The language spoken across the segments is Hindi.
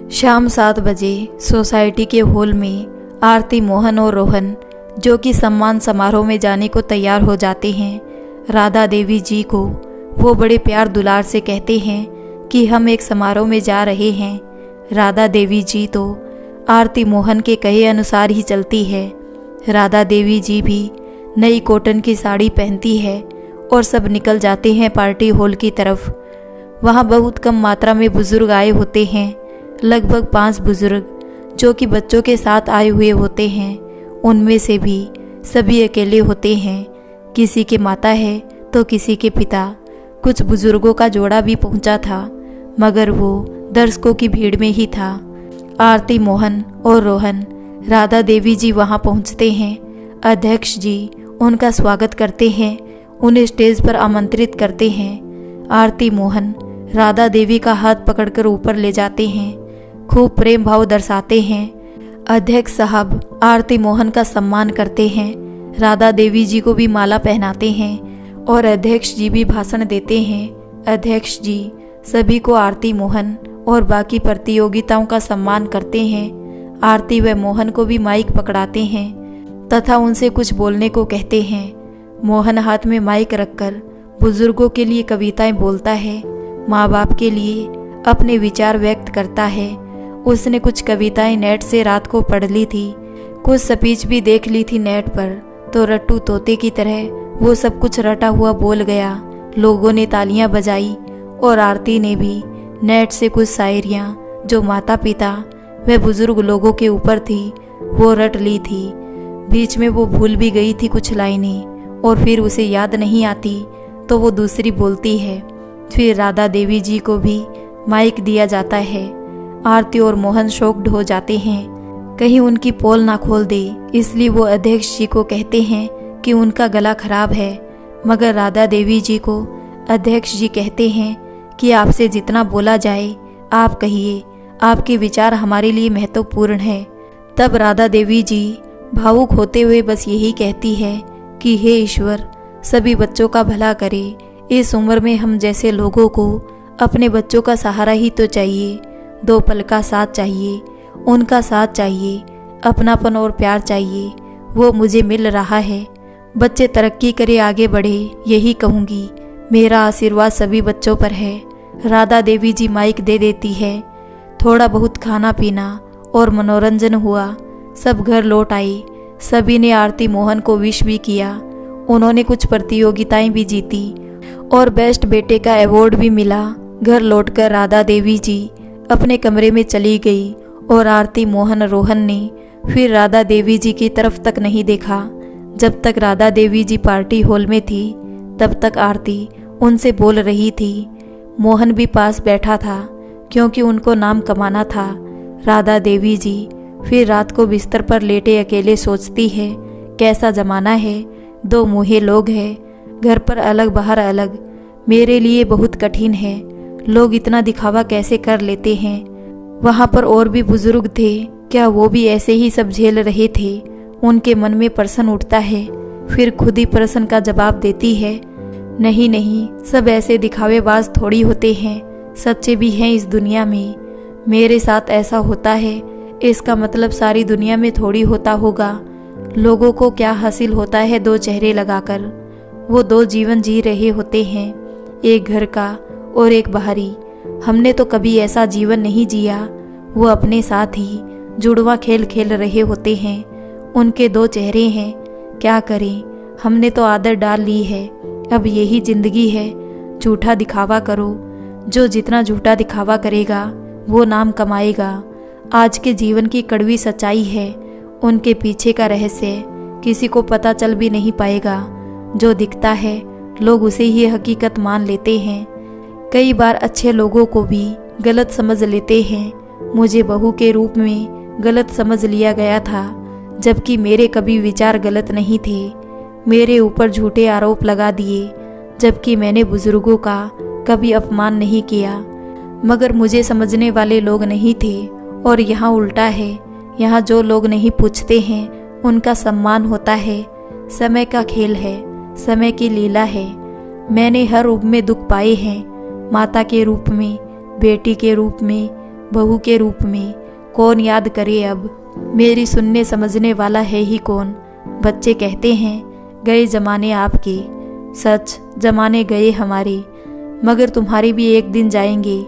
शाम 7 बजे सोसाइटी के हॉल में आरती, मोहन और रोहन, जो कि सम्मान समारोह में जाने को तैयार हो जाते हैं, राधा देवी जी को वो बड़े प्यार दुलार से कहते हैं कि हम एक समारोह में जा रहे हैं। राधा देवी जी तो आरती, मोहन के कहे अनुसार ही चलती है। राधा देवी जी भी नई कॉटन की साड़ी पहनती है और सब निकल जाते हैं पार्टी हॉल की तरफ। वहाँ बहुत कम मात्रा में बुजुर्ग आए होते हैं, लगभग 5 बुजुर्ग, जो कि बच्चों के साथ आए हुए होते हैं। उनमें से भी सभी अकेले होते हैं, किसी के माता है तो किसी के पिता। कुछ बुजुर्गों का जोड़ा भी पहुंचा था, मगर वो दर्शकों की भीड़ में ही था। आरती, मोहन और रोहन, राधा देवी जी वहां पहुंचते हैं। अध्यक्ष जी उनका स्वागत करते हैं, उन्हें स्टेज पर आमंत्रित करते हैं। आरती, मोहन राधा देवी का हाथ पकड़कर ऊपर ले जाते हैं, खूब प्रेम भाव दर्शाते हैं। अध्यक्ष साहब आरती, मोहन का सम्मान करते हैं, राधा देवी जी को भी माला पहनाते हैं और अध्यक्ष जी भी भाषण देते हैं। अध्यक्ष जी सभी को आरती, मोहन और बाकी प्रतियोगिताओं का सम्मान करते हैं। आरती व मोहन को भी माइक पकड़ाते हैं तथा उनसे कुछ बोलने को कहते हैं। मोहन हाथ में माइक रखकर बुजुर्गों के लिए कविताएं बोलता है, माँ बाप के लिए अपने विचार व्यक्त करता है। उसने कुछ कविताएं नेट से रात को पढ़ ली थी, कुछ स्पीच भी देख ली थी नेट पर, तो रट्टू तोते की तरह वो सब कुछ रटा हुआ बोल गया। लोगों ने तालियां बजाई और आरती ने भी नेट से कुछ शायरियां जो माता पिता व बुजुर्ग लोगों के ऊपर थी वो रट ली थी। बीच में वो भूल भी गई थी कुछ लाइनें और फिर उसे याद नहीं आती तो वो दूसरी बोलती है। फिर राधा देवी जी को भी माइक दिया जाता है। आरती और मोहन शॉक्ड हो जाते हैं, कहीं उनकी पोल ना खोल दे, इसलिए वो अध्यक्ष जी को कहते हैं कि उनका गला खराब है। मगर राधा देवी जी को अध्यक्ष जी कहते हैं कि आपसे जितना बोला जाए आप कहिए, आपके विचार हमारे लिए महत्वपूर्ण है। तब राधा देवी जी भावुक होते हुए बस यही कहती है कि हे ईश्वर, सभी बच्चों का भला करे। इस उम्र में हम जैसे लोगों को अपने बच्चों का सहारा ही तो चाहिए, 2 पल का साथ चाहिए, उनका साथ चाहिए, अपनापन और प्यार चाहिए। वो मुझे मिल रहा है। बच्चे तरक्की करे, आगे बढ़े, यही कहूँगी। मेरा आशीर्वाद सभी बच्चों पर है। राधा देवी जी माइक दे देती है। थोड़ा बहुत खाना पीना और मनोरंजन हुआ, सब घर लौट आई। सभी ने आरती, मोहन को विश भी किया। उन्होंने कुछ प्रतियोगिताएं भी जीती और बेस्ट बेटे का अवार्ड भी मिला। घर लौटकर राधा देवी जी अपने कमरे में चली गई और आरती, मोहन, रोहन ने फिर राधा देवी जी की तरफ तक नहीं देखा। जब तक राधा देवी जी पार्टी हॉल में थी तब तक आरती उनसे बोल रही थी। मोहन भी पास बैठा था क्योंकि उनको नाम कमाना था। राधा देवी जी फिर रात को बिस्तर पर लेटे अकेले सोचती है, कैसा जमाना है, 2 मुँहे लोग हैं, घर पर अलग बाहर अलग, मेरे लिए बहुत कठिन है। लोग इतना दिखावा कैसे कर लेते हैं। वहाँ पर और भी बुजुर्ग थे, क्या वो भी ऐसे ही सब झेल रहे थे? उनके मन में प्रश्न उठता है, फिर खुद ही प्रश्न का जवाब देती है, नहीं नहीं, सब ऐसे दिखावेबाज थोड़ी होते हैं, सच्चे भी हैं इस दुनिया में। मेरे साथ ऐसा होता है, इसका मतलब सारी दुनिया में थोड़ी होता होगा। लोगों को क्या हासिल होता है 2 चेहरे लगाकर? वो 2 जीवन जी रहे होते हैं, एक घर का और एक बाहरी। हमने तो कभी ऐसा जीवन नहीं जिया। वो अपने साथ ही जुड़वा खेल खेल रहे होते हैं। उनके 2 चेहरे हैं, क्या करें, हमने तो आदत डाल ली है। अब यही जिंदगी है, झूठा दिखावा करो। जो जितना झूठा दिखावा करेगा वो नाम कमाएगा। आज के जीवन की कड़वी सच्चाई है, उनके पीछे का रहस्य किसी को पता चल भी नहीं पाएगा। जो दिखता है लोग उसे ही हकीकत मान लेते हैं। कई बार अच्छे लोगों को भी गलत समझ लेते हैं। मुझे बहू के रूप में गलत समझ लिया गया था, जबकि मेरे कभी विचार गलत नहीं थे। मेरे ऊपर झूठे आरोप लगा दिए, जबकि मैंने बुजुर्गों का कभी अपमान नहीं किया। मगर मुझे समझने वाले लोग नहीं थे और यहाँ उल्टा है। यहाँ जो लोग नहीं पूछते हैं उनका सम्मान होता है। समय का खेल है, समय की लीला है। मैंने हर रूप में दुख पाए हैं, माता के रूप में, बेटी के रूप में, बहू के रूप में कौन याद करे अब, मेरी सुनने समझने वाला है ही कौन। बच्चे कहते हैं गए जमाने आपके, सच जमाने गए हमारे, मगर तुम्हारे भी एक दिन जाएंगे।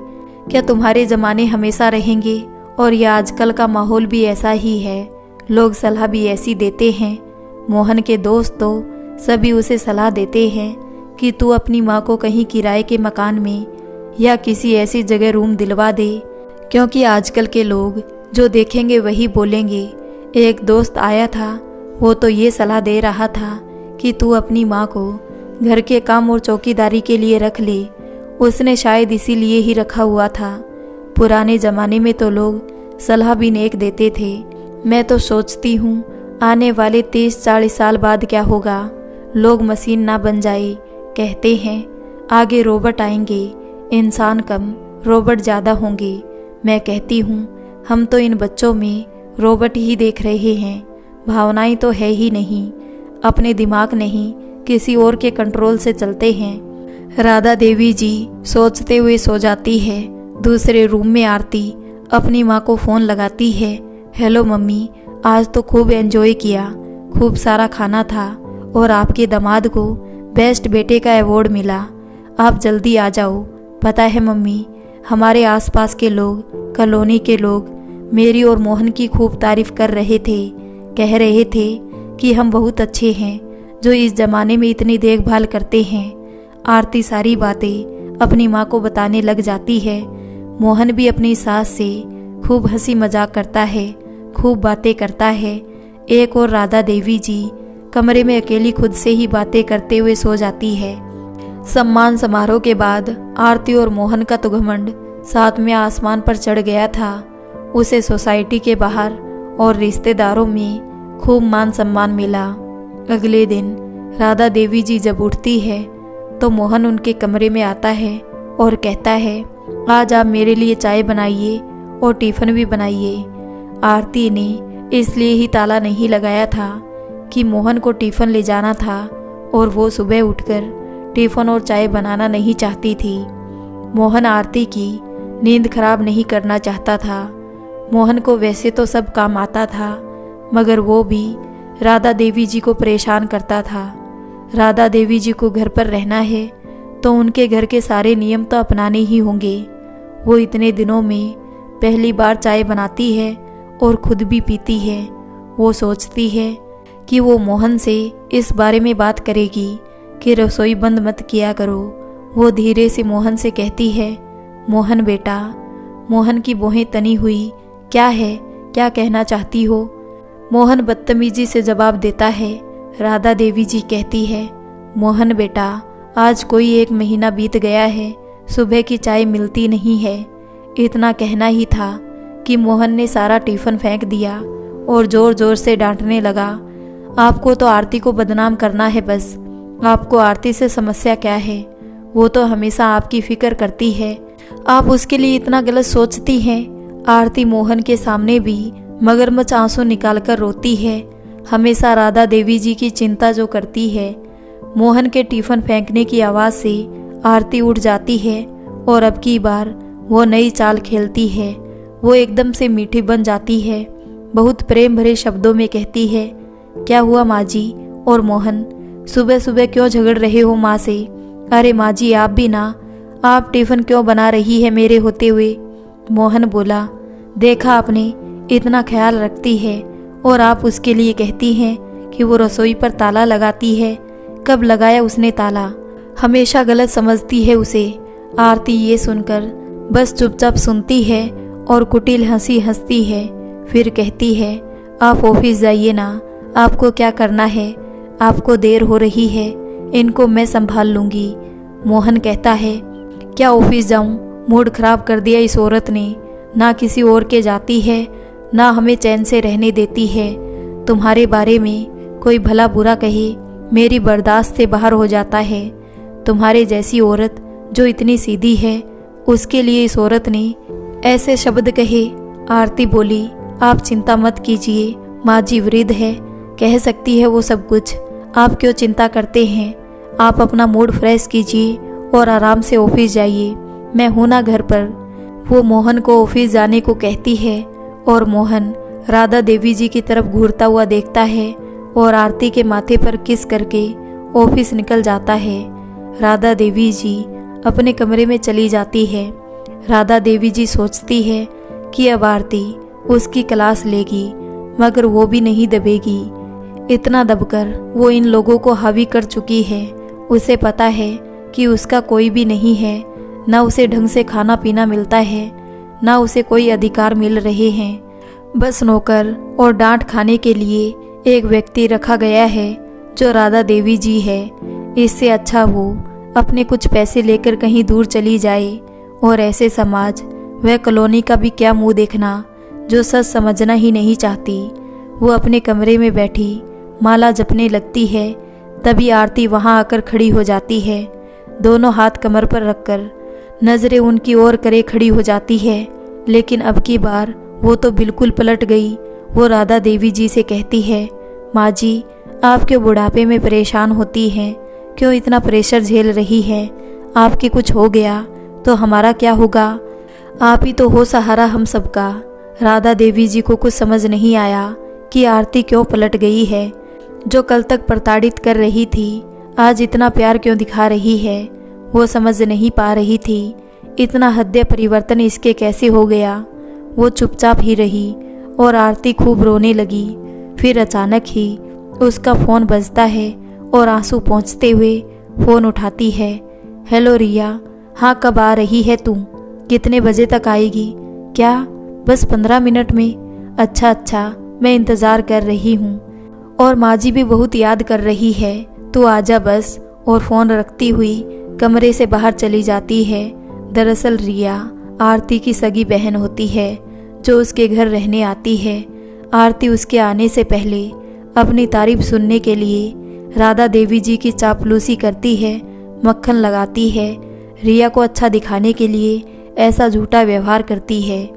क्या तुम्हारे ज़माने हमेशा रहेंगे? और यह आजकल का माहौल भी ऐसा ही है, लोग सलाह भी ऐसी देते हैं। मोहन के दोस्त तो सभी उसे सलाह देते हैं कि तू अपनी माँ को कहीं किराए के मकान में या किसी ऐसी जगह रूम दिलवा दे, क्योंकि आजकल के लोग जो देखेंगे वही बोलेंगे। एक दोस्त आया था, वो तो ये सलाह दे रहा था कि तू अपनी माँ को घर के काम और चौकीदारी के लिए रख ले। उसने शायद इसीलिए ही रखा हुआ था। पुराने ज़माने में तो लोग सलाह भी नेक देते थे। मैं तो सोचती हूँ आने वाले 30-40 साल बाद क्या होगा, लोग मशीन ना बन जाए। कहते हैं आगे रोबोट आएंगे, इंसान कम रोबोट ज़्यादा होंगे। मैं कहती हूँ हम तो इन बच्चों में रोबोट ही देख रहे हैं, भावनाएं तो है ही नहीं, अपने दिमाग नहीं किसी और के कंट्रोल से चलते हैं। राधा देवी जी सोचते हुए सो जाती है। दूसरे रूम में आरती अपनी माँ को फ़ोन लगाती है। हेलो मम्मी, आज तो खूब एंजॉय किया, खूब सारा खाना था और आपके दामाद को बेस्ट बेटे का अवार्ड मिला। आप जल्दी आ जाओ। पता है मम्मी, हमारे आसपास के लोग, कॉलोनी के लोग मेरी और मोहन की खूब तारीफ कर रहे थे, कह रहे थे कि हम बहुत अच्छे हैं जो इस ज़माने में इतनी देखभाल करते हैं। आरती सारी बातें अपनी माँ को बताने लग जाती है। मोहन भी अपनी सास से खूब हंसी मजाक करता है, खूब बातें करता है। एक और राधा देवी जी कमरे में अकेली खुद से ही बातें करते हुए सो जाती है। सम्मान समारोह के बाद आरती और मोहन का तो घमंड साथ में आसमान पर चढ़ गया था। उसे सोसाइटी के बाहर और रिश्तेदारों में खूब मान सम्मान मिला। अगले दिन राधा देवी जी जब उठती है तो मोहन उनके कमरे में आता है और कहता है आज आप मेरे लिए चाय बनाइए और टिफ़िन भी बनाइए। आरती ने इसलिए ही ताला नहीं लगाया था कि मोहन को टिफ़िन ले जाना था और वो सुबह उठकर टिफ़िन और चाय बनाना नहीं चाहती थी। मोहन आरती की नींद खराब नहीं करना चाहता था। मोहन को वैसे तो सब काम आता था, मगर वो भी राधा देवी जी को परेशान करता था। राधा देवी जी को घर पर रहना है तो उनके घर के सारे नियम तो अपनाने ही होंगे। वो इतने दिनों में पहली बार चाय बनाती है और खुद भी पीती है। वो सोचती है कि वो मोहन से इस बारे में बात करेगी कि रसोई बंद मत किया करो। वो धीरे से मोहन से कहती है मोहन बेटा। मोहन की भौहें तनी हुई, क्या है, क्या कहना चाहती हो? मोहन बदतमीजी से जवाब देता है। राधा देवी जी कहती है मोहन बेटा, आज कोई 1 महीना बीत गया है, सुबह की चाय मिलती नहीं है। इतना कहना ही था कि मोहन ने सारा टिफ़िन फेंक दिया और ज़ोर ज़ोर से डांटने लगा। आपको तो आरती को बदनाम करना है बस। आपको आरती से समस्या क्या है? वो तो हमेशा आपकी फ़िक्र करती है, आप उसके लिए इतना गलत सोचती हैं। आरती मोहन के सामने भी मगरमच्छ आंसू निकालकर रोती है। हमेशा राधा देवी जी की चिंता जो करती है। मोहन के टिफ़िन फेंकने की आवाज़ से आरती उठ जाती है और अब की बार वो नई चाल खेलती है। वो एकदम से मीठी बन जाती है। बहुत प्रेम भरे शब्दों में कहती है क्या हुआ माँ जी और मोहन, सुबह सुबह क्यों झगड़ रहे हो माँ से? अरे माँ जी आप भी ना, आप टिफ़िन क्यों बना रही है मेरे होते हुए? मोहन बोला देखा आपने, इतना ख्याल रखती है और आप उसके लिए कहती हैं कि वो रसोई पर ताला लगाती है। कब लगाया उसने ताला? हमेशा गलत समझती है उसे। आरती ये सुनकर बस चुपचाप सुनती है और कुटिल हंसी हंसती है। फिर कहती है आप ऑफिस जाइए ना, आपको क्या करना है? आपको देर हो रही है, इनको मैं संभाल लूँगी। मोहन कहता है क्या ऑफिस जाऊँ? मूड खराब कर दिया इस औरत ने, ना किसी और के जाती है ना हमें चैन से रहने देती है। तुम्हारे बारे में कोई भला बुरा कहे मेरी बर्दाश्त से बाहर हो जाता है। तुम्हारे जैसी औरत जो इतनी सीधी है, उसके लिए इस औरत ने ऐसे शब्द कहे। आरती बोली आप चिंता मत कीजिए, माँ जी वृद्ध है, कह सकती है वो सब कुछ। आप क्यों चिंता करते हैं? आप अपना मूड फ्रेश कीजिए और आराम से ऑफिस जाइए, मैं हूं ना घर पर। वो मोहन को ऑफिस जाने को कहती है और मोहन राधा देवी जी की तरफ घूरता हुआ देखता है और आरती के माथे पर किस करके ऑफिस निकल जाता है। राधा देवी जी अपने कमरे में चली जाती है। राधा देवी जी सोचती है कि अब आरती उसकी क्लास लेगी, मगर वो भी नहीं दबेगी। इतना दबकर वो इन लोगों को हावी कर चुकी है। उसे पता है कि उसका कोई भी नहीं है, ना उसे ढंग से खाना पीना मिलता है, ना उसे कोई अधिकार मिल रहे हैं। बस नौकर और डांट खाने के लिए एक व्यक्ति रखा गया है जो राधा देवी जी है। इससे अच्छा वो अपने कुछ पैसे लेकर कहीं दूर चली जाए और ऐसे समाज वह कॉलोनी का भी क्या मुंह देखना जो सच समझना ही नहीं चाहती। वो अपने कमरे में बैठी माला जपने लगती है। तभी आरती वहां आकर खड़ी हो जाती है। दोनों हाथ कमर पर रखकर नजरें उनकी ओर करे खड़ी हो जाती है। लेकिन अब की बार वो तो बिल्कुल पलट गई। वो राधा देवी जी से कहती है, माँ जी, आपके बुढ़ापे में परेशान होती हैं, क्यों इतना प्रेशर झेल रही है? आपके कुछ हो गया तो हमारा क्या होगा? आप ही तो हो सहारा हम सबका। राधा देवी जी को कुछ समझ नहीं आया कि आरती क्यों पलट गई है। जो कल तक प्रताड़ित कर रही थी, आज इतना प्यार क्यों दिखा रही है, वो समझ नहीं पा रही थी। इतना हृदय परिवर्तन इसके कैसे हो गया? वो चुपचाप ही रही और आरती खूब रोने लगी। फिर अचानक ही उसका फ़ोन बजता है और आंसू पोंछते हुए फ़ोन उठाती है। हेलो रिया, हाँ कब आ रही है तू? कितने बजे तक आएगी? क्या बस 15 मिनट में? अच्छा अच्छा, मैं इंतज़ार कर रही हूँ। और माँ जी भी बहुत याद कर रही है, तू आजा बस। और फ़ोन रखती हुई कमरे से बाहर चली जाती है। दरअसल रिया आरती की सगी बहन होती है जो उसके घर रहने आती है। आरती उसके आने से पहले अपनी तारीफ सुनने के लिए राधा देवी जी की चापलूसी करती है, मक्खन लगाती है, रिया को अच्छा दिखाने के लिए ऐसा झूठा व्यवहार करती है।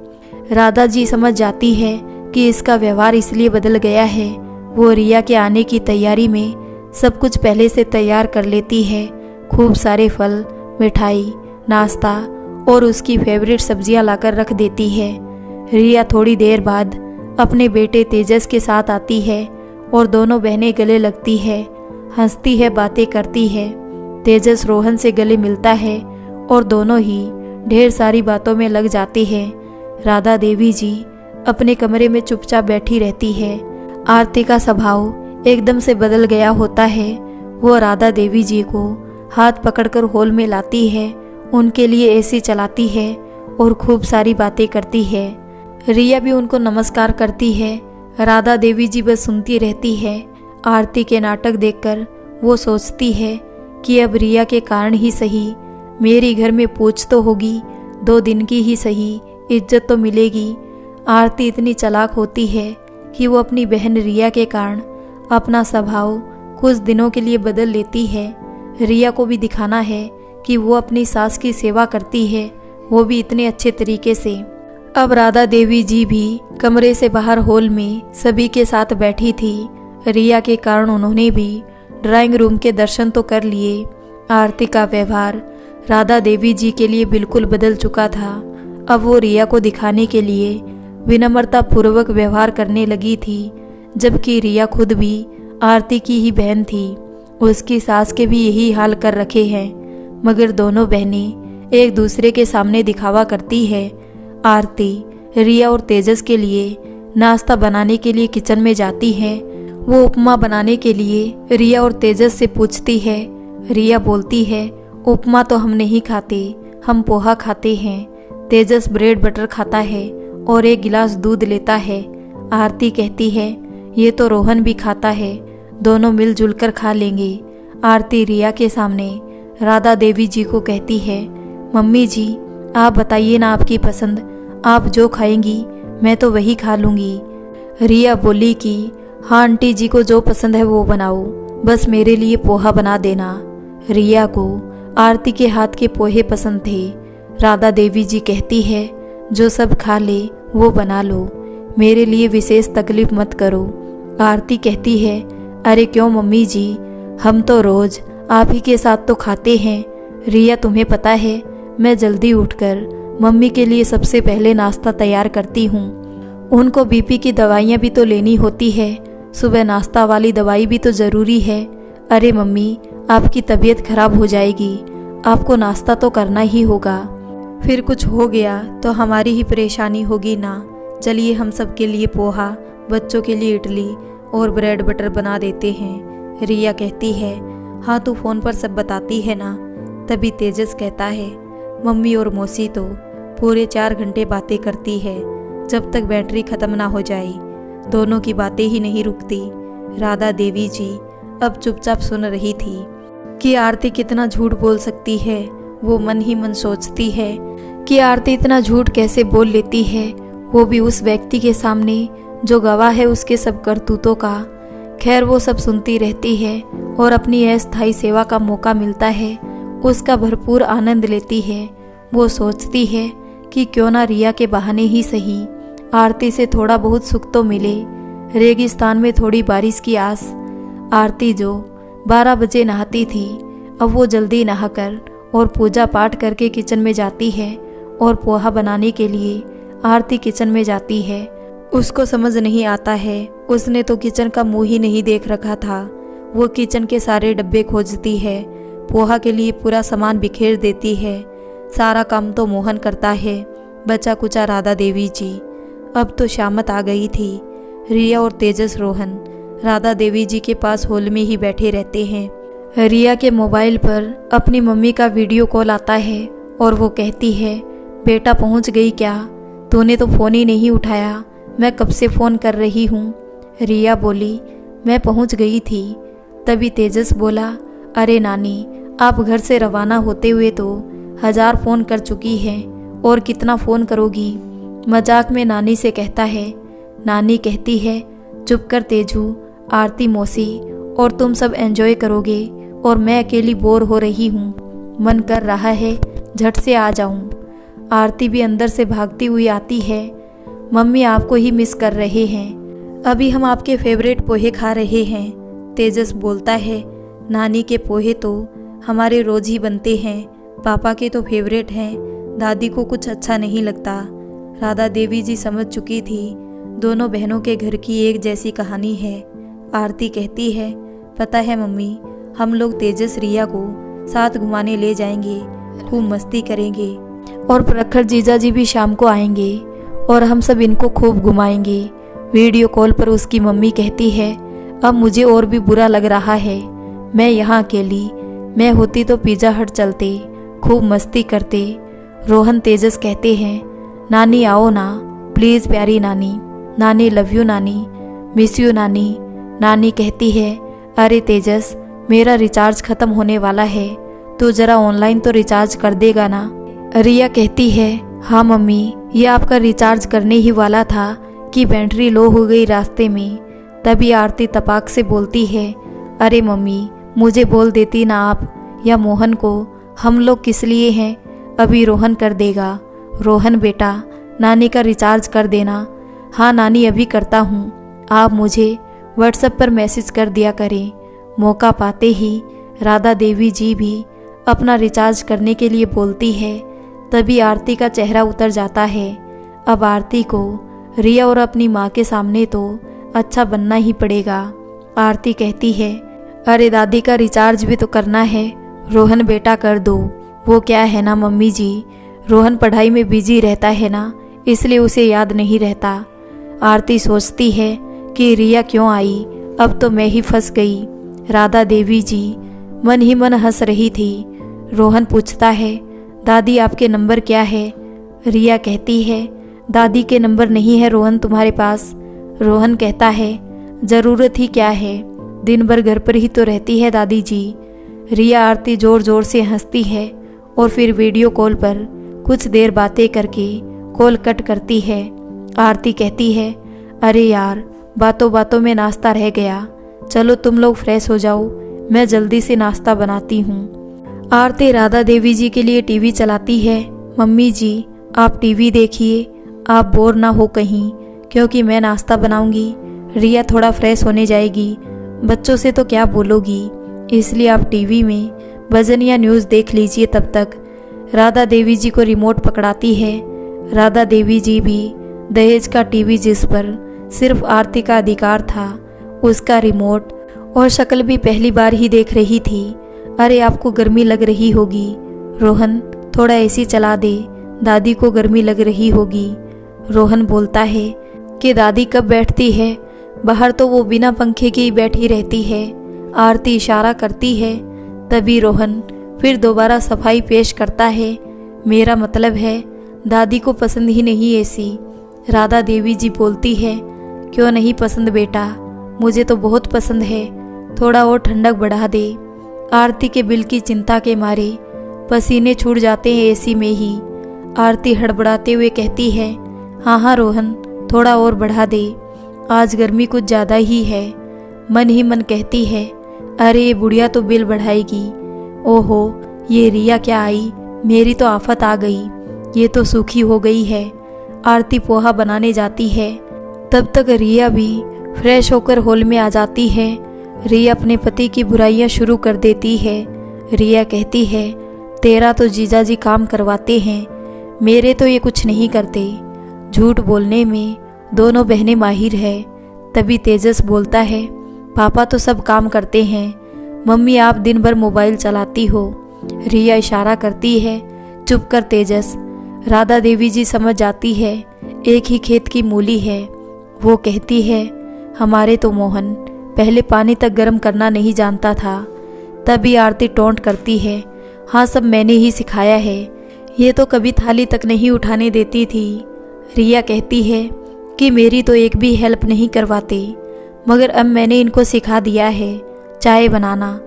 राधा जी समझ जाती है कि इसका व्यवहार इसलिए बदल गया है। वो रिया के आने की तैयारी में सब कुछ पहले से तैयार कर लेती है। खूब सारे फल, मिठाई, नाश्ता और उसकी फेवरेट सब्जियां लाकर रख देती है। रिया थोड़ी देर बाद अपने बेटे तेजस के साथ आती है और दोनों बहनें गले लगती है, हंसती है, बातें करती है। तेजस रोहन से गले मिलता है और दोनों ही ढेर सारी बातों में लग जाते हैं। राधा देवी जी अपने कमरे में चुपचाप बैठी रहती है। आरती का स्वभाव एकदम से बदल गया होता है। वो राधा देवी जी को हाथ पकड़कर हॉल में लाती है, उनके लिए एसी चलाती है और खूब सारी बातें करती है। रिया भी उनको नमस्कार करती है। राधा देवी जी बस सुनती रहती है। आरती के नाटक देखकर वो सोचती है कि अब रिया के कारण ही सही मेरी घर में पूछ तो होगी, 2 दिन की ही सही इज्जत तो मिलेगी। आरती इतनी चालाक होती है कि वो अपनी बहन रिया के कारण अपना स्वभाव कुछ दिनों के लिए बदल लेती है। रिया को भी दिखाना है कि वो अपनी सास की सेवा करती है, वो भी इतने अच्छे तरीके से। अब राधा देवी जी भी कमरे से बाहर हॉल में सभी के साथ बैठी थी। रिया के कारण उन्होंने भी ड्राइंग रूम के दर्शन तो कर लिए। आरती का व्यवहार राधा देवी जी के लिए बिल्कुल बदल चुका था। अब वो रिया को दिखाने के लिए विनम्रता पूर्वक व्यवहार करने लगी थी, जबकि रिया खुद भी आरती की ही बहन थी। उसकी सास के भी यही हाल कर रखे हैं, मगर दोनों बहनें एक दूसरे के सामने दिखावा करती है। आरती रिया और तेजस के लिए नाश्ता बनाने के लिए किचन में जाती है। वो उपमा बनाने के लिए रिया और तेजस से पूछती है। रिया बोलती है, उपमा तो हम नहीं खाते, हम पोहा खाते हैं। तेजस ब्रेड बटर खाता है और 1 गिलास दूध लेता है। आरती कहती है, ये तो रोहन भी खाता है, दोनों मिलजुल कर खा लेंगे। आरती रिया के सामने राधा देवी जी को कहती है, मम्मी जी आप बताइए ना आपकी पसंद, आप जो खाएंगी मैं तो वही खा लूँगी। रिया बोली कि हाँ आंटी जी को जो पसंद है वो बनाओ, बस मेरे लिए पोहा बना देना। रिया को आरती के हाथ के पोहे पसंद थे। राधा देवी जी कहती है, जो सब खा ले वो बना लो, मेरे लिए विशेष तकलीफ मत करो। आरती कहती है, अरे क्यों मम्मी जी, हम तो रोज आप ही के साथ तो खाते हैं। रिया तुम्हें पता है मैं जल्दी उठकर मम्मी के लिए सबसे पहले नाश्ता तैयार करती हूँ। उनको बीपी की दवाइयाँ भी तो लेनी होती है, सुबह नाश्ता वाली दवाई भी तो ज़रूरी है। अरे मम्मी, आपकी तबीयत खराब हो जाएगी, आपको नाश्ता तो करना ही होगा। फिर कुछ हो गया तो हमारी ही परेशानी होगी ना। चलिए हम सब के लिए पोहा, बच्चों के लिए इडली और ब्रेड बटर बना देते हैं। रिया कहती है, हाँ तू फ़ोन पर सब बताती है ना। तभी तेजस कहता है, मम्मी और मौसी तो पूरे 4 घंटे बातें करती है, जब तक बैटरी ख़त्म ना हो जाए। दोनों की बातें ही नहीं रुकती। राधा देवी जी अब चुपचाप सुन रही थी कि आरती कितना झूठ बोल सकती है। वो मन ही मन सोचती है कि आरती इतना झूठ कैसे बोल लेती है, वो भी उस व्यक्ति के सामने जो गवाह है उसके सब करतूतों का। खैर वो सब सुनती रहती है और अपनी अस्थायी सेवा का मौका मिलता है उसका भरपूर आनंद लेती है। वो सोचती है कि क्यों ना रिया के बहाने ही सही आरती से थोड़ा बहुत सुख तो मिले। रेगिस्तान में थोड़ी बारिश की आस। आरती जो 12 बजे नहाती थी, अब वो जल्दी नहाकर और पूजा पाठ करके किचन में जाती है और पोहा बनाने के लिए आरती किचन में जाती है। उसको समझ नहीं आता है, उसने तो किचन का मुंह ही नहीं देख रखा था। वो किचन के सारे डब्बे खोजती है, पोहा के लिए पूरा सामान बिखेर देती है। सारा काम तो मोहन करता है, बचा कुचा राधा देवी जी। अब तो शामत आ गई थी। रिया और तेजस रोहन राधा देवी जी के पास हॉल में ही बैठे रहते हैं। रिया के मोबाइल पर अपनी मम्मी का वीडियो कॉल आता है और वो कहती है, बेटा पहुंच गई क्या? तूने तो फ़ोन ही नहीं उठाया, मैं कब से फ़ोन कर रही हूँ। रिया बोली, मैं पहुंच गई थी। तभी तेजस बोला, अरे नानी, आप घर से रवाना होते हुए तो 1000 फ़ोन कर चुकी है और कितना फ़ोन करोगी। मजाक में नानी से कहता है। नानी कहती है, चुप कर तेजू, आरती मौसी और तुम सब एंजॉय करोगे और मैं अकेली बोर हो रही हूँ। मन कर रहा है झट से आ जाऊँ। आरती भी अंदर से भागती हुई आती है। मम्मी आपको ही मिस कर रहे हैं, अभी हम आपके फेवरेट पोहे खा रहे हैं। तेजस बोलता है, नानी के पोहे तो हमारे रोज ही बनते हैं, पापा के तो फेवरेट हैं, दादी को कुछ अच्छा नहीं लगता। राधा देवी जी समझ चुकी थी दोनों बहनों के घर की एक जैसी कहानी है। आरती कहती है, पता है मम्मी, हम लोग तेजस रिया को साथ घुमाने ले जाएंगे, खूब मस्ती करेंगे और प्रखर जीजा जी भी शाम को आएंगे और हम सब इनको खूब घुमाएंगे। वीडियो कॉल पर उसकी मम्मी कहती है, अब मुझे और भी बुरा लग रहा है, मैं यहाँ अकेली, मैं होती तो पिज़्ज़ा हट चलते, खूब मस्ती करते। रोहन तेजस कहते हैं, नानी आओ ना प्लीज़ प्यारी नानी, नानी लव यू नानी, मिस यू नानी। नानी कहती है, अरे तेजस, मेरा रिचार्ज ख़त्म होने वाला है, तो ज़रा ऑनलाइन तो रिचार्ज कर देगा ना। रिया कहती है, हाँ मम्मी, ये आपका रिचार्ज करने ही वाला था कि बैटरी लो हो गई रास्ते में। तभी आरती तपाक से बोलती है, अरे मम्मी, मुझे बोल देती ना आप या मोहन को, हम लोग किस लिए हैं, अभी रोहन कर देगा। रोहन बेटा, नानी का रिचार्ज कर देना। हाँ नानी, अभी करता हूँ, आप मुझे व्हाट्सएप पर मैसेज कर दिया करें। मौका पाते ही राधा देवी जी भी अपना रिचार्ज करने के लिए बोलती है। तभी आरती का चेहरा उतर जाता है। अब आरती को रिया और अपनी माँ के सामने तो अच्छा बनना ही पड़ेगा। आरती कहती है, अरे दादी का रिचार्ज भी तो करना है, रोहन बेटा कर दो। वो क्या है ना मम्मी जी, रोहन पढ़ाई में बिजी रहता है ना, इसलिए उसे याद नहीं रहता। आरती सोचती है कि रिया क्यों आई, अब तो मैं ही फंस गई। राधा देवी जी मन ही मन हंस रही थी। रोहन पूछता है, दादी आपके नंबर क्या है? रिया कहती है, दादी के नंबर नहीं है रोहन तुम्हारे पास। रोहन कहता है, ज़रूरत ही क्या है, दिन भर घर पर ही तो रहती है दादी जी। रिया आरती ज़ोर ज़ोर से हंसती है और फिर वीडियो कॉल पर कुछ देर बातें करके कॉल कट करती है। आरती कहती है, अरे यार, बातों बातों में नाश्ता रह गया, चलो तुम लोग फ्रेश हो जाओ, मैं जल्दी से नाश्ता बनाती हूँ। आरती राधा देवी जी के लिए टीवी चलाती है। मम्मी जी आप टीवी देखिए, आप बोर ना हो कहीं, क्योंकि मैं नाश्ता बनाऊंगी। रिया थोड़ा फ्रेश होने जाएगी, बच्चों से तो क्या बोलोगी, इसलिए आप टीवी में भजन या न्यूज़ देख लीजिए तब तक। राधा देवी जी को रिमोट पकड़ाती है। राधा देवी जी भी दहेज का टीवी जिस पर सिर्फ आरती का अधिकार था, उसका रिमोट और शक्ल भी पहली बार ही देख रही थी। अरे आपको गर्मी लग रही होगी रोहन, थोड़ा एसी चला दे, दादी को गर्मी लग रही होगी। रोहन बोलता है कि दादी कब बैठती है, बाहर तो वो बिना पंखे के ही बैठी रहती है। आरती इशारा करती है। तभी रोहन फिर दोबारा सफाई पेश करता है, मेरा मतलब है दादी को पसंद ही नहीं एसी। राधा देवी जी बोलती है, क्यों नहीं पसंद बेटा, मुझे तो बहुत पसंद है, थोड़ा और ठंडक बढ़ा दे। आरती के बिल की चिंता के मारे पसीने छूट जाते हैं एसी में ही। आरती हड़बड़ाते हुए कहती है, हाँ हाँ रोहन, थोड़ा और बढ़ा दे, आज गर्मी कुछ ज़्यादा ही है। मन ही मन कहती है, अरे ये बुढ़िया तो बिल बढ़ाएगी। ओहो, ये रिया क्या आई, मेरी तो आफत आ गई, ये तो सूखी हो गई है। आरती पोहा बनाने जाती है। तब तक रिया भी फ्रेश होकर हॉल में आ जाती है। रिया अपने पति की बुराइयां शुरू कर देती है। रिया कहती है, तेरा तो जीजाजी काम करवाते हैं, मेरे तो ये कुछ नहीं करते। झूठ बोलने में दोनों बहनें माहिर है। तभी तेजस बोलता है, पापा तो सब काम करते हैं, मम्मी आप दिन भर मोबाइल चलाती हो। रिया इशारा करती है, चुप कर तेजस। राधा देवी जी समझ जाती है, एक ही खेत की मूली है। वो कहती है, हमारे तो मोहन पहले पानी तक गर्म करना नहीं जानता था। तभी आरती टोंट करती है, हाँ सब मैंने ही सिखाया है, ये तो कभी थाली तक नहीं उठाने देती थी। रिया कहती है कि मेरी तो एक भी हेल्प नहीं करवाते, मगर अब मैंने इनको सिखा दिया है चाय बनाना।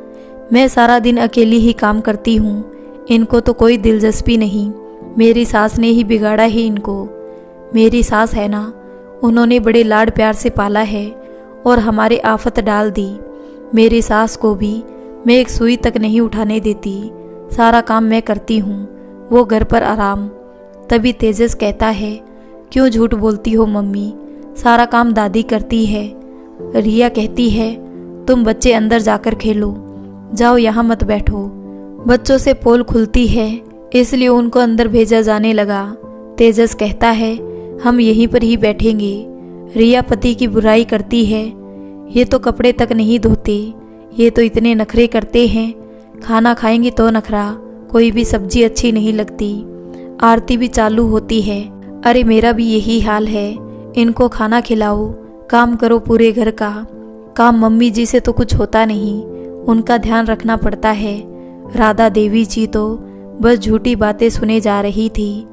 मैं सारा दिन अकेली ही काम करती हूँ, इनको तो कोई दिलचस्पी नहीं, मेरी सास ने ही बिगाड़ा है इनको। मेरी सास है ना, उन्होंने बड़े लाड प्यार से पाला है और हमारे आफत डाल दी। मेरी सास को भी मैं एक सुई तक नहीं उठाने देती, सारा काम मैं करती हूँ, वो घर पर आराम। तभी तेजस कहता है, क्यों झूठ बोलती हो मम्मी, सारा काम दादी करती है। रिया कहती है, तुम बच्चे अंदर जाकर खेलो, जाओ यहाँ मत बैठो। बच्चों से पोल खुलती है, इसलिए उनको अंदर भेजा जाने लगा। तेजस कहता है, हम यहीं पर ही बैठेंगे। रिया पति की बुराई करती है, ये तो कपड़े तक नहीं धोते, ये तो इतने नखरे करते हैं, खाना खाएंगे तो नखरा, कोई भी सब्जी अच्छी नहीं लगती। आरती भी चालू होती है, अरे मेरा भी यही हाल है, इनको खाना खिलाओ, काम करो पूरे घर का। काम मम्मी जी से तो कुछ होता नहीं, उनका ध्यान रखना पड़ता है। राधा देवी जी तो बस झूठी बातें सुने जा रही थी।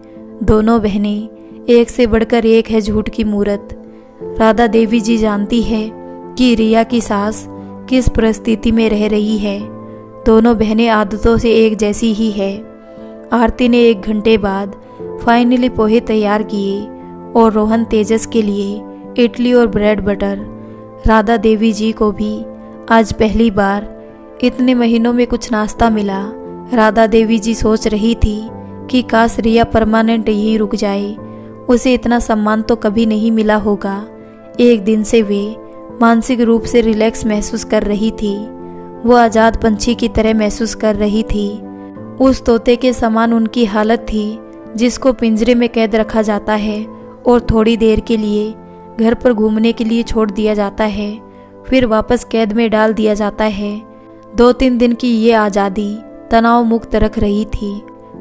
दोनों बहनें एक से बढ़कर एक है झूठ की मूरत। राधा देवी जी जानती है कि रिया की सास किस परिस्थिति में रह रही है। दोनों बहनें आदतों से एक जैसी ही है। आरती ने 1 घंटे बाद फाइनली पोहे तैयार किए और रोहन तेजस के लिए इडली और ब्रेड बटर। राधा देवी जी को भी आज पहली बार इतने महीनों में कुछ नाश्ता मिला। राधा देवी जी सोच रही थी कि काश रिया परमानेंट यहीं रुक जाए, उसे इतना सम्मान तो कभी नहीं मिला होगा। एक दिन से वे मानसिक रूप से रिलैक्स महसूस कर रही थी। वो आज़ाद पंछी की तरह महसूस कर रही थी। उस तोते के समान उनकी हालत थी जिसको पिंजरे में कैद रखा जाता है और थोड़ी देर के लिए घर पर घूमने के लिए छोड़ दिया जाता है, फिर वापस कैद में डाल दिया जाता है। 2-3 दिन की ये आज़ादी तनाव मुक्त रख रही थी।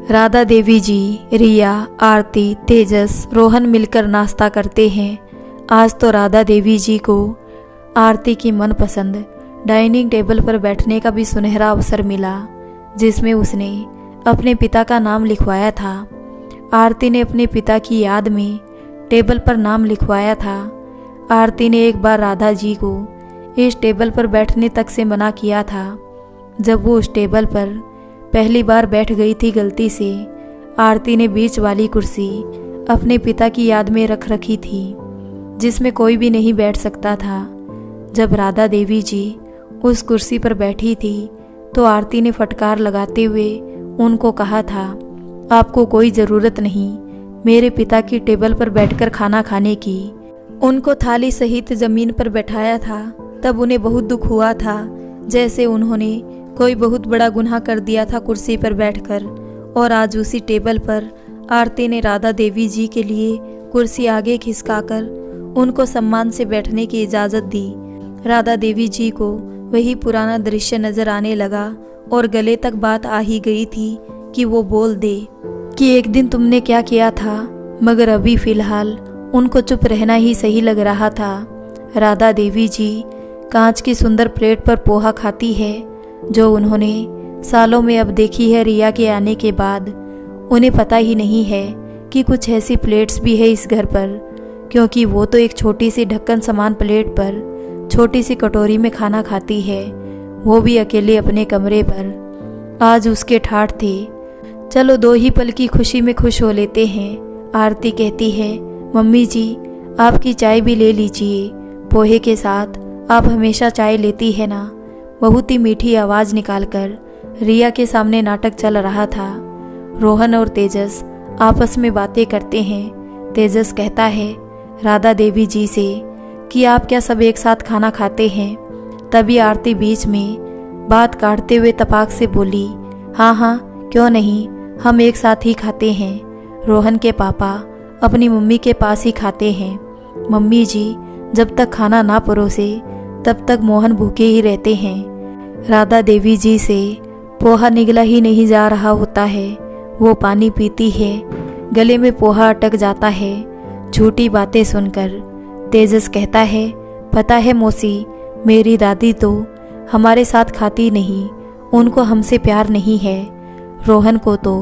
राधा देवी जी, रिया, आरती, तेजस, रोहन मिलकर नाश्ता करते हैं। आज तो राधा देवी जी को आरती की मनपसंद डाइनिंग टेबल पर बैठने का भी सुनहरा अवसर मिला, जिसमें उसने अपने पिता का नाम लिखवाया था। आरती ने अपने पिता की याद में टेबल पर नाम लिखवाया था। आरती ने एक बार राधा जी को इस टेबल पर बैठने तक से मना किया था। जब वो उस टेबल पर पहली बार बैठ गई थी गलती से, आरती ने बीच वाली कुर्सी अपने पिता की याद में रख रखी थी, जिसमें कोई भी नहीं बैठ सकता था। जब राधा देवी जी उस कुर्सी पर बैठी थी तो आरती ने फटकार लगाते हुए उनको कहा था, आपको कोई ज़रूरत नहीं मेरे पिता की टेबल पर बैठकर खाना खाने की। उनको थाली सहित ज़मीन पर बैठाया था। तब उन्हें बहुत दुख हुआ था, जैसे उन्होंने कोई बहुत बड़ा गुनाह कर दिया था कुर्सी पर बैठकर। और आज उसी टेबल पर आरती ने राधा देवी जी के लिए कुर्सी आगे खिसकाकर उनको सम्मान से बैठने की इजाज़त दी। राधा देवी जी को वही पुराना दृश्य नजर आने लगा और गले तक बात आ ही गई थी कि वो बोल दे कि एक दिन तुमने क्या किया था, मगर अभी फ़िलहाल उनको चुप रहना ही सही लग रहा था। राधा देवी जी कांच की सुंदर प्लेट पर पोहा खाती है, जो उन्होंने सालों में अब देखी है रिया के आने के बाद। उन्हें पता ही नहीं है कि कुछ ऐसी प्लेट्स भी है इस घर पर, क्योंकि वो तो एक छोटी सी ढक्कन समान प्लेट पर छोटी सी कटोरी में खाना खाती है, वो भी अकेले अपने कमरे पर। आज उसके ठाठ थे। चलो 2 ही पल की खुशी में खुश हो लेते हैं। आरती कहती है, मम्मी जी आपकी चाय भी ले लीजिए, पोहे के साथ आप हमेशा चाय लेती है ना। बहुत ही मीठी आवाज़ निकालकर रिया के सामने नाटक चल रहा था। रोहन और तेजस आपस में बातें करते हैं। तेजस कहता है राधा देवी जी से कि आप क्या सब एक साथ खाना खाते हैं। तभी आरती बीच में बात काटते हुए तपाक से बोली, हाँ हाँ क्यों नहीं, हम एक साथ ही खाते हैं। रोहन के पापा अपनी मम्मी के पास ही खाते हैं। मम्मी जी जब तक खाना ना परोसे तब तक मोहन भूखे ही रहते हैं। राधा देवी जी से पोहा निगला ही नहीं जा रहा होता है। वो पानी पीती है, गले में पोहा अटक जाता है। झूठी बातें सुनकर तेजस कहता है, पता है मौसी, मेरी दादी तो हमारे साथ खाती नहीं, उनको हमसे प्यार नहीं है। रोहन को तो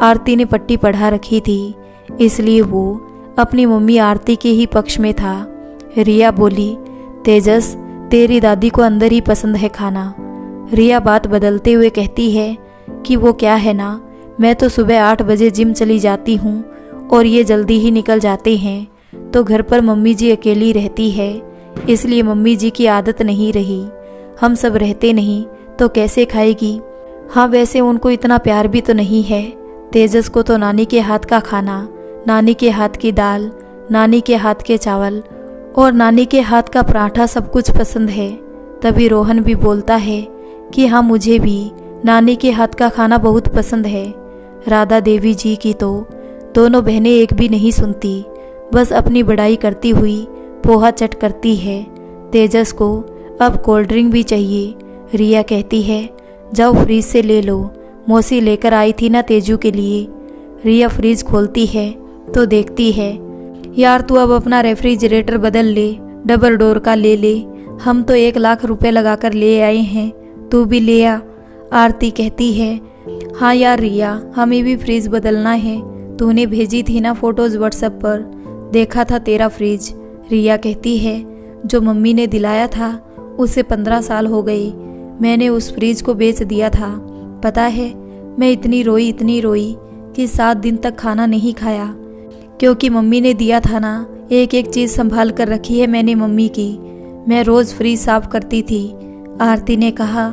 आरती ने पट्टी पढ़ा रखी थी, इसलिए वो अपनी मम्मी आरती के ही पक्ष में था। रिया बोली, तेजस तेरी दादी को अंदर ही पसंद है खाना। रिया बात बदलते हुए कहती है कि वो क्या है ना, मैं तो सुबह 8 बजे जिम चली जाती हूँ और ये जल्दी ही निकल जाते हैं, तो घर पर मम्मी जी अकेली रहती है, इसलिए मम्मी जी की आदत नहीं रही। हम सब रहते नहीं तो कैसे खाएगी। हाँ वैसे उनको इतना प्यार भी तो नहीं है। तेजस को तो नानी के हाथ का खाना, नानी के हाथ की दाल, नानी के हाथ के चावल और नानी के हाथ का पराठा सब कुछ पसंद है। तभी रोहन भी बोलता है कि हाँ मुझे भी नानी के हाथ का खाना बहुत पसंद है। राधा देवी जी की तो दोनों बहनें एक भी नहीं सुनती, बस अपनी बड़ाई करती हुई पोहा चट करती है। तेजस को अब कोल्ड ड्रिंक भी चाहिए। रिया कहती है, जाओ फ्रीज से ले लो, मौसी लेकर आई थी ना तेजू के लिए। रिया फ्रीज खोलती है तो देखती है, यार तू अब अपना रेफ्रिजरेटर बदल ले, डबल डोर का ले ले, हम तो 1 लाख रुपए लगाकर ले आए हैं, तू भी ले आ। आरती कहती है, हाँ यार रिया, हमें भी फ्रिज बदलना है, तूने भेजी थी ना फोटोज़ व्हाट्सएप पर, देखा था तेरा फ्रिज। रिया कहती है, जो मम्मी ने दिलाया था उसे 15 साल हो गए, मैंने उस फ्रिज को बेच दिया था। पता है मैं इतनी रोई कि 7 दिन तक खाना नहीं खाया, क्योंकि मम्मी ने दिया था ना, एक एक चीज़ संभाल कर रखी है मैंने मम्मी की, मैं रोज़ फ्रिज साफ करती थी। आरती ने कहा,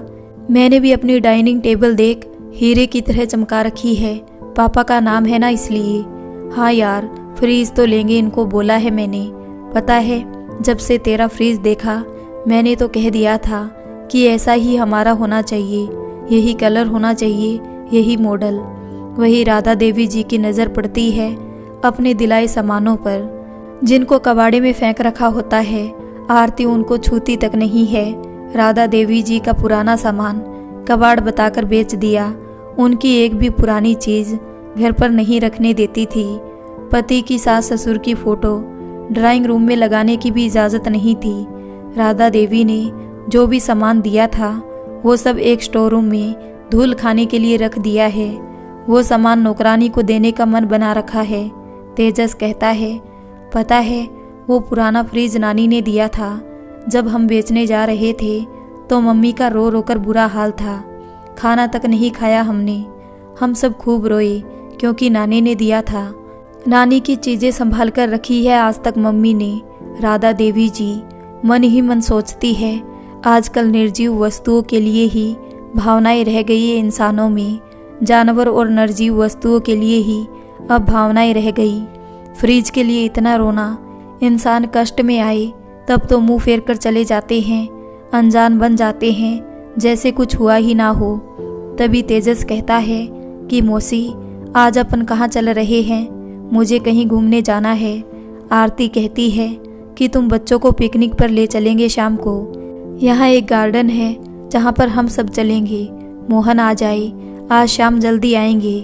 मैंने भी अपनी डाइनिंग टेबल देख हीरे की तरह चमका रखी है, पापा का नाम है ना इसलिए। हाँ यार फ्रीज तो लेंगे, इनको बोला है मैंने। पता है जब से तेरा फ्रीज देखा मैंने तो कह दिया था कि ऐसा ही हमारा होना चाहिए, यही कलर होना चाहिए, यही मॉडल। वही राधा देवी जी की नज़र पड़ती है अपने दिलाए सामानों पर, जिनको कबाड़े में फेंक रखा होता है। आरती उनको छूती तक नहीं है। राधा देवी जी का पुराना सामान कबाड़ बताकर बेच दिया। उनकी एक भी पुरानी चीज़ घर पर नहीं रखने देती थी। पति की सास ससुर की फ़ोटो ड्राइंग रूम में लगाने की भी इजाज़त नहीं थी। राधा देवी ने जो भी सामान दिया था वो सब एक स्टोर रूम में धूल खाने के लिए रख दिया है। वो सामान नौकरानी को देने का मन बना रखा है। तेजस कहता है, पता है वो पुराना फ्रिज नानी ने दिया था। जब हम बेचने जा रहे थे तो मम्मी का रो रो कर बुरा हाल था, खाना तक नहीं खाया हमने। हम सब खूब रोए क्योंकि नानी ने दिया था। नानी की चीज़ें संभाल कर रखी है आज तक मम्मी ने। राधा देवी जी मन ही मन सोचती है, आजकल निर्जीव वस्तुओं के लिए ही भावनाएं रह गई है इंसानों में, जानवर और निर्जीव वस्तुओं के लिए ही अब भावनाएं रह गई। फ्रिज के लिए इतना रोना, इंसान कष्ट में आए तब तो मुंह फेर कर चले जाते हैं, अनजान बन जाते हैं, जैसे कुछ हुआ ही ना हो। तभी तेजस कहता है कि मौसी आज अपन कहाँ चल रहे हैं? मुझे कहीं घूमने जाना है। आरती कहती है कि तुम बच्चों को पिकनिक पर ले चलेंगे शाम को। यहाँ एक गार्डन है जहाँ पर हम सब चलेंगे। मोहन आ जाए, आज शाम जल्दी आएंगे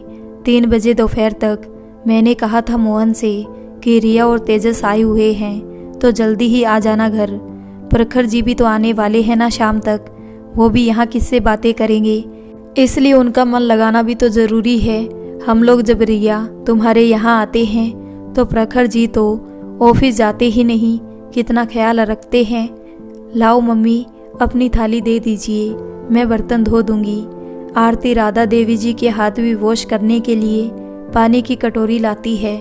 3 बजे दोपहर तक। मैंने कहा था मोहन से कि रिया और तेजस आए हुए हैं तो जल्दी ही आ जाना घर। प्रखर जी भी तो आने वाले हैं ना शाम तक, वो भी यहाँ किससे बातें करेंगे, इसलिए उनका मन लगाना भी तो ज़रूरी है। हम लोग जब रिया तुम्हारे यहाँ आते हैं तो प्रखर जी तो ऑफिस जाते ही नहीं, कितना ख्याल रखते हैं। लाओ मम्मी अपनी थाली दे दीजिए, मैं बर्तन धो दूंगी। आरती राधा देवी जी के हाथ भी वॉश करने के लिए पानी की कटोरी लाती है।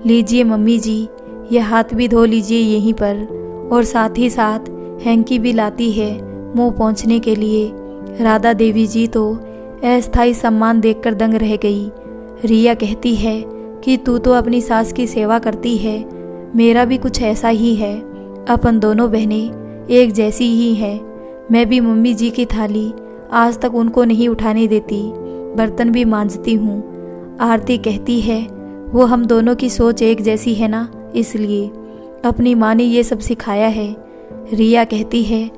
लीजिए मम्मी जी, ये हाथ भी धो लीजिए यहीं पर, और साथ ही साथ हैंकी भी लाती है मुंह पोंछने के लिए। राधा देवी जी तो अस्थायी सम्मान देखकर दंग रह गई। रिया कहती है कि तू तो अपनी सास की सेवा करती है, मेरा भी कुछ ऐसा ही है। अपन दोनों बहनें एक जैसी ही हैं। मैं भी मम्मी जी की थाली आज तक उनको नहीं उठाने देती, बर्तन भी मांजती हूँ। आरती कहती है वो हम दोनों की सोच एक जैसी है ना, इसलिए अपनी माँ ने ये सब सिखाया है। रिया कहती है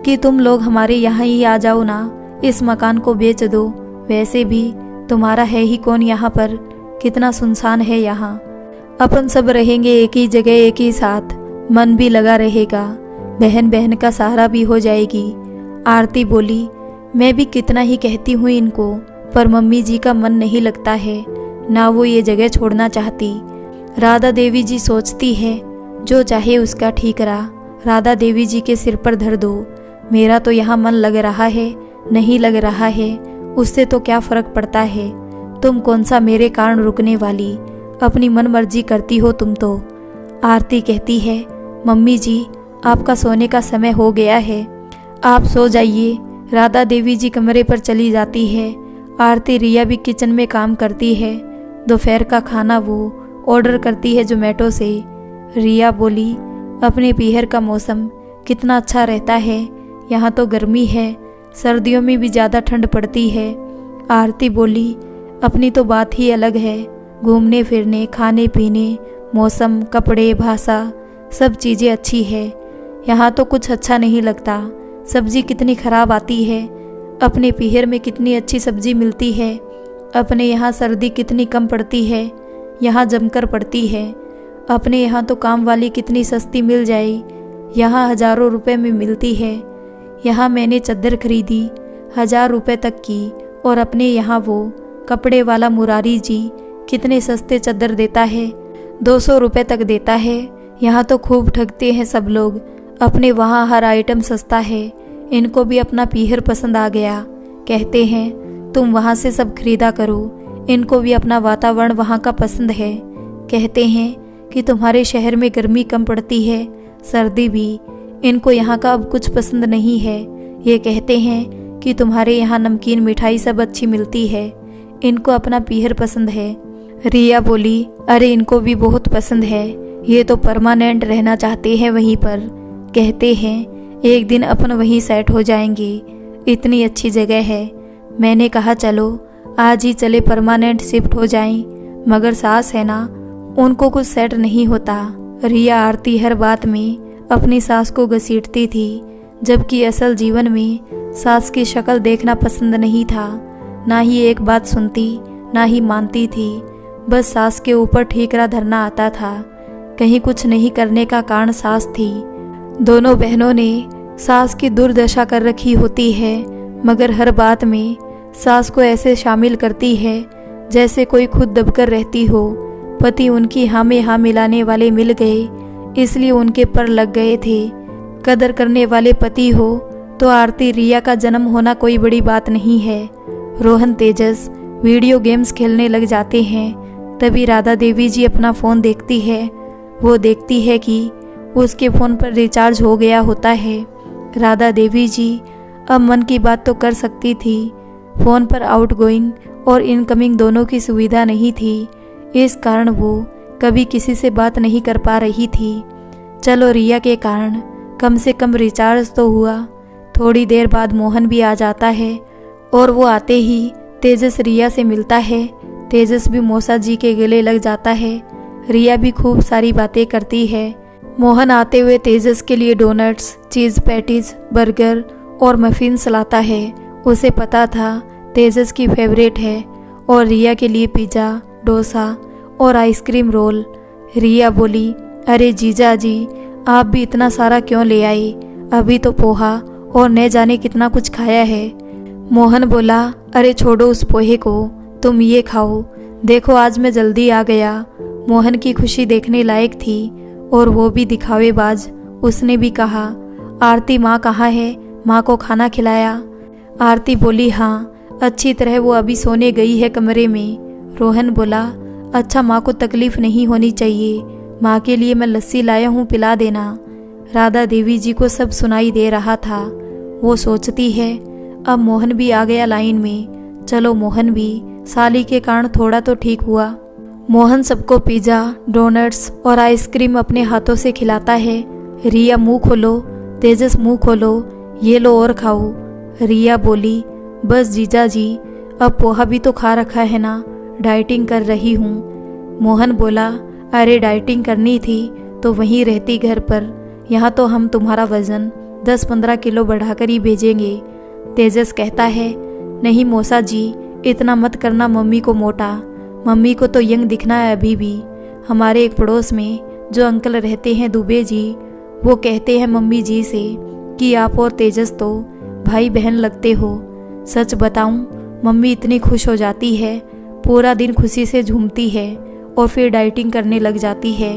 कि तुम लोग हमारे यहाँ ही आ जाओ ना, इस मकान को बेच दो। वैसे भी तुम्हारा है ही कौन यहाँ पर, कितना सुनसान है यहाँ। अपन सब रहेंगे एक ही जगह एक ही साथ, मन भी लगा रहेगा, बहन बहन का सहारा भी हो जाएगी। आरती बोली मैं भी कितना ही कहती हूँ इनको, पर मम्मी जी का मन नहीं लगता है, ना वो ये जगह छोड़ना चाहती। राधा देवी जी सोचती है जो चाहे उसका ठीक रहा, राधा देवी जी के सिर पर धर दो। मेरा तो यहाँ मन लग रहा है, नहीं लग रहा है, उससे तो क्या फर्क पड़ता है। तुम कौन सा मेरे कारण रुकने वाली, अपनी मन मर्जी करती हो तुम तो। आरती कहती है मम्मी जी आपका सोने का समय हो गया है, आप सो जाइए। राधा देवी जी कमरे पर चली जाती है। आरती रिया भी किचन में काम करती है। दोपहर का खाना वो ऑर्डर करती है जोमेटो से। रिया बोली अपने पीहर का मौसम कितना अच्छा रहता है, यहाँ तो गर्मी है, सर्दियों में भी ज़्यादा ठंड पड़ती है। आरती बोली अपनी तो बात ही अलग है, घूमने फिरने, खाने पीने, मौसम, कपड़े, भाषा, सब चीज़ें अच्छी है। यहाँ तो कुछ अच्छा नहीं लगता, सब्जी कितनी ख़राब आती है। अपने पीहर में कितनी अच्छी सब्जी मिलती है, अपने यहाँ सर्दी कितनी कम पड़ती है, यहाँ जमकर पड़ती है। अपने यहाँ तो काम वाली कितनी सस्ती मिल जाए, यहाँ हज़ारों रुपए में मिलती है। यहाँ मैंने चादर खरीदी 1000 रुपये तक की, और अपने यहाँ वो कपड़े वाला मुरारी जी कितने सस्ते चादर देता है, 200 रुपये तक देता है। यहाँ तो खूब ठगते हैं सब लोग, अपने वहाँ हर आइटम सस्ता है। इनको भी अपना पीहर पसंद आ गया, कहते हैं तुम वहाँ से सब खरीदा करो। इनको भी अपना वातावरण वहाँ का पसंद है, कहते हैं कि तुम्हारे शहर में गर्मी कम पड़ती है, सर्दी भी। इनको यहाँ का अब कुछ पसंद नहीं है, ये कहते हैं कि तुम्हारे यहाँ नमकीन मिठाई सब अच्छी मिलती है। इनको अपना पीहर पसंद है। रिया बोली अरे इनको भी बहुत पसंद है, ये तो परमानेंट रहना चाहते हैं वहीं पर। कहते हैं एक दिन अपन वहीं सेट हो जाएंगे, इतनी अच्छी जगह है। मैंने कहा चलो आज ही चले परमानेंट शिफ्ट हो जाएं, मगर सास है ना, उनको कुछ सेट नहीं होता। रिया आरती हर बात में अपनी सास को घसीटती थी, जबकि असल जीवन में सास की शक्ल देखना पसंद नहीं था। ना ही एक बात सुनती, ना ही मानती थी, बस सास के ऊपर ठीकरा धरना आता था। कहीं कुछ नहीं करने का कारण सास थी। दोनों बहनों ने सास की दुर्दशा कर रखी होती है, मगर हर बात में सास को ऐसे शामिल करती है जैसे कोई खुद दबकर रहती हो। पति उनकी हाँ में हाँ मिलाने वाले मिल गए, इसलिए उनके पर लग गए थे। कदर करने वाले पति हो तो आरती रिया का जन्म होना कोई बड़ी बात नहीं है। रोहन तेजस वीडियो गेम्स खेलने लग जाते हैं। तभी राधा देवी जी अपना फ़ोन देखती है। वो देखती है कि उसके फ़ोन पर रिचार्ज हो गया होता है। राधा देवी जी अब मन की बात तो कर सकती थी, फ़ोन पर आउटगोइंग और इनकमिंग दोनों की सुविधा नहीं थी, इस कारण वो कभी किसी से बात नहीं कर पा रही थी। चलो रिया के कारण कम से कम रिचार्ज तो हुआ। थोड़ी देर बाद मोहन भी आ जाता है, और वो आते ही तेजस रिया से मिलता है तेजस भी मौसा जी के गले लग जाता है। रिया भी खूब सारी बातें करती है। मोहन आते हुए तेजस के लिए डोनट्स, चीज़ पैटीज, बर्गर और मफिन्स लाता है। उसे पता था तेजस की फेवरेट है। और रिया के लिए पिज़्ज़ा, डोसा और आइसक्रीम रोल। रिया बोली, अरे जीजा जी, आप भी इतना सारा क्यों ले आई? अभी तो पोहा और न जाने कितना कुछ खाया है। मोहन बोला, अरे छोड़ो उस पोहे को, तुम ये खाओ, देखो आज मैं जल्दी आ गया। मोहन की खुशी देखने लायक थी और वो भी दिखावेबाज। उसने भी कहा, आरती माँ कहाँ है? माँ को खाना खिलाया? आरती बोली, हाँ अच्छी तरह, वो अभी सोने गई है कमरे में। रोहन बोला, अच्छा माँ को तकलीफ़ नहीं होनी चाहिए, माँ के लिए मैं लस्सी लाया हूँ, पिला देना। राधा देवी जी को सब सुनाई दे रहा था। वो सोचती है, अब मोहन भी आ गया लाइन में, चलो मोहन भी साली के कारण थोड़ा तो ठीक हुआ। मोहन सबको पिज़्ज़ा, डोनट्स और आइसक्रीम अपने हाथों से खिलाता है। रिया मुंह खोलो, तेजस मुंह खोलो, ये लो और खाओ। रिया बोली, बस जीजा जी, अब पोहा भी तो खा रखा है ना, डाइटिंग कर रही हूँ। मोहन बोला, अरे डाइटिंग करनी थी तो वहीं रहती घर पर, यहाँ तो हम तुम्हारा वज़न 10-15 किलो बढ़ाकर ही भेजेंगे। तेजस कहता है, नहीं मौसा जी, इतना मत करना मम्मी को मोटा, मम्मी को तो यंग दिखना है अभी भी। हमारे एक पड़ोस में जो अंकल रहते हैं दुबे जी, वो कहते हैं मम्मी जी से कि आप और तेजस तो भाई बहन लगते हो। सच बताऊं, मम्मी इतनी खुश हो जाती है, पूरा दिन खुशी से झूमती है और फिर डाइटिंग करने लग जाती है।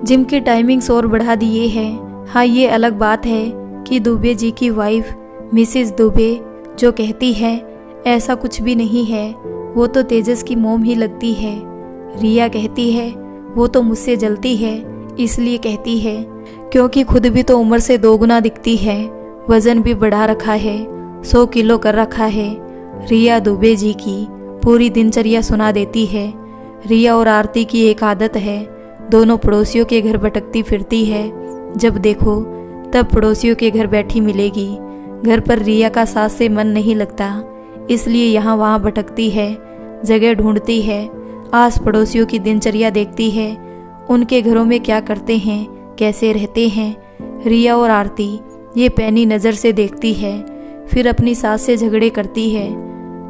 जिम की टाइमिंग्स और बढ़ा दिए हैं। हाँ, ये अलग बात है कि दुबे जी की वाइफ मिसिस दुबे जो कहती है ऐसा कुछ भी नहीं है, वो तो तेजस की मोम ही लगती है। रिया कहती है, वो तो मुझसे जलती है इसलिए कहती है, क्योंकि खुद भी तो उम्र से 2 गुना दिखती है, वज़न भी बढ़ा रखा है, 100 किलो कर रखा है। रिया दुबे जी की पूरी दिनचर्या सुना देती है। रिया और आरती की एक आदत है, दोनों पड़ोसियों के घर भटकती फिरती है। जब देखो तब पड़ोसियों के घर बैठी मिलेगी। घर पर रिया का सास से मन नहीं लगता, इसलिए यहाँ वहाँ भटकती है, जगह ढूंढती है, आस पड़ोसियों की दिनचर्या देखती है, उनके घरों में क्या करते हैं, कैसे रहते हैं। रिया और आरती ये पैनी नज़र से देखती है, फिर अपनी सास से झगड़े करती है।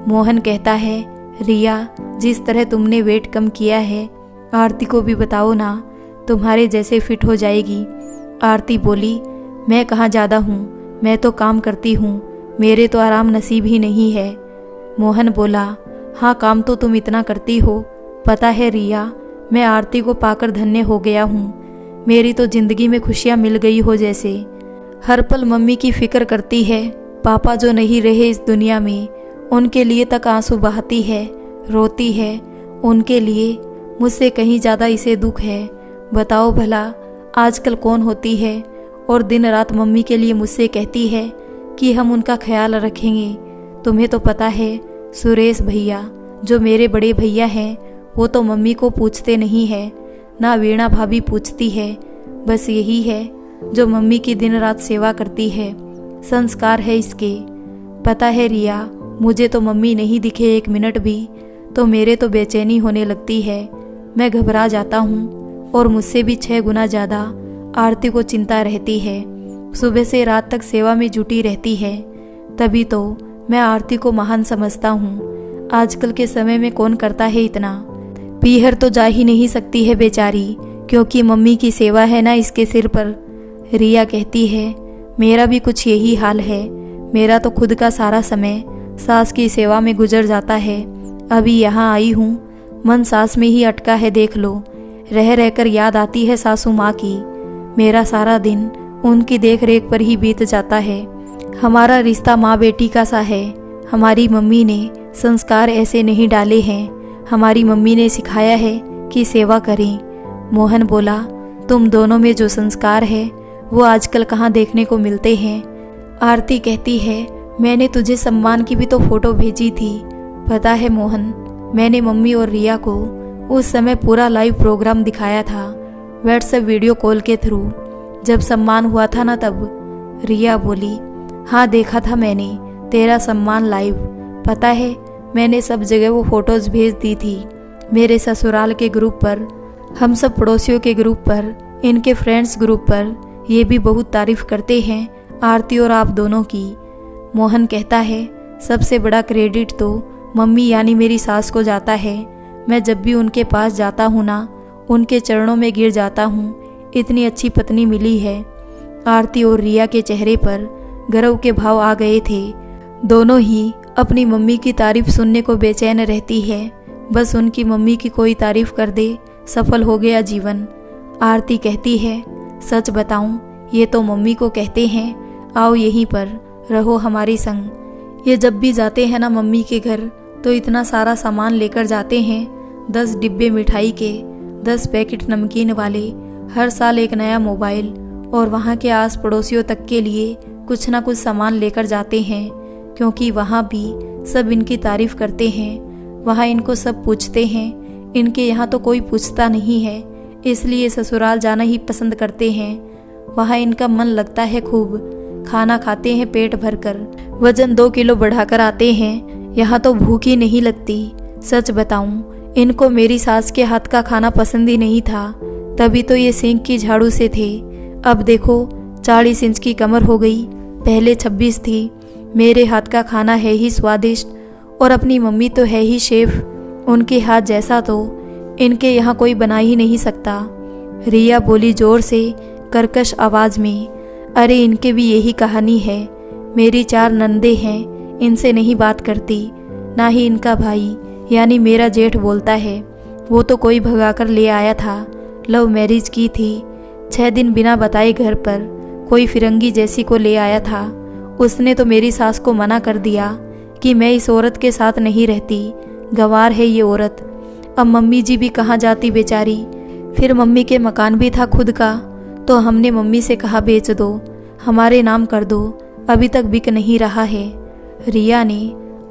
मोहन कहता है, रिया जिस तरह तुमने वेट कम किया है, आरती को भी बताओ ना, तुम्हारे जैसे फिट हो जाएगी। आरती बोली, मैं कहाँ ज़्यादा हूँ, मैं तो काम करती हूँ, मेरे तो आराम नसीब ही नहीं है। मोहन बोला, हाँ काम तो तुम इतना करती हो, पता है रिया, मैं आरती को पाकर धन्य हो गया हूँ, मेरी तो ज़िंदगी में खुशियाँ मिल गई हो जैसे। हर पल मम्मी की फ़िक्र करती है, पापा जो नहीं रहे इस दुनिया में, उनके लिए तक आंसू बहाती है, रोती है उनके लिए। मुझसे कहीं ज़्यादा इसे दुख है। बताओ भला आजकल कौन होती है और दिन रात मम्मी के लिए मुझसे कहती है कि हम उनका ख्याल रखेंगे। तुम्हें तो पता है सुरेश भैया जो मेरे बड़े भैया हैं, वो तो मम्मी को पूछते नहीं है, ना वीणा भाभी पूछती है। बस यही है जो मम्मी की दिन रात सेवा करती है, संस्कार है इसके। पता है रिया, मुझे तो मम्मी नहीं दिखे 1 मिनट भी तो मेरे तो बेचैनी होने लगती है, मैं घबरा जाता हूँ और मुझसे भी 6 गुना ज़्यादा आरती को चिंता रहती है। सुबह से रात तक सेवा में जुटी रहती है, तभी तो मैं आरती को महान समझता हूँ। आजकल के समय में कौन करता है इतना। पीहर तो जा ही नहीं सकती है बेचारी, क्योंकि मम्मी की सेवा है ना इसके सिर पर। रिया कहती है, मेरा भी कुछ यही हाल है, मेरा तो खुद का सारा समय सास की सेवा में गुजर जाता है। अभी यहाँ आई हूँ, मन सास में ही अटका है, देख लो। रह रहकर याद आती है सासू माँ की, मेरा सारा दिन उनकी देख रेख पर ही बीत जाता है। हमारा रिश्ता माँ बेटी का सा है। हमारी मम्मी ने संस्कार ऐसे नहीं डाले हैं, हमारी मम्मी ने सिखाया है कि सेवा करें। मोहन बोला, तुम दोनों में जो संस्कार है वो आजकल कहाँ देखने को मिलते हैं। आरती कहती है, मैंने तुझे सम्मान की भी तो फोटो भेजी थी। पता है मोहन, मैंने मम्मी और रिया को उस समय पूरा लाइव प्रोग्राम दिखाया था, व्हाट्सएप वीडियो कॉल के थ्रू, जब सम्मान हुआ था ना तब। रिया बोली, हाँ देखा था मैंने तेरा सम्मान लाइव। पता है मैंने सब जगह वो फोटोज़ भेज दी थी। मेरे ससुराल के ग्रुप पर, हम सब पड़ोसियों के ग्रुप पर, इनके फ्रेंड्स ग्रुप पर ये भी बहुत तारीफ करते हैं आरती और आप दोनों की। मोहन कहता है, सबसे बड़ा क्रेडिट तो मम्मी यानी मेरी सास को जाता है। मैं जब भी उनके पास जाता हूँ ना, उनके चरणों में गिर जाता हूँ। इतनी अच्छी पत्नी मिली है। आरती और रिया के चेहरे पर गर्व के भाव आ गए थे। दोनों ही अपनी मम्मी की तारीफ सुनने को बेचैन रहती है। बस उनकी मम्मी की कोई तारीफ कर दे, सफल हो गया जीवन। आरती कहती है, सच बताऊं, ये तो मम्मी को कहते हैं, आओ यहीं पर रहो हमारी संग। ये जब भी जाते हैं ना मम्मी के घर तो इतना सारा सामान लेकर जाते हैं, 10 डिब्बे मिठाई के, 10 पैकेट नमकीन वाले, हर साल एक नया मोबाइल, और वहाँ के आस पड़ोसियों तक के लिए कुछ ना कुछ सामान लेकर जाते हैं, क्योंकि वहाँ भी सब इनकी तारीफ करते हैं। वहाँ इनको सब पूछते हैं, इनके यहाँ तो कोई पूछता नहीं है, इसलिए ससुराल जाना ही पसंद करते हैं। वहाँ इनका मन लगता है खूब, खाना खाते हैं पेट भरकर, वजन 2 किलो बढ़ाकर आते हैं। यहाँ तो भूख ही नहीं लगती। सच बताऊं, इनको मेरी सास के हाथ का खाना पसंद ही नहीं था, तभी तो ये सिंक की झाड़ू से थे। अब देखो 40 इंच की कमर हो गई, पहले 26 थी। मेरे हाथ का खाना है ही स्वादिष्ट, और अपनी मम्मी तो है ही शेफ, उनके हाथ जैसा तो इनके यहाँ कोई बना ही नहीं सकता। रिया बोली जोर से, कर्कश आवाज में, अरे इनके भी यही कहानी है। मेरी 4 नंदे हैं, इनसे नहीं बात करती, ना ही इनका भाई यानी मेरा जेठ बोलता है। वो तो कोई भगाकर ले आया था, लव मैरिज की थी। 6 दिन बिना बताए घर पर कोई फिरंगी जैसी को ले आया था। उसने तो मेरी सास को मना कर दिया कि मैं इस औरत के साथ नहीं रहती, गंवार है ये औरत। अब मम्मी जी भी कहाँ जाती बेचारी। फिर मम्मी के मकान भी था खुद का, तो हमने मम्मी से कहा बेच दो, हमारे नाम कर दो, अभी तक बिक नहीं रहा है। रिया ने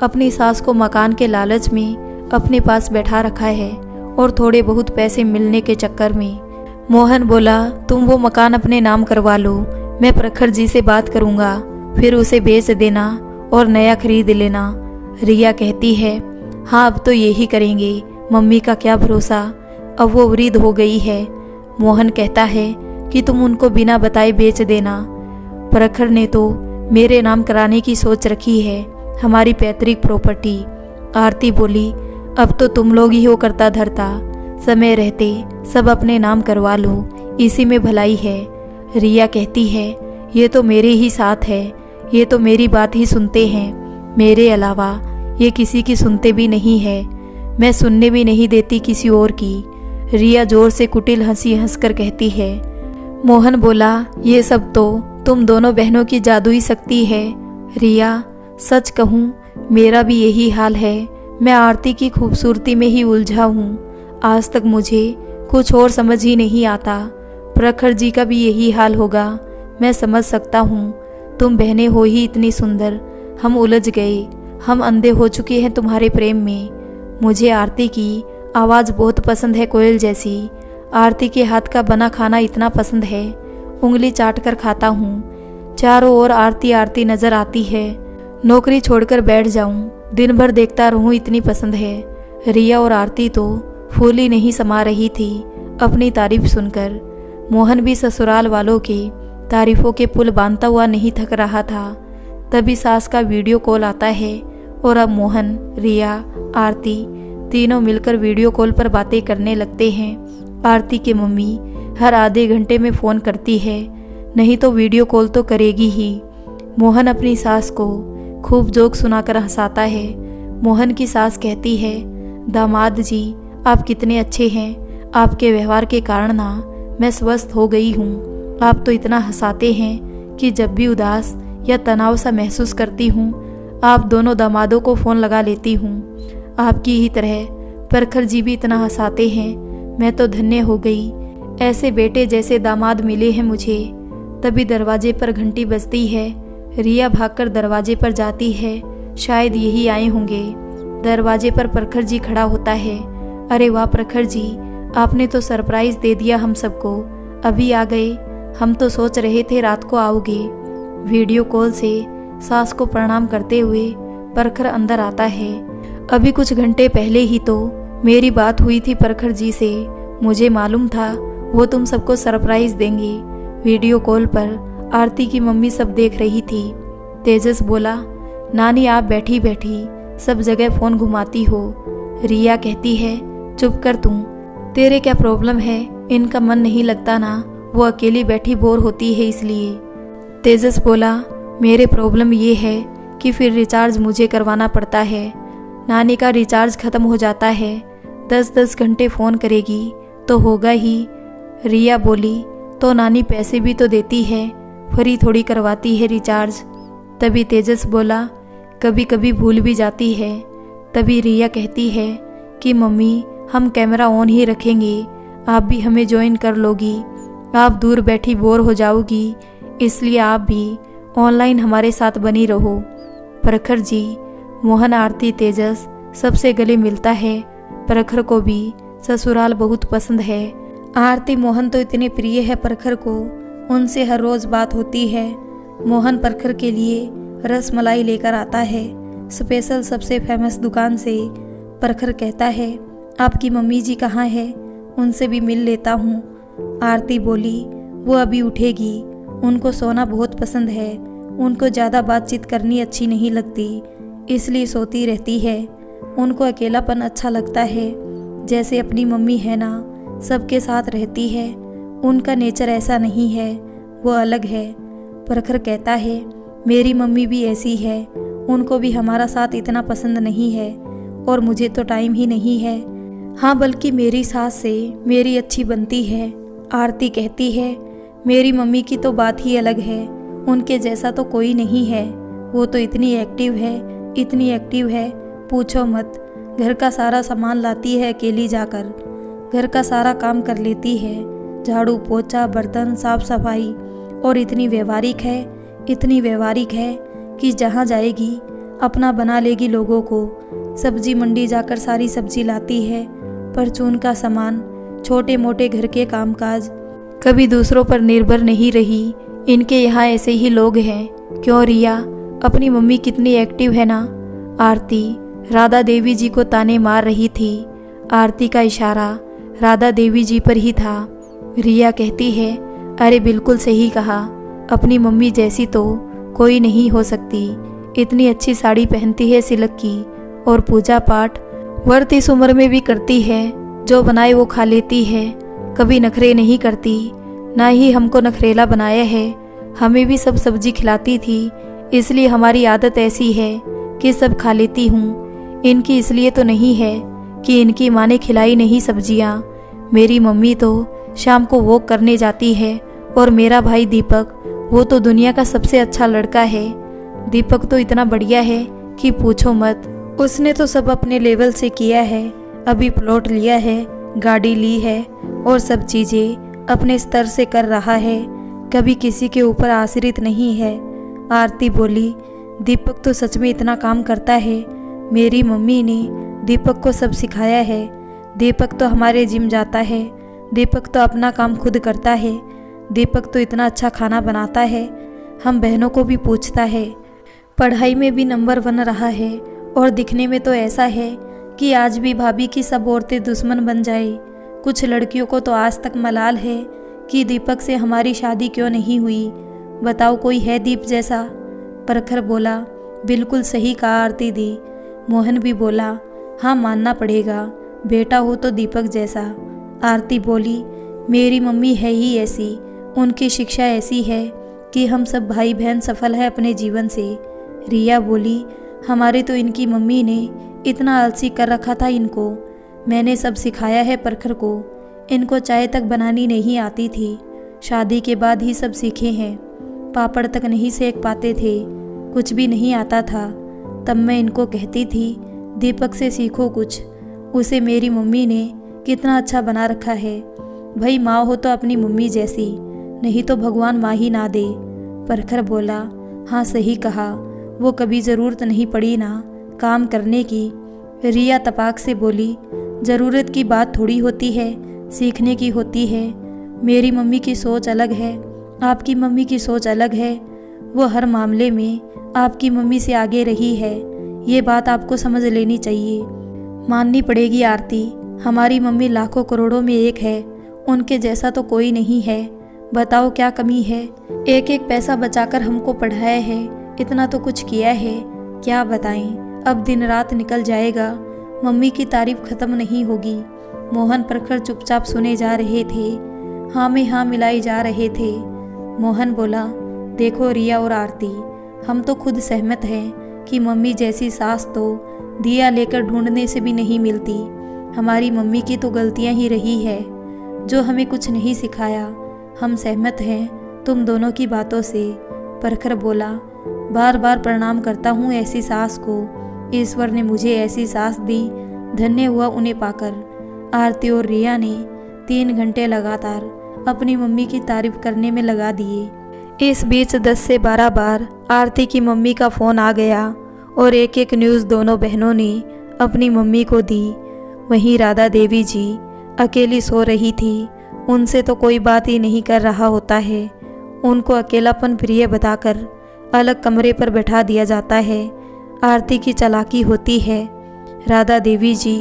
अपनी सास को मकान के लालच में अपने पास बैठा रखा है, और थोड़े बहुत पैसे मिलने के चक्कर में। मोहन बोला, तुम वो मकान अपने नाम करवा लो, मैं प्रखर जी से बात करूँगा, फिर उसे बेच देना और नया खरीद लेना। रिया कहती है, हाँ अब तो यही करेंगे, मम्मी का क्या भरोसा, अब वो वृद्ध हो गई है। मोहन कहता है कि तुम उनको बिना बताए बेच देना। प्रखर ने तो मेरे नाम कराने की सोच रखी है, हमारी पैतृक प्रॉपर्टी। आरती बोली, अब तो तुम लोग ही हो करता धरता, समय रहते सब अपने नाम करवा लो, इसी में भलाई है। रिया कहती है, ये तो मेरे ही साथ है, ये तो मेरी बात ही सुनते हैं, मेरे अलावा ये किसी की सुनते भी नहीं है, मैं सुनने भी नहीं देती किसी और की। रिया जोर से कुटिल हंसी हंसकर कहती है। मोहन बोला, ये सब तो तुम दोनों बहनों की जादुई शक्ति है। रिया, सच कहूँ मेरा भी यही हाल है, मैं आरती की खूबसूरती में ही उलझा हूँ, आज तक मुझे कुछ और समझ ही नहीं आता। प्रखर जी का भी यही हाल होगा, मैं समझ सकता हूँ, तुम बहनें हो ही इतनी सुंदर, हम उलझ गए, हम अंधे हो चुके हैं तुम्हारे प्रेम में। मुझे आरती की आवाज़ बहुत पसंद है, कोयल जैसी। आरती के हाथ का बना खाना इतना पसंद है, उंगली चाट कर खाता हूँ। चारों ओर आरती आरती नजर आती है, नौकरी छोड़कर बैठ जाऊं, दिन भर देखता रहूं, इतनी पसंद है। रिया और आरती तो फूली नहीं समा रही थी अपनी तारीफ सुनकर। मोहन भी ससुराल वालों के तारीफों के पुल बांधता हुआ नहीं थक रहा था। तभी सास का वीडियो कॉल आता है, और अब मोहन, रिया, आरती तीनों मिलकर वीडियो कॉल पर बातें करने लगते हैं। आरती की मम्मी हर आधे घंटे में फ़ोन करती है, नहीं तो वीडियो कॉल तो करेगी ही। मोहन अपनी सास को खूब जोक सुनाकर हंसाता है। मोहन की सास कहती है, दामाद जी आप कितने अच्छे हैं, आपके व्यवहार के कारण ना मैं स्वस्थ हो गई हूँ। आप तो इतना हंसाते हैं कि जब भी उदास या तनाव सा महसूस करती हूँ, आप दोनों दामादों को फ़ोन लगा लेती हूँ। आपकी ही तरह प्रखर जी भी इतना हंसाते हैं, मैं तो धन्य हो गई, ऐसे बेटे जैसे दामाद मिले हैं मुझे। तभी दरवाजे पर घंटी बजती है। रिया भागकर दरवाजे पर जाती है, शायद यही आए होंगे। दरवाजे पर प्रखर जी खड़ा होता है। अरे वाह प्रखर जी, आपने तो सरप्राइज दे दिया हम सबको, अभी आ गए, हम तो सोच रहे थे रात को आओगे। वीडियो कॉल से सास को प्रणाम करते हुए प्रखर अंदर आता है। अभी कुछ घंटे पहले ही तो मेरी बात हुई थी प्रखर जी से, मुझे मालूम था वो तुम सबको सरप्राइज देंगे। वीडियो कॉल पर आरती की मम्मी सब देख रही थी। तेजस बोला, नानी आप बैठी बैठी सब जगह फ़ोन घुमाती हो। रिया कहती है, चुप कर तुम, तेरे क्या प्रॉब्लम है, इनका मन नहीं लगता ना, वो अकेली बैठी बोर होती है इसलिए। तेजस बोला, मेरे प्रॉब्लम ये है कि फिर रिचार्ज मुझे करवाना पड़ता है। नानी का रिचार्ज ख़त्म हो जाता है, 10-10 घंटे फ़ोन करेगी तो होगा ही। रिया बोली, तो नानी पैसे भी तो देती है, फ्री थोड़ी करवाती है रिचार्ज। तभी तेजस बोला, कभी कभी भूल भी जाती है। तभी रिया कहती है कि मम्मी हम कैमरा ऑन ही रखेंगे, आप भी हमें ज्वाइन कर लोगी, आप दूर बैठी बोर हो जाओगी, इसलिए आप भी ऑनलाइन हमारे साथ बनी रहो। प्रखर जी, मोहन, आरती, तेजस सबसे गले मिलता है। प्रखर को भी ससुराल बहुत पसंद है। आरती मोहन तो इतने प्रिय है प्रखर को, उनसे हर रोज़ बात होती है। मोहन प्रखर के लिए रस मलाई लेकर आता है स्पेशल सबसे फेमस दुकान से। प्रखर कहता है, आपकी मम्मी जी कहाँ है, उनसे भी मिल लेता हूँ। आरती बोली, वो अभी उठेगी, उनको सोना बहुत पसंद है, उनको ज़्यादा बातचीत करनी अच्छी नहीं लगती, इसलिए सोती रहती है। उनको अकेलापन अच्छा लगता है, जैसे अपनी मम्मी है ना, सबके साथ रहती है। उनका नेचर ऐसा नहीं है, वो अलग है। प्रखर कहता है, मेरी मम्मी भी ऐसी है, उनको भी हमारा साथ इतना पसंद नहीं है, और मुझे तो टाइम ही नहीं है। हाँ, बल्कि मेरी सास से मेरी अच्छी बनती है। आरती कहती है, मेरी मम्मी की तो बात ही अलग है, उनके जैसा तो कोई नहीं है, वो तो इतनी एक्टिव है, इतनी एक्टिव है, पूछो मत। घर का सारा सामान लाती है अकेली जाकर, घर का सारा काम कर लेती है, झाड़ू पोछा बर्तन साफ सफाई, और इतनी व्यवहारिक है, इतनी व्यवहारिक है कि जहाँ जाएगी अपना बना लेगी लोगों को। सब्जी मंडी जाकर सारी सब्जी लाती है, परचून का सामान, छोटे मोटे घर के कामकाज, कभी दूसरों पर निर्भर नहीं रही। इनके यहाँ ऐसे ही लोग हैं, क्यों रिया, अपनी मम्मी कितनी एक्टिव है ना। आरती राधा देवी जी को ताने मार रही थी। आरती का इशारा राधा देवी जी पर ही था। रिया कहती है, अरे बिल्कुल सही कहा, अपनी मम्मी जैसी तो कोई नहीं हो सकती, इतनी अच्छी साड़ी पहनती है सिल्क की, और पूजा पाठ व्रत इस उम्र में भी करती है, जो बनाए वो खा लेती है, कभी नखरे नहीं करती, ना ही हमको नखरेला बनाया है। हमें भी सब सब्जी खिलाती थी, इसलिए हमारी आदत ऐसी है कि सब खा लेती हूँ। इनकी इसलिए तो नहीं है कि इनकी माँ ने खिलाई नहीं सब्जियाँ। मेरी मम्मी तो शाम को वॉक करने जाती है, और मेरा भाई दीपक, वो तो दुनिया का सबसे अच्छा लड़का है। दीपक तो इतना बढ़िया है कि पूछो मत, उसने तो सब अपने लेवल से किया है, अभी प्लॉट लिया है, गाड़ी ली है, और सब चीज़ें अपने स्तर से कर रहा है, कभी किसी के ऊपर आश्रित नहीं है। आरती बोली, दीपक तो सच में इतना काम करता है, मेरी मम्मी ने दीपक को सब सिखाया है। दीपक तो हमारे जिम जाता है, दीपक तो अपना काम खुद करता है, दीपक तो इतना अच्छा खाना बनाता है, हम बहनों को भी पूछता है, पढ़ाई में भी नंबर 1 रहा है, और दिखने में तो ऐसा है कि आज भी भाभी की सब औरतें दुश्मन बन जाए। कुछ लड़कियों को तो आज तक मलाल है कि दीपक से हमारी शादी क्यों नहीं हुई, बताओ कोई है दीप जैसा। प्रखर बोला, बिल्कुल सही कहा आरती दी। मोहन भी बोला, हाँ मानना पड़ेगा, बेटा हो तो दीपक जैसा। आरती बोली, मेरी मम्मी है ही ऐसी, उनकी शिक्षा ऐसी है कि हम सब भाई बहन सफल है अपने जीवन से। रिया बोली, हमारे तो इनकी मम्मी ने इतना आलसी कर रखा था इनको, मैंने सब सिखाया है प्रखर को, इनको चाय तक बनानी नहीं आती थी, शादी के बाद ही सब सीखे हैं, पापड़ तक नहीं सेक पाते थे, कुछ भी नहीं आता था। तब मैं इनको कहती थी, दीपक से सीखो कुछ, उसे मेरी मम्मी ने कितना अच्छा बना रखा है। भाई माँ हो तो अपनी मम्मी जैसी, नहीं तो भगवान माँ ही ना दे। प्रखर बोला, हाँ सही कहा, वो कभी ज़रूरत नहीं पड़ी ना काम करने की। रिया तपाक से बोली, ज़रूरत की बात थोड़ी होती है, सीखने की होती है। मेरी मम्मी की सोच अलग है, आपकी मम्मी की सोच अलग है, वो हर मामले में आपकी मम्मी से आगे रही है, ये बात आपको समझ लेनी चाहिए। माननी पड़ेगी आरती, हमारी मम्मी लाखों करोड़ों में एक है, उनके जैसा तो कोई नहीं है। बताओ क्या कमी है? एक एक पैसा बचाकर हमको पढ़ाया है, इतना तो कुछ किया है, क्या बताएं। अब दिन रात निकल जाएगा, मम्मी की तारीफ खत्म नहीं होगी। मोहन प्रखर चुपचाप सुने जा रहे थे, हाँ में हाँ मिलाई जा रहे थे। मोहन बोला, देखो रिया और आरती, हम तो खुद सहमत हैं कि मम्मी जैसी सास तो दिया लेकर ढूंढने से भी नहीं मिलती। हमारी मम्मी की तो गलतियां ही रही है, जो हमें कुछ नहीं सिखाया। हम सहमत हैं तुम दोनों की बातों से। प्रखर बोला, बार बार प्रणाम करता हूँ ऐसी सास को, ईश्वर ने मुझे ऐसी सास दी, धन्य हुआ उन्हें पाकर। आरती और रिया ने 3 घंटे लगातार अपनी मम्मी की तारीफ करने में लगा दिए। इस बीच 10 से 12 बार आरती की मम्मी का फ़ोन आ गया और एक एक न्यूज़ दोनों बहनों ने अपनी मम्मी को दी। वहीं राधा देवी जी अकेली सो रही थी, उनसे तो कोई बात ही नहीं कर रहा होता है। उनको अकेलापन प्रिय बताकर अलग कमरे पर बैठा दिया जाता है। आरती की चालाकी होती है। राधा देवी जी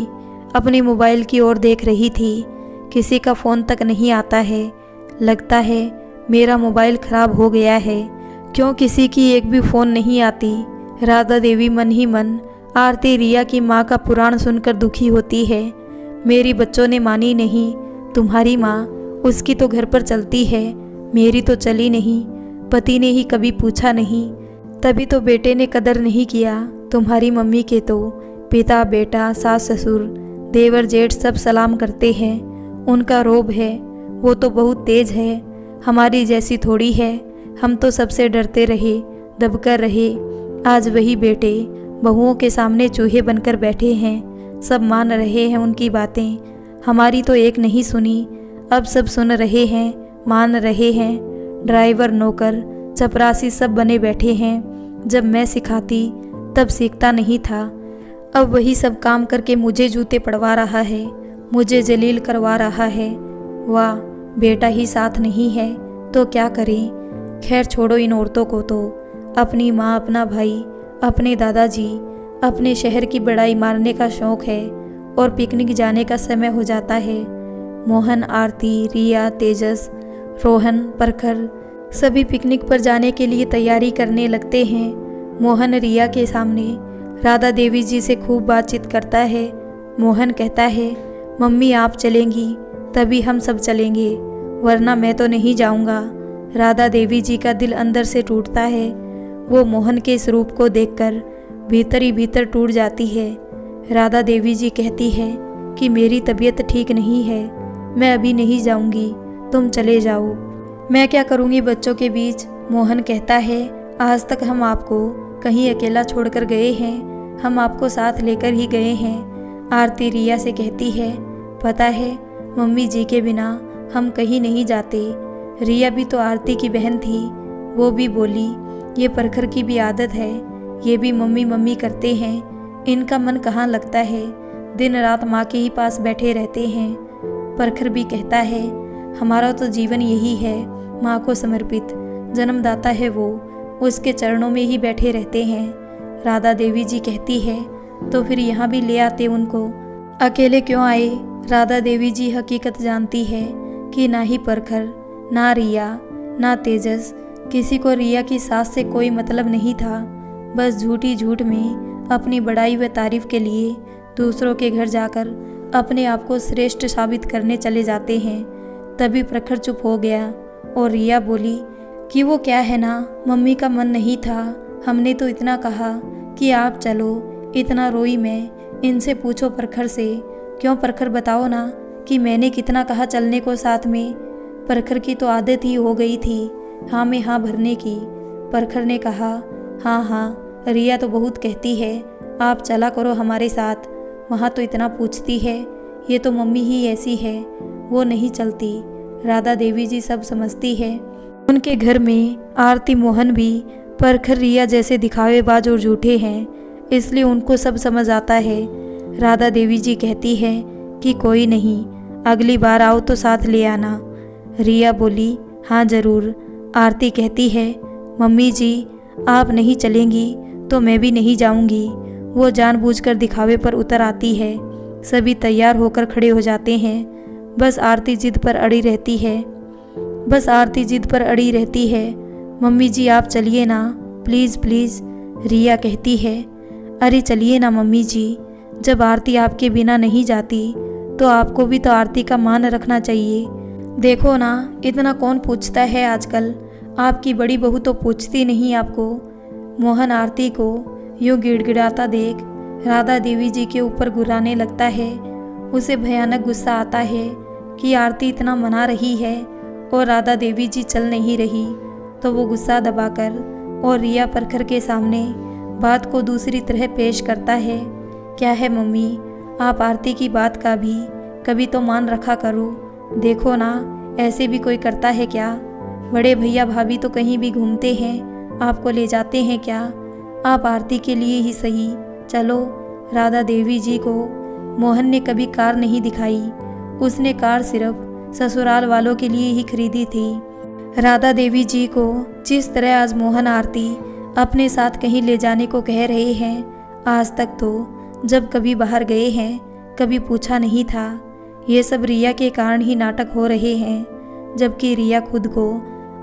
अपने मोबाइल की ओर देख रही थी, किसी का फ़ोन तक नहीं आता है। लगता है मेरा मोबाइल ख़राब हो गया है, क्यों किसी की एक भी फ़ोन नहीं आती। राधा देवी मन ही मन आरती रिया की माँ का पुराण सुनकर दुखी होती है। मेरी बच्चों ने मानी नहीं, तुम्हारी माँ, उसकी तो घर पर चलती है, मेरी तो चली नहीं। पति ने ही कभी पूछा नहीं, तभी तो बेटे ने कदर नहीं किया। तुम्हारी मम्मी के तो पिता बेटा सास ससुर देवर जेठ सब सलाम करते हैं। उनका रोब है, वो तो बहुत तेज है, हमारी जैसी थोड़ी है। हम तो सबसे डरते रहे, दबकर रहे। आज वही बेटे बहुओं के सामने चूहे बनकर बैठे हैं, सब मान रहे हैं उनकी बातें। हमारी तो एक नहीं सुनी, अब सब सुन रहे हैं, मान रहे हैं। ड्राइवर नौकर चपरासी सब बने बैठे हैं। जब मैं सिखाती तब सीखता नहीं था, अब वही सब काम करके मुझे जूते पड़वा रहा है, मुझे जलील करवा रहा है। वाह, बेटा ही साथ नहीं है तो क्या करें। खैर छोड़ो इन औरतों को तो, अपनी माँ, अपना भाई, अपने दादाजी, अपने शहर की बड़ाई मारने का शौक़ है और पिकनिक जाने का समय हो जाता है। मोहन, आरती, रिया, तेजस, रोहन, प्रखर सभी पिकनिक पर जाने के लिए तैयारी करने लगते हैं। मोहन रिया के सामने राधा देवी जी से खूब बातचीत करता है। मोहन कहता है, मम्मी आप चलेंगी तभी हम सब चलेंगे, वरना मैं तो नहीं जाऊंगा। राधा देवी जी का दिल अंदर से टूटता है। वो मोहन के इस रूप को देखकर भीतर ही भीतर टूट जाती है। राधा देवी जी कहती है कि मेरी तबीयत ठीक नहीं है, मैं अभी नहीं जाऊंगी, तुम चले जाओ। मैं क्या करूंगी बच्चों के बीच? मोहन कहता है, आज तक हम आपको कहीं अकेला छोड़कर गए हैं, हम आपको साथ लेकर ही गए हैं। आरती रिया से कहती है, पता है मम्मी जी के बिना हम कहीं नहीं जाते। रिया भी तो आरती की बहन थी, वो भी बोली, ये प्रखर की भी आदत है, ये भी मम्मी मम्मी करते हैं, इनका मन कहाँ लगता है, दिन रात माँ के ही पास बैठे रहते हैं। प्रखर भी कहता है, हमारा तो जीवन यही है, माँ को समर्पित, जन्मदाता है वो, उसके चरणों में ही बैठे रहते हैं। राधा देवी जी कहती है, तो फिर यहाँ भी ले आते उनको, अकेले क्यों आए? राधा देवी जी हकीकत जानती है कि ना ही प्रखर, ना रिया, ना तेजस, किसी को रिया की सास से कोई मतलब नहीं था। बस झूठी झूठ में अपनी बड़ाई व तारीफ के लिए दूसरों के घर जाकर अपने आप को श्रेष्ठ साबित करने चले जाते हैं। तभी प्रखर चुप हो गया और रिया बोली कि वो क्या है ना, मम्मी का मन नहीं था, हमने तो इतना कहा कि आप चलो, इतना रोई मैं। इनसे पूछो प्रखर से, क्यों प्रखर बताओ ना कि मैंने कितना कहा चलने को साथ में। प्रखर की तो आदत ही हो गई थी हाँ में हाँ भरने की। प्रखर ने कहा, हाँ हाँ रिया तो बहुत कहती है, आप चला करो हमारे साथ, वहाँ तो इतना पूछती है, ये तो मम्मी ही ऐसी है, वो नहीं चलती। राधा देवी जी सब समझती है। उनके घर में आरती मोहन भी प्रखर रिया जैसे दिखावेबाज और झूठे हैं, इसलिए उनको सब समझ आता है। राधा देवी जी कहती है कि कोई नहीं, अगली बार आओ तो साथ ले आना। रिया बोली, हाँ ज़रूर। आरती कहती है, मम्मी जी आप नहीं चलेंगी तो मैं भी नहीं जाऊंगी। वो जानबूझकर दिखावे पर उतर आती है। सभी तैयार होकर खड़े हो जाते हैं। बस आरती जिद पर अड़ी रहती है। मम्मी जी आप चलिए ना, प्लीज़ प्लीज़, रिया कहती है। अरे चलिए ना मम्मी जी, जब आरती आपके बिना नहीं जाती तो आपको भी तो आरती का मान रखना चाहिए। देखो ना, इतना कौन पूछता है आजकल, आपकी बड़ी बहू तो पूछती नहीं आपको। मोहन आरती को यूँ गिड़गिड़ाता देख राधा देवी जी के ऊपर गुर्राने लगता है। उसे भयानक गुस्सा आता है कि आरती इतना मना रही है और राधा देवी जी चल नहीं रही, तो वो गुस्सा दबाकर और रिया परखर के सामने बात को दूसरी तरह पेश करता है। क्या है मम्मी, आप आरती की बात का भी कभी तो मान रखा करो। देखो ना, ऐसे भी कोई करता है क्या? बड़े भैया भाभी तो कहीं भी घूमते हैं, आपको ले जाते हैं क्या? आप आरती के लिए ही सही चलो। राधा देवी जी को मोहन ने कभी कार नहीं दिखाई, उसने कार सिर्फ ससुराल वालों के लिए ही खरीदी थी। राधा देवी जी को जिस तरह आज मोहन आरती अपने साथ कहीं ले जाने को कह रहे हैं, आज तक तो जब कभी बाहर गए हैं कभी पूछा नहीं था। ये सब रिया के कारण ही नाटक हो रहे हैं, जबकि रिया खुद को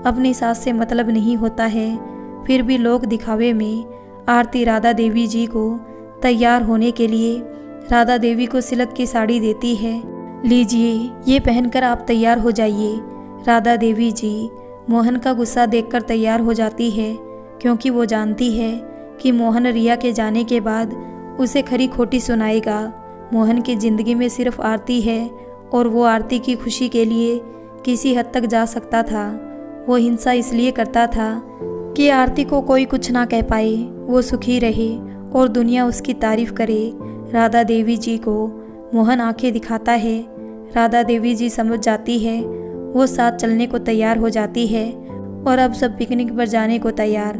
अपनी सास से मतलब नहीं होता है। फिर भी लोग दिखावे में आरती राधा देवी जी को तैयार होने के लिए राधा देवी को सिल्क की साड़ी देती है। लीजिए, ये पहनकर आप तैयार हो जाइए। राधा देवी जी मोहन का गुस्सा देखकर तैयार हो जाती है, क्योंकि वो जानती है कि मोहन रिया के जाने के बाद उसे खरी खोटी सुनाएगा। मोहन की ज़िंदगी में सिर्फ आरती है और वो आरती की खुशी के लिए किसी हद तक जा सकता था। वो हिंसा इसलिए करता था कि आरती को कोई कुछ ना कह पाए, वो सुखी रहे और दुनिया उसकी तारीफ करे। राधा देवी जी को मोहन आंखें दिखाता है। राधा देवी जी समझ जाती है, वो साथ चलने को तैयार हो जाती है और अब सब पिकनिक पर जाने को तैयार।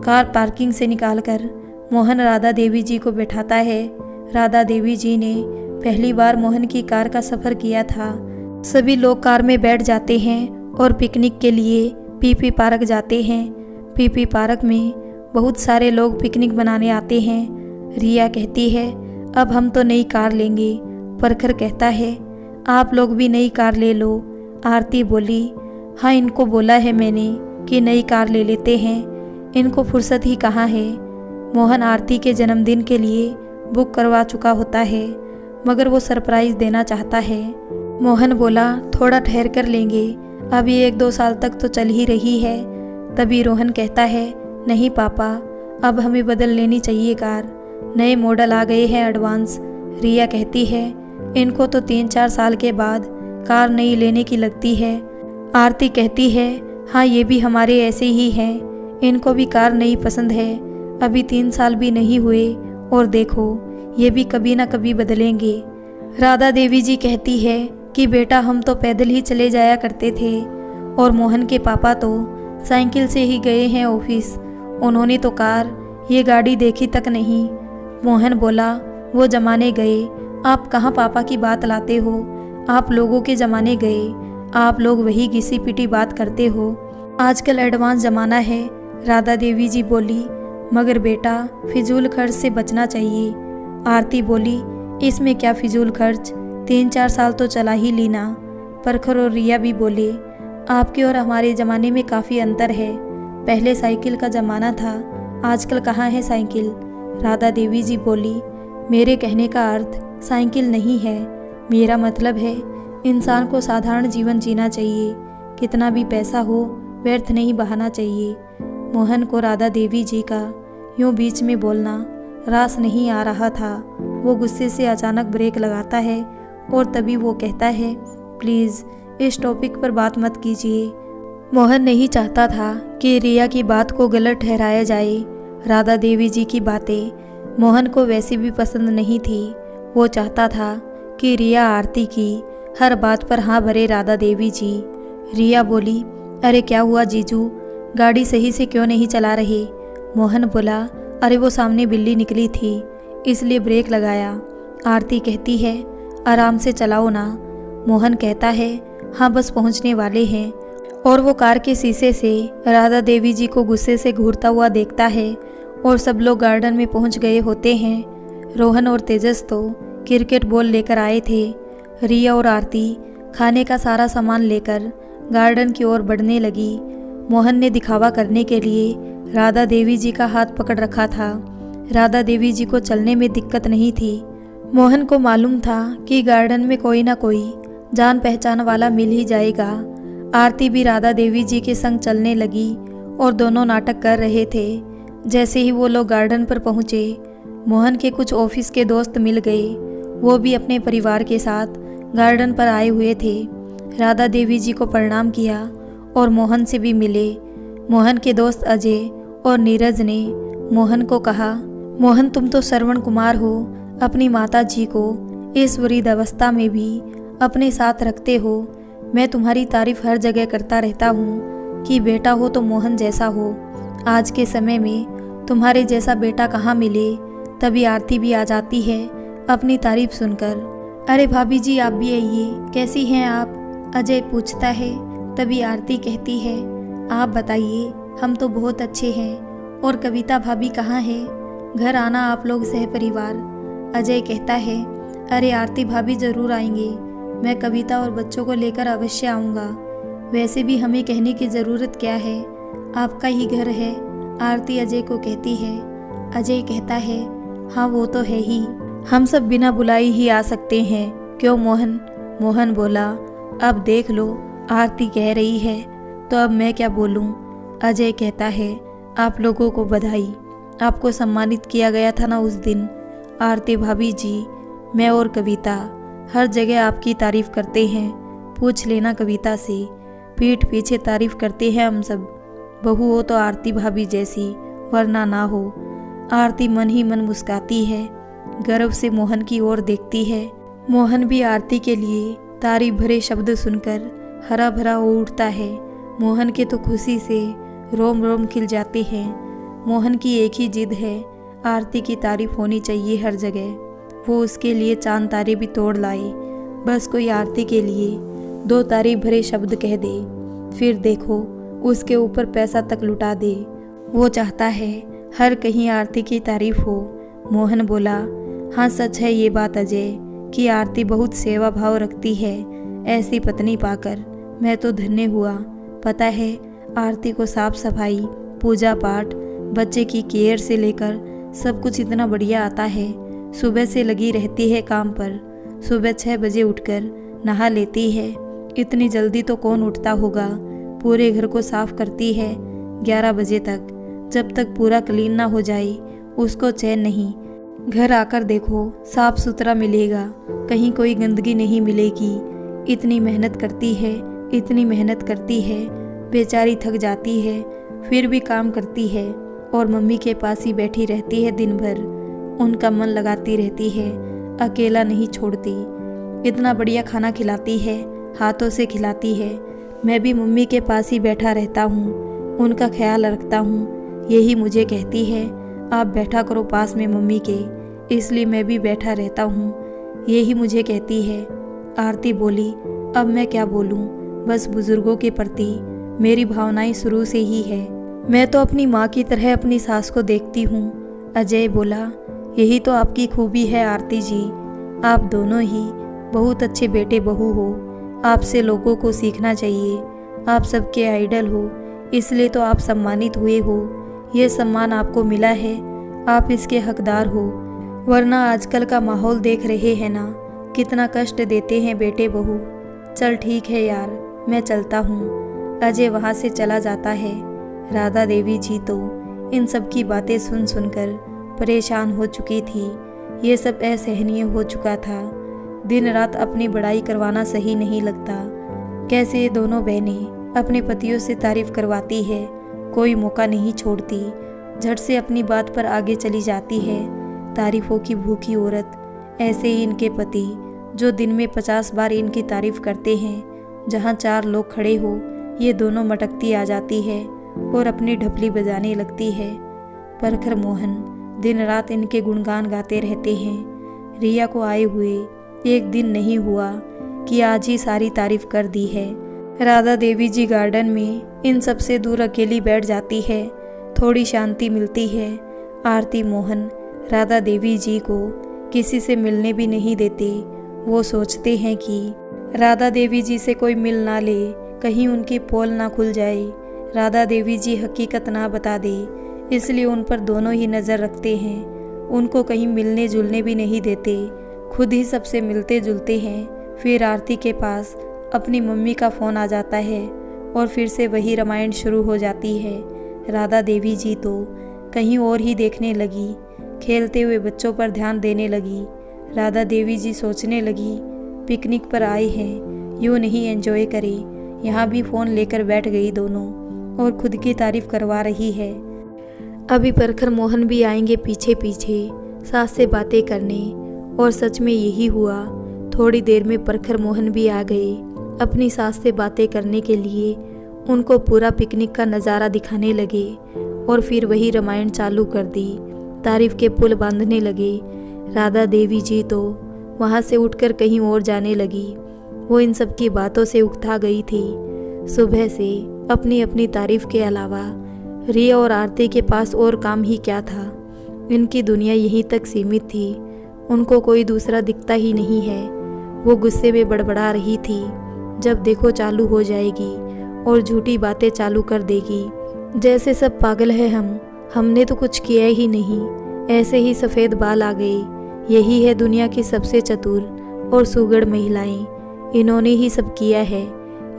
कार पार्किंग से निकालकर मोहन राधा देवी जी को बैठाता है। राधा देवी जी ने पहली बार मोहन की कार का सफ़र किया था। सभी लोग कार में बैठ जाते हैं और पिकनिक के लिए पीपी पार्क जाते हैं। पीपी पार्क में बहुत सारे लोग पिकनिक बनाने आते हैं। रिया कहती है, अब हम तो नई कार लेंगे। परखर कहता है, आप लोग भी नई कार ले लो। आरती बोली, हाँ इनको बोला है मैंने कि नई कार ले लेते हैं, इनको फुर्सत ही कहाँ है। मोहन आरती के जन्मदिन के लिए बुक करवा चुका होता है, मगर वो सरप्राइज़ देना चाहता है। मोहन बोला, थोड़ा ठहर कर लेंगे, अभी 1-2 साल तक तो चल ही रही है। तभी रोहन कहता है, नहीं पापा, अब हमें बदल लेनी चाहिए कार, नए मॉडल आ गए हैं एडवांस। रिया कहती है, इनको तो 3-4 साल के बाद कार नई लेने की लगती है। आरती कहती है, हाँ ये भी हमारे ऐसे ही हैं, इनको भी कार नई पसंद है। अभी 3 साल भी नहीं हुए और देखो ये भी कभी ना कभी बदलेंगे। राधा देवी जी कहती है कि बेटा हम तो पैदल ही चले जाया करते थे और मोहन के पापा तो साइकिल से ही गए हैं ऑफिस, उन्होंने तो कार ये गाड़ी देखी तक नहीं। मोहन बोला, वो ज़माने गए, आप कहाँ पापा की बात लाते हो, आप लोगों के ज़माने गए, आप लोग वही घिसी पिटी बात करते हो, आजकल एडवांस ज़माना है। राधा देवी जी बोली, मगर बेटा फिजूल खर्च से बचना चाहिए। आरती बोली, इसमें क्या फिजूल खर्च, 3-4 साल तो चला ही लेना। परखर और रिया भी बोले, आपके और हमारे ज़माने में काफ़ी अंतर है, पहले साइकिल का ज़माना था, आजकल कहाँ है साइकिल। राधा देवी जी बोली, मेरे कहने का अर्थ साइकिल नहीं है, मेरा मतलब है इंसान को साधारण जीवन जीना चाहिए, कितना भी पैसा हो व्यर्थ नहीं बहाना चाहिए। मोहन को राधा देवी जी का यूँ बीच में बोलना रास नहीं आ रहा था। वो गुस्से से अचानक ब्रेक लगाता है और तभी वो कहता है, प्लीज़ इस टॉपिक पर बात मत कीजिए। मोहन नहीं चाहता था कि रिया की बात को गलत ठहराया जाए। राधा देवी जी की बातें मोहन को वैसे भी पसंद नहीं थी। वो चाहता था कि रिया आरती की हर बात पर हाँ भरे राधा देवी जी। रिया बोली, अरे क्या हुआ जीजू, गाड़ी सही से क्यों नहीं चला रहे। मोहन बोला, अरे वो सामने बिल्ली निकली थी इसलिए ब्रेक लगाया। आरती कहती है, आराम से चलाओ ना। मोहन कहता है, हाँ बस पहुंचने वाले हैं। और वो कार के शीशे से राधा देवी जी को गुस्से से घूरता हुआ देखता है और सब लोग गार्डन में पहुंच गए होते हैं। रोहन और तेजस तो क्रिकेट बॉल लेकर आए थे। रिया और आरती खाने का सारा सामान लेकर गार्डन की ओर बढ़ने लगी। मोहन ने दिखावा करने के लिए राधा देवी जी का हाथ पकड़ रखा था। राधा देवी जी को चलने में दिक्कत नहीं थी। मोहन को मालूम था कि गार्डन में कोई ना कोई जान पहचान वाला मिल ही जाएगा। आरती भी राधा देवी जी के संग चलने लगी और दोनों नाटक कर रहे थे। जैसे ही वो लोग गार्डन पर पहुँचे, मोहन के कुछ ऑफिस के दोस्त मिल गए। वो भी अपने परिवार के साथ गार्डन पर आए हुए थे। राधा देवी जी को प्रणाम किया और मोहन से भी मिले। मोहन के दोस्त अजय और नीरज ने मोहन को कहा, मोहन तुम तो श्रवण कुमार हो, अपनी माता जी को इस वृद्ध अवस्था में भी अपने साथ रखते हो। मैं तुम्हारी तारीफ हर जगह करता रहता हूँ कि बेटा हो तो मोहन जैसा हो। आज के समय में तुम्हारे जैसा बेटा कहाँ मिले। तभी आरती भी आ जाती है अपनी तारीफ सुनकर। अरे भाभी जी आप भी आइए, कैसी हैं आप? अजय पूछता है। तभी आरती कहती है, आप बताइए, हम तो बहुत अच्छे हैं। और कविता भाभी कहाँ है? घर आना आप लोग सह परिवार। अजय कहता है, अरे आरती भाभी ज़रूर आएंगे, मैं कविता और बच्चों को लेकर अवश्य आऊँगा। वैसे भी हमें कहने की ज़रूरत क्या है, आपका ही घर है। आरती अजय को कहती है। अजय कहता है, हाँ वो तो है ही, हम सब बिना बुलाए ही आ सकते हैं, क्यों मोहन? मोहन बोला, अब देख लो, आरती कह रही है तो अब मैं क्या बोलूं? अजय कहता है, आप लोगों को बधाई, आपको सम्मानित किया गया था ना उस दिन। आरती भाभी जी, मैं और कविता हर जगह आपकी तारीफ करते हैं, पूछ लेना कविता से, पीठ पीछे तारीफ करते हैं हम सब। बहू हो तो आरती भाभी जैसी, वरना ना हो। आरती मन ही मन मुस्काती है, गर्व से मोहन की ओर देखती है। मोहन भी आरती के लिए तारीफ भरे शब्द सुनकर हरा भरा हो उठता है। मोहन के तो खुशी से रोम रोम खिल जाते हैं। मोहन की एक ही जिद है, आरती की तारीफ होनी चाहिए हर जगह। वो उसके लिए चांद तारे भी तोड़ लाए, बस कोई आरती के लिए 2 तारीफ भरे शब्द कह दे, फिर देखो उसके ऊपर पैसा तक लुटा दे। वो चाहता है हर कहीं आरती की तारीफ हो। मोहन बोला, हाँ सच है ये बात अजय कि आरती बहुत सेवा भाव रखती है। ऐसी पत्नी पाकर मैं तो धन्य हुआ। पता है आरती को साफ सफाई, पूजा पाठ, बच्चे की केयर से लेकर सब कुछ इतना बढ़िया आता है। सुबह से लगी रहती है काम पर। सुबह 6 बजे उठकर नहा लेती है। इतनी जल्दी तो कौन उठता होगा। पूरे घर को साफ करती है 11 बजे तक। जब तक पूरा क्लीन ना हो जाए उसको चैन नहीं। घर आकर देखो साफ सुथरा मिलेगा, कहीं कोई गंदगी नहीं मिलेगी। इतनी मेहनत करती है, इतनी मेहनत करती है, बेचारी थक जाती है फिर भी काम करती है और मम्मी के पास ही बैठी रहती है दिन भर। उनका मन लगाती रहती है, अकेला नहीं छोड़ती। इतना बढ़िया खाना खिलाती है, हाथों से खिलाती है। मैं भी मम्मी के पास ही बैठा रहता हूँ, उनका ख्याल रखता हूँ। यही मुझे कहती है, आप बैठा करो पास में मम्मी के, इसलिए मैं भी बैठा रहता हूँ। यही मुझे कहती है। आरती बोली, अब मैं क्या बोलूँ, बस बुजुर्गों के प्रति मेरी भावनाएं शुरू से ही है। मैं तो अपनी माँ की तरह अपनी सास को देखती हूँ। अजय बोला, यही तो आपकी खूबी है आरती जी, आप दोनों ही बहुत अच्छे बेटे बहू हो। आपसे लोगों को सीखना चाहिए, आप सबके आइडल हो, इसलिए तो आप सम्मानित हुए हो। ये सम्मान आपको मिला है, आप इसके हकदार हो। वरना आजकल का माहौल देख रहे हैं ना, कितना कष्ट देते हैं बेटे बहू। चल ठीक है यार, मैं चलता हूँ। अजय वहाँ से चला जाता है। राधा देवी जी तो इन सब की बातें सुन सुनकर परेशान हो चुकी थी। ये सब असहनीय हो चुका था। दिन रात अपनी बड़ाई करवाना सही नहीं लगता। कैसे ये दोनों बहनें अपने पतियों से तारीफ करवाती है, कोई मौका नहीं छोड़ती, झट से अपनी बात पर आगे चली जाती है। तारीफों की भूखी औरत। ऐसे ही इनके पति जो दिन में 50 बार इनकी तारीफ करते हैं। जहाँ 4 लोग खड़े हो, ये दोनों मटकती आ जाती है और अपनी ढपली बजाने लगती है। परखर मोहन दिन रात इनके गुणगान गाते रहते हैं। रिया को आए हुए 1 दिन नहीं हुआ कि आज ही सारी तारीफ कर दी है। राधा देवी जी गार्डन में इन सब से दूर अकेली बैठ जाती है, थोड़ी शांति मिलती है। आरती मोहन राधा देवी जी को किसी से मिलने भी नहीं देते। वो सोचते हैं कि राधा देवी जी से कोई मिल ना ले, कहीं उनकी पोल ना खुल जाए, राधा देवी जी हकीकत ना बता दे, इसलिए उन पर दोनों ही नज़र रखते हैं। उनको कहीं मिलने जुलने भी नहीं देते, खुद ही सबसे मिलते जुलते हैं। फिर आरती के पास अपनी मम्मी का फ़ोन आ जाता है और फिर से वही रामायण शुरू हो जाती है। राधा देवी जी तो कहीं और ही देखने लगी, खेलते हुए बच्चों पर ध्यान देने लगी। राधा देवी जी सोचने लगी, पिकनिक पर आए हैं, यूँ नहीं एंजॉय करें। यहाँ भी फ़ोन लेकर बैठ गई दोनों और खुद की तारीफ करवा रही है। अभी प्रखर मोहन भी आएंगे पीछे पीछे सास से बातें करने, और सच में यही हुआ। थोड़ी देर में प्रखर मोहन भी आ गए अपनी सास से बातें करने के लिए। उनको पूरा पिकनिक का नज़ारा दिखाने लगे और फिर वही रामायण चालू कर दी, तारीफ के पुल बांधने लगे। राधा देवी जी तो वहाँ से उठकर कहीं और जाने लगी। वो इन सब की बातों से उकता गई थी। सुबह से अपनी अपनी तारीफ के अलावा रिया और आरती के पास और काम ही क्या था। इनकी दुनिया यहीं तक सीमित थी, उनको कोई दूसरा दिखता ही नहीं है। वो गुस्से में बड़बड़ा रही थी, जब देखो चालू हो जाएगी और झूठी बातें चालू कर देगी, जैसे सब पागल है हमने तो कुछ किया ही नहीं, ऐसे ही सफ़ेद बाल आ गए। यही है दुनिया की सबसे चतुर और सुगढ़ महिलाएं, इन्होंने ही सब किया है,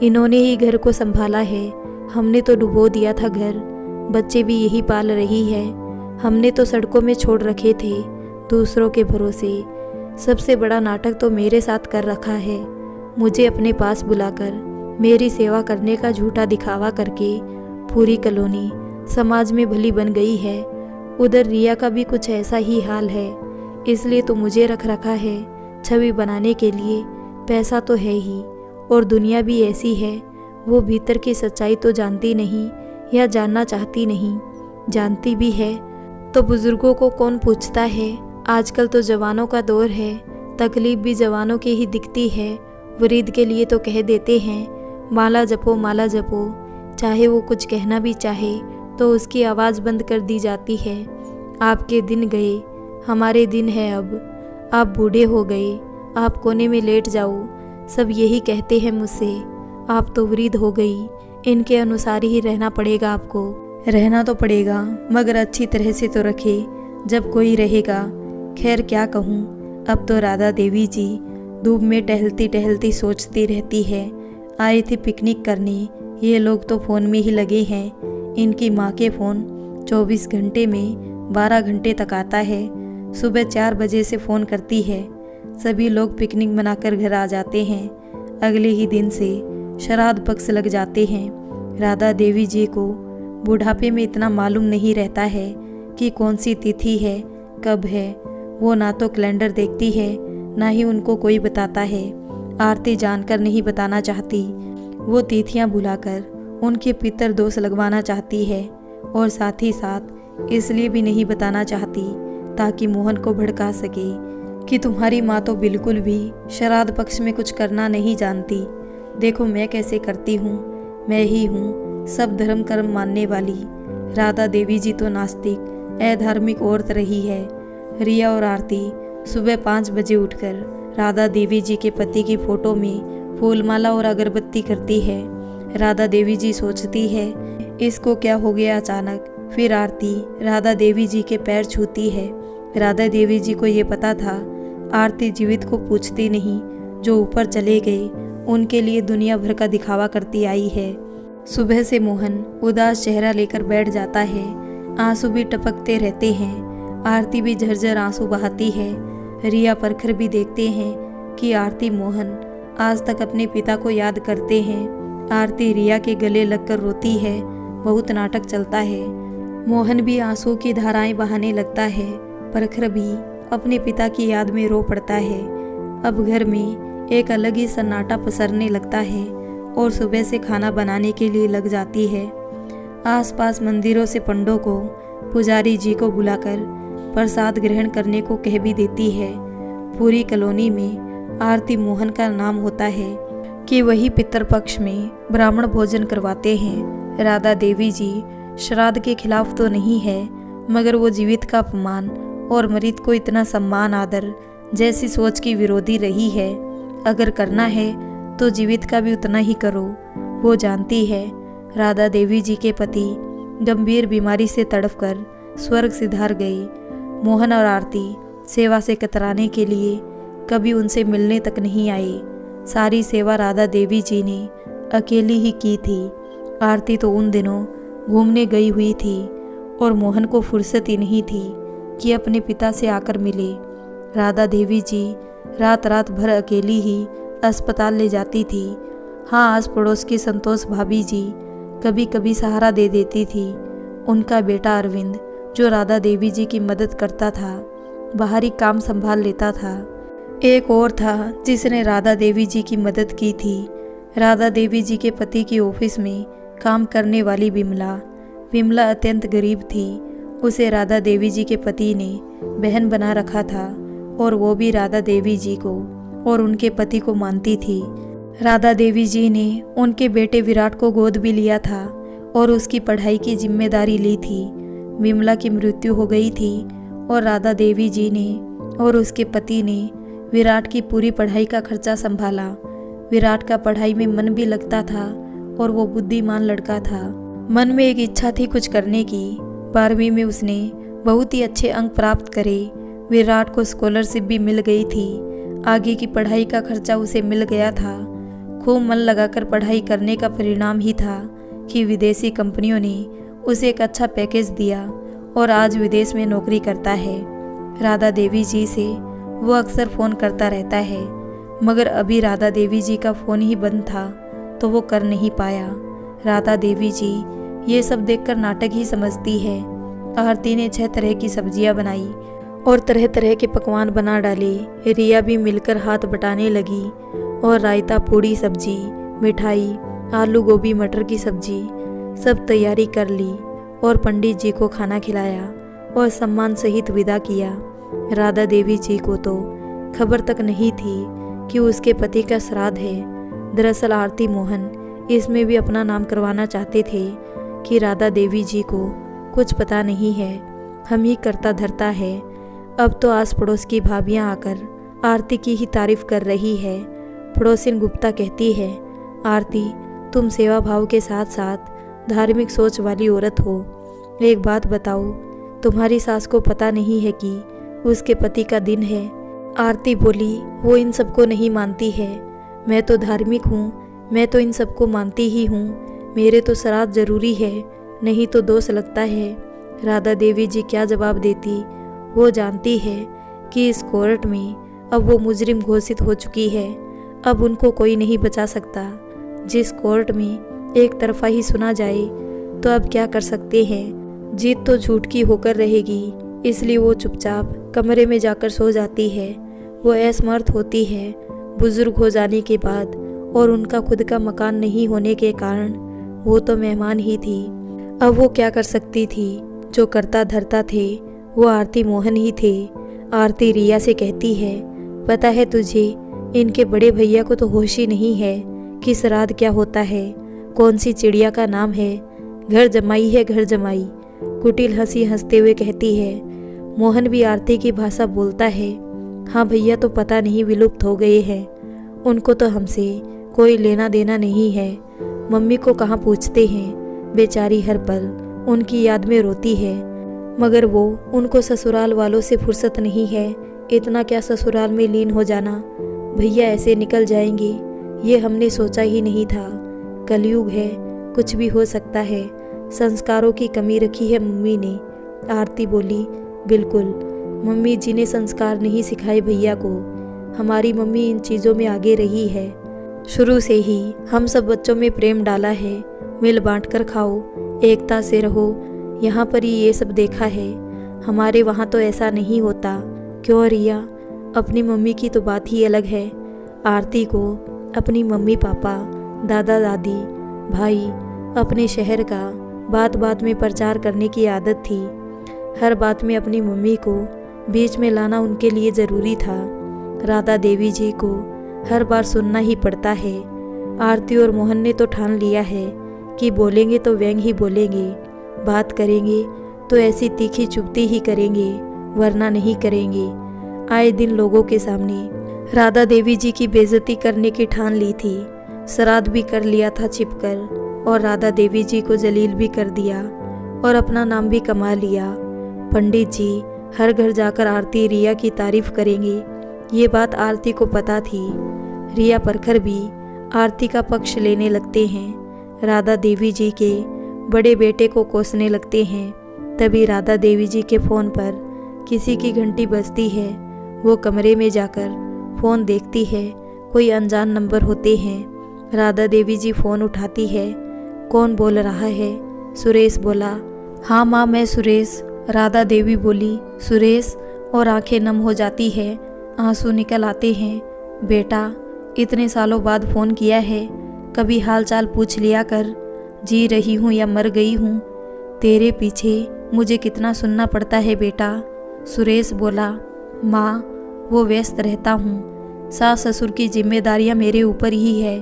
इन्होंने ही घर को संभाला है। हमने तो डुबो दिया था घर, बच्चे भी यही पाल रही है। हमने तो सड़कों में छोड़ रखे थे दूसरों के भरोसे। सबसे बड़ा नाटक तो मेरे साथ कर रखा है, मुझे अपने पास बुलाकर मेरी सेवा करने का झूठा दिखावा करके पूरी कॉलोनी समाज में भली बन गई है। उधर रिया का भी कुछ ऐसा ही हाल है, इसलिए तो मुझे रख रखा है छवि बनाने के लिए। पैसा तो है ही और दुनिया भी ऐसी है, वो भीतर की सच्चाई तो जानती नहीं या जानना चाहती नहीं। जानती भी है तो बुजुर्गों को कौन पूछता है। आजकल तो जवानों का दौर है, तकलीफ भी जवानों की ही दिखती है। वृद्ध के लिए तो कह देते हैं माला जपो माला जपो, चाहे वो कुछ कहना भी चाहे तो उसकी आवाज़ बंद कर दी जाती है। आपके दिन गए, हमारे दिन है अब। आप बूढ़े हो गए, आप कोने में लेट जाओ, सब यही कहते हैं मुझसे। आप तो वृद्ध हो गई, इनके अनुसार ही रहना पड़ेगा आपको। रहना तो पड़ेगा, मगर अच्छी तरह से तो रखे जब कोई रहेगा। खैर क्या कहूँ, अब तो राधा देवी जी धूप में टहलती टहलती सोचती रहती है। आए थे पिकनिक करने, ये लोग तो फ़ोन में ही लगे हैं। इनकी माँ के फ़ोन 24 घंटे में 12 घंटे तक आता है। सुबह 4 बजे से फ़ोन करती है, सभी लोग पिकनिक मनाकर घर आ जाते हैं। अगले ही दिन से श्राद्ध पक्ष लग जाते हैं। राधा देवी जी को बुढ़ापे में इतना मालूम नहीं रहता है कि कौन सी तिथि है, कब है। वो ना तो कैलेंडर देखती है, ना ही उनको कोई बताता है। आरती जानकर नहीं बताना चाहती, वो तिथियां भुलाकर उनके पितर दोष लगवाना चाहती है, और साथ ही साथ इसलिए भी नहीं बताना चाहती ताकि मोहन को भड़का सके कि तुम्हारी माँ तो बिल्कुल भी श्राद्ध पक्ष में कुछ करना नहीं जानती। देखो मैं कैसे करती हूँ, मैं ही हूँ सब धर्म कर्म मानने वाली। राधा देवी जी तो नास्तिक अधार्मिक औरत रही है। रिया और आरती सुबह 5 बजे उठकर राधा देवी जी के पति की फ़ोटो में फूलमाला और अगरबत्ती करती है। राधा देवी जी सोचती है इसको क्या हो गया अचानक। फिर आरती राधा देवी जी के पैर छूती है। राधा देवी जी को ये पता था आरती जीवित को पूछती नहीं, जो ऊपर चले गए उनके लिए दुनिया भर का दिखावा करती आई है। सुबह से मोहन उदास चेहरा लेकर बैठ जाता है, आंसू भी टपकते रहते हैं। आरती भी झरझर आंसू बहाती है। रिया प्रखर भी देखते हैं कि आरती मोहन आज तक अपने पिता को याद करते हैं। आरती रिया के गले लगकर रोती है, बहुत नाटक चलता है। मोहन भी आंसू की धाराएं बहाने लगता है। प्रखर भी अपने पिता की याद में रो पड़ता है। अब घर में एक अलग ही सन्नाटा पसरने लगता है और सुबह से खाना बनाने के लिए लग जाती है। आसपास मंदिरों से पंडों को, पुजारी जी को बुलाकर प्रसाद ग्रहण करने को कह भी देती है। पूरी कॉलोनी में आरती मोहन का नाम होता है कि वही पितरपक्ष में ब्राह्मण भोजन करवाते हैं। राधा देवी जी श्राद्ध के खिलाफ तो नहीं है, मगर वो जीवित का अपमान और मरीद को इतना सम्मान आदर जैसी सोच की विरोधी रही है। अगर करना है तो जीवित का भी उतना ही करो। वो जानती है राधा देवी जी के पति गंभीर बीमारी से तड़पकर स्वर्ग सिधार गए। मोहन और आरती सेवा से कतराने के लिए कभी उनसे मिलने तक नहीं आए। सारी सेवा राधा देवी जी ने अकेली ही की थी। आरती तो उन दिनों घूमने गई हुई थी और मोहन को फुर्सत ही नहीं थी कि अपने पिता से आकर मिले। राधा देवी जी रात रात भर अकेली ही अस्पताल ले जाती थी। हाँ, आस पड़ोस की संतोष भाभी जी कभी कभी सहारा दे देती थी। उनका बेटा अरविंद जो राधा देवी जी की मदद करता था, बाहरी काम संभाल लेता था। एक और था जिसने राधा देवी जी की मदद की थी, राधा देवी जी के पति की ऑफिस में काम करने वाली विमला। विमला अत्यंत गरीब थी। उसे राधा देवी जी के पति ने बहन बना रखा था और वो भी राधा देवी जी को और उनके पति को मानती थी। राधा देवी जी ने उनके बेटे विराट को गोद भी लिया था और उसकी पढ़ाई की जिम्मेदारी ली थी। विमला की मृत्यु हो गई थी और राधा देवी जी ने और उसके पति ने विराट की पूरी पढ़ाई का खर्चा संभाला। विराट का पढ़ाई में मन भी लगता था और वो बुद्धिमान लड़का था। मन में एक इच्छा थी कुछ करने की। 12वीं में उसने बहुत ही अच्छे अंक प्राप्त करे। विराट को स्कॉलरशिप भी मिल गई थी। आगे की पढ़ाई का खर्चा उसे मिल गया था। खूब मन लगाकर पढ़ाई करने का परिणाम ही था कि विदेशी कंपनियों ने उसे एक अच्छा पैकेज दिया और आज विदेश में नौकरी करता है। राधा देवी जी से वो अक्सर फ़ोन करता रहता है, मगर अभी राधा देवी जी का फ़ोन ही बंद था तो वो कर नहीं पाया। राधा देवी जी ये सब देखकर नाटक ही समझती है। आरती ने 6 तरह की सब्जियां बनाई और तरह तरह के पकवान बना डाले। रिया भी मिलकर हाथ बटाने लगी और रायता, पूड़ी, सब्जी, मिठाई, आलू गोभी मटर की सब्जी सब तैयारी कर ली और पंडित जी को खाना खिलाया और सम्मान सहित विदा किया। राधा देवी जी को तो खबर तक नहीं थी कि उसके पति का श्राद्ध है। दरअसल आरती मोहन इसमें भी अपना नाम करवाना चाहते थे कि राधा देवी जी को कुछ पता नहीं है, हम ही करता धरता है। अब तो आस पड़ोस की भाभियां आकर आरती की ही तारीफ कर रही है। पड़ोसिन गुप्ता कहती है, आरती तुम सेवा भाव के साथ साथ धार्मिक सोच वाली औरत हो। एक बात बताओ, तुम्हारी सास को पता नहीं है कि उसके पति का दिन है? आरती बोली, वो इन सबको नहीं मानती है। मैं तो धार्मिक हूँ, मैं तो इन सबको मानती ही हूँ। मेरे तो श्राद्ध जरूरी है, नहीं तो दोष लगता है। राधा देवी जी क्या जवाब देती? वो जानती है कि इस कोर्ट में अब वो मुजरिम घोषित हो चुकी है। अब उनको कोई नहीं बचा सकता। जिस कोर्ट में एक तरफा ही सुना जाए तो अब क्या कर सकते हैं। जीत तो झूठ की होकर रहेगी, इसलिए वो चुपचाप कमरे में जाकर सो जाती है। वो असमर्थ होती है। बुजुर्ग हो जाने के बाद और उनका खुद का मकान नहीं होने के कारण वो तो मेहमान ही थी। अब वो क्या कर सकती थी? जो करता धरता थे वो आरती मोहन ही थे। आरती रिया से कहती है, पता है तुझे, इनके बड़े भैया को तो होश ही नहीं है कि श्राद्ध क्या होता है, कौन सी चिड़िया का नाम है। घर जमाई है, घर जमाई। कुटिल हंसी हंसते हुए कहती है। मोहन भी आरती की भाषा बोलता है। हाँ भैया तो पता नहीं विलुप्त हो गए हैं, उनको तो हमसे कोई लेना देना नहीं है। मम्मी को कहाँ पूछते हैं, बेचारी हर पल उनकी याद में रोती है, मगर वो उनको ससुराल वालों से फुर्सत नहीं है। इतना क्या ससुराल में लीन हो जाना, भैया ऐसे निकल जाएंगे, ये हमने सोचा ही नहीं था। कलयुग है, कुछ भी हो सकता है। संस्कारों की कमी रखी है मम्मी ने। आरती बोली, बिल्कुल, मम्मी जी ने संस्कार नहीं सिखाए भैया को। हमारी मम्मी इन चीज़ों में आगे रही है। शुरू से ही हम सब बच्चों में प्रेम डाला है। मिल बांट कर खाओ, एकता से रहो। यहाँ पर ही ये सब देखा है, हमारे वहाँ तो ऐसा नहीं होता। क्यों रिया? अपनी मम्मी की तो बात ही अलग है। आरती को अपनी मम्मी पापा, दादा दादी, भाई, अपने शहर का बात बात में प्रचार करने की आदत थी। हर बात में अपनी मम्मी को बीच में लाना उनके लिए ज़रूरी था। राधा देवी जी को हर बार सुनना ही पड़ता है। आरती और मोहन ने तो ठान लिया है कि बोलेंगे तो व्यंग ही बोलेंगे, बात करेंगे तो ऐसी तीखी चुभती ही करेंगे। वरना नहीं करेंगे। आए दिन लोगों के सामने राधा देवी जी की बेइज्जती करने की ठान ली थी। श्राद्ध भी कर लिया था छिपकर, और राधा देवी जी को जलील भी कर दिया और अपना नाम भी कमा लिया। पंडित जी हर घर जाकर आरती रिया की तारीफ करेंगे, ये बात आरती को पता थी। रिया परखर भी आरती का पक्ष लेने लगते हैं, राधा देवी जी के बड़े बेटे को कोसने लगते हैं। तभी राधा देवी जी के फ़ोन पर किसी की घंटी बजती है। वो कमरे में जाकर फ़ोन देखती है, कोई अनजान नंबर होते हैं। राधा देवी जी फ़ोन उठाती है। कौन बोल रहा है? सुरेश बोला। हाँ माँ, मैं सुरेश। राधा देवी बोली, सुरेश, और आंखें नम हो जाती है, आंसू निकल आते हैं। बेटा, इतने सालों बाद फ़ोन किया है, कभी हाल चाल पूछ लिया कर। जी रही हूँ या मर गई हूँ, तेरे पीछे मुझे कितना सुनना पड़ता है बेटा। सुरेश बोला, माँ, वो व्यस्त रहता हूँ, सास ससुर की जिम्मेदारियाँ मेरे ऊपर ही है,